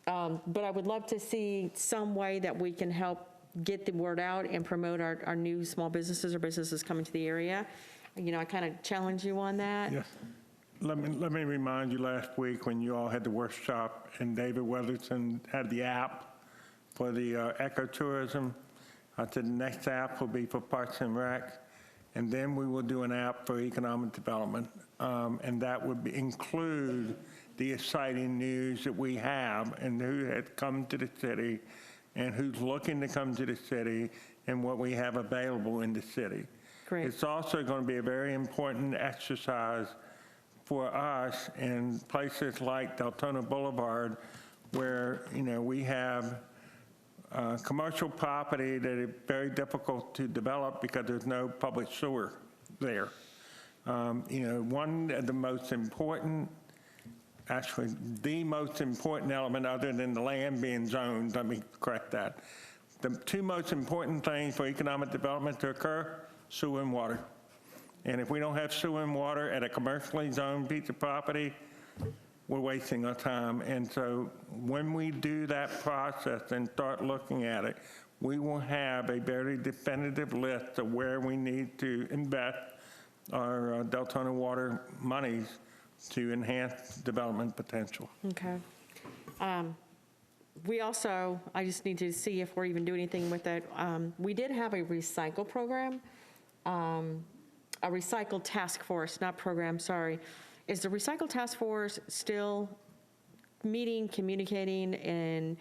But I would love to see some way that we can help get the word out and promote our new small businesses or businesses coming to the area. You know, I kind of challenge you on that. Yes. Let me remind you, last week when you all had the workshop and David Weatherton had the app for the ecotourism, I said the next app will be for Parks and Rec, and then we will do an app for economic development, and that would include the exciting news that we have and who had come to the city and who's looking to come to the city and what we have available in the city. Great. It's also going to be a very important exercise for us in places like Deltona Boulevard, where, you know, we have commercial property that is very difficult to develop because there's no public sewer there. You know, one of the most important, actually the most important element other than the land being zoned, let me correct that. The two most important things for economic development to occur, sewer and water. And if we don't have sewer and water at a commercially zoned piece of property, we're wasting our time. And so when we do that process and start looking at it, we will have a very definitive list of where we need to invest our Deltona water monies to enhance development potential. Okay. We also, I just need to see if we're even doing anything with it. We did have a recycle program, a recycle task force, not program, sorry. Is the recycle task force still meeting, communicating, and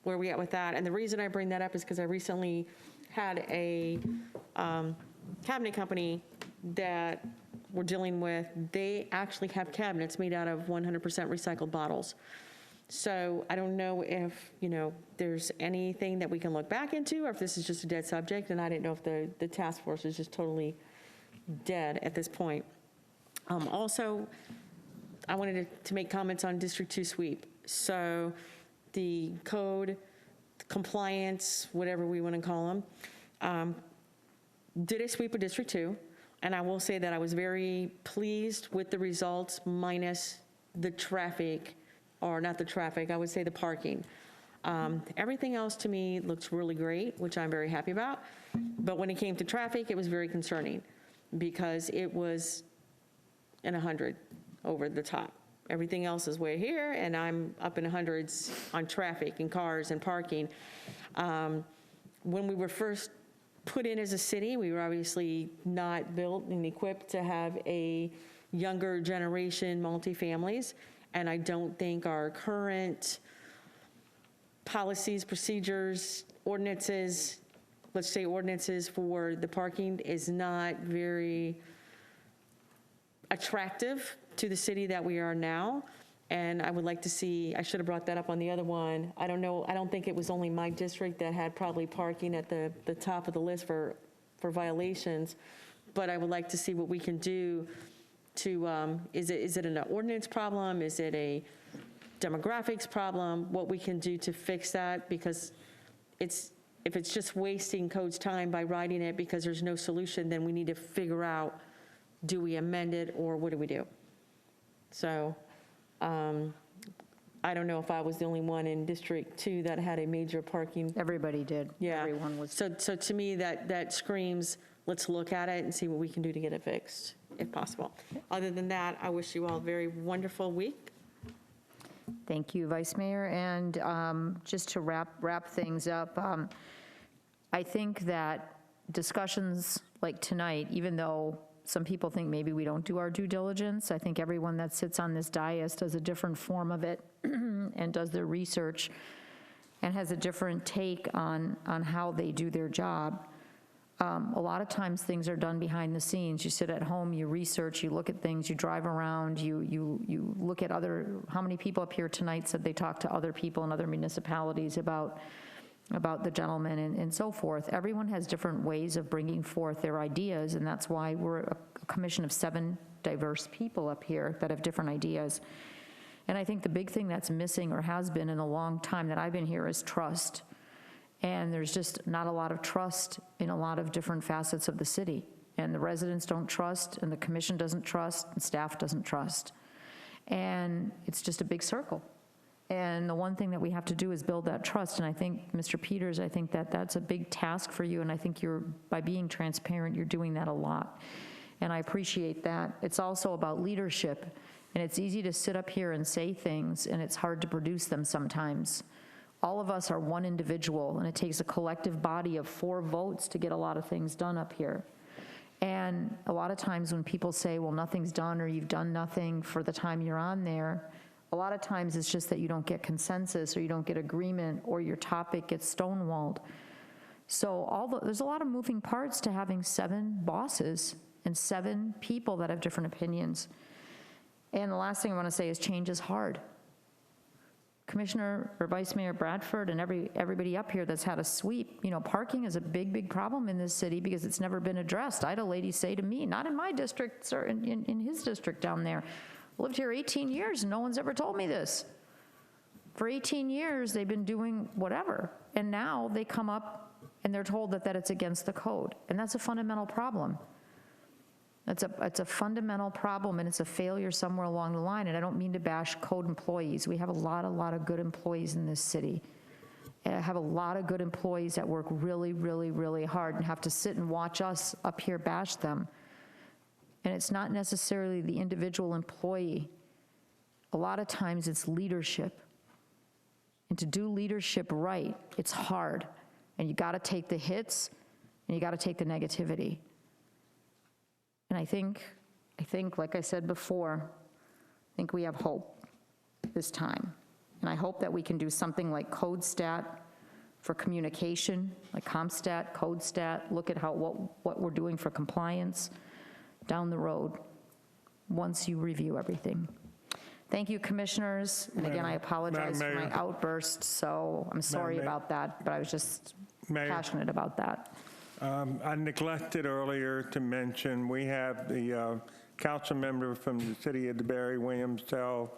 where are we at with that? And the reason I bring that up is because I recently had a cabinet company that we're dealing with. They actually have cabinets made out of 100% recycled bottles. So I don't know if, you know, there's anything that we can look back into, or if this is just a dead subject, and I didn't know if the task force is just totally dead at this point. Also, I wanted to make comments on District 2 sweep. So the code, compliance, whatever we want to call them, did a sweep of District 2, and I will say that I was very pleased with the results minus the traffic, or not the traffic, I would say the parking. Everything else to me looks really great, which I'm very happy about. But when it came to traffic, it was very concerning because it was in 100 over the top. Everything else is way here, and I'm up in hundreds on traffic and cars and parking. When we were first put in as a city, we were obviously not built and equipped to have a younger generation multifamilies, and I don't think our current policies, procedures, ordinances, let's say ordinances for the parking is not very attractive to the city that we are now. And I would like to see, I should have brought that up on the other one. I don't know, I don't think it was only my district that had probably parking at the top of the list for violations, but I would like to see what we can do to, is it an ordinance problem? Is it a demographics problem? What we can do to fix that, because if it's just wasting code's time by writing it because there's no solution, then we need to figure out, do we amend it or what do we do? So I don't know if I was the only one in District 2 that had a major parking. Everybody did. Yeah. Everyone was. So to me, that screams, let's look at it and see what we can do to get it fixed, if possible. Other than that, I wish you all a very wonderful week. Thank you, Vice Mayor. And just to wrap things up, I think that discussions like tonight, even though some people think maybe we don't do our due diligence, I think everyone that sits on this dais does a different form of it and does their research and has a different take on how they do their job. A lot of times things are done behind the scenes. You sit at home, you research, you look at things, you drive around, you look at how many people up here tonight said they talked to other people in other municipalities about the gentleman and so forth. Everyone has different ways of bringing forth their ideas, and that's why we're a commission of 7 diverse people up here that have different ideas. And I think the big thing that's missing, or has been in a long time that I've been here, is trust. And there's just not a lot of trust in a lot of different facets of the city. And the residents don't trust, and the commission doesn't trust, and staff doesn't trust. And it's just a big circle. And the one thing that we have to do is build that trust. And I think, Mr. Peters, I think that that's a big task for you. And I think by being transparent, you're doing that a lot. And I appreciate that. It's also about leadership. And it's easy to sit up here and say things, and it's hard to produce them sometimes. All of us are one individual, and it takes a collective body of 4 votes to get a lot of things done up here. And a lot of times when people say, well, nothing's done, or you've done nothing for the time you're on there, a lot of times it's just that you don't get consensus, or you don't get agreement, or your topic gets stonewalled. So there's a lot of moving parts to having 7 bosses and 7 people that have different opinions. And the last thing I want to say is change is hard. Commissioner or Vice Mayor Bradford and everybody up here that's had a sweep, parking is a big, big problem in this city because it's never been addressed. I had a lady say to me, not in my district, sir, in his district down there, lived here 18 years and no one's ever told me this. For 18 years, they've been doing whatever. And now they come up and they're told that it's against the code. And that's a fundamental problem. It's a fundamental problem, and it's a failure somewhere along the line. And I don't mean to bash code employees. We have a lot of good employees in this city. And I have a lot of good employees that work really, really, really hard and have to sit and watch us up here bash them. And it's not necessarily the individual employee. A lot of times it's leadership. And to do leadership right, it's hard. And you got to take the hits, and you got to take the negativity. And I think, like I said before, I think we have hope this time. And I hope that we can do something like CodeStat for communication, like Compstat, CodeStat, look at what we're doing for compliance down the road once you review everything. Thank you, commissioners. And again, I apologize for my outburst, so I'm sorry about that, but I was just passionate about that. I neglected earlier to mention, we have the council member from the city of DeBary, William Sell,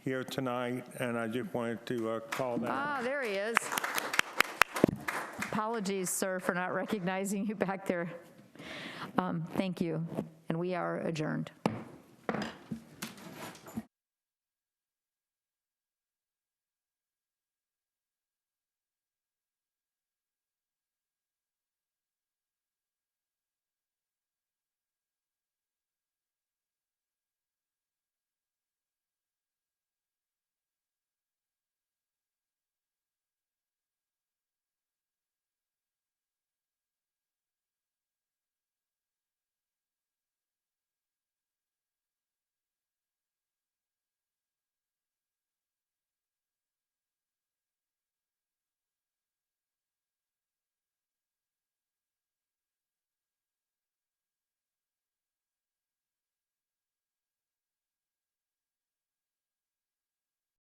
here tonight, and I just wanted to call that. Ah, there he is. Apologies, sir, for not recognizing you back there. Thank you, and we are adjourned.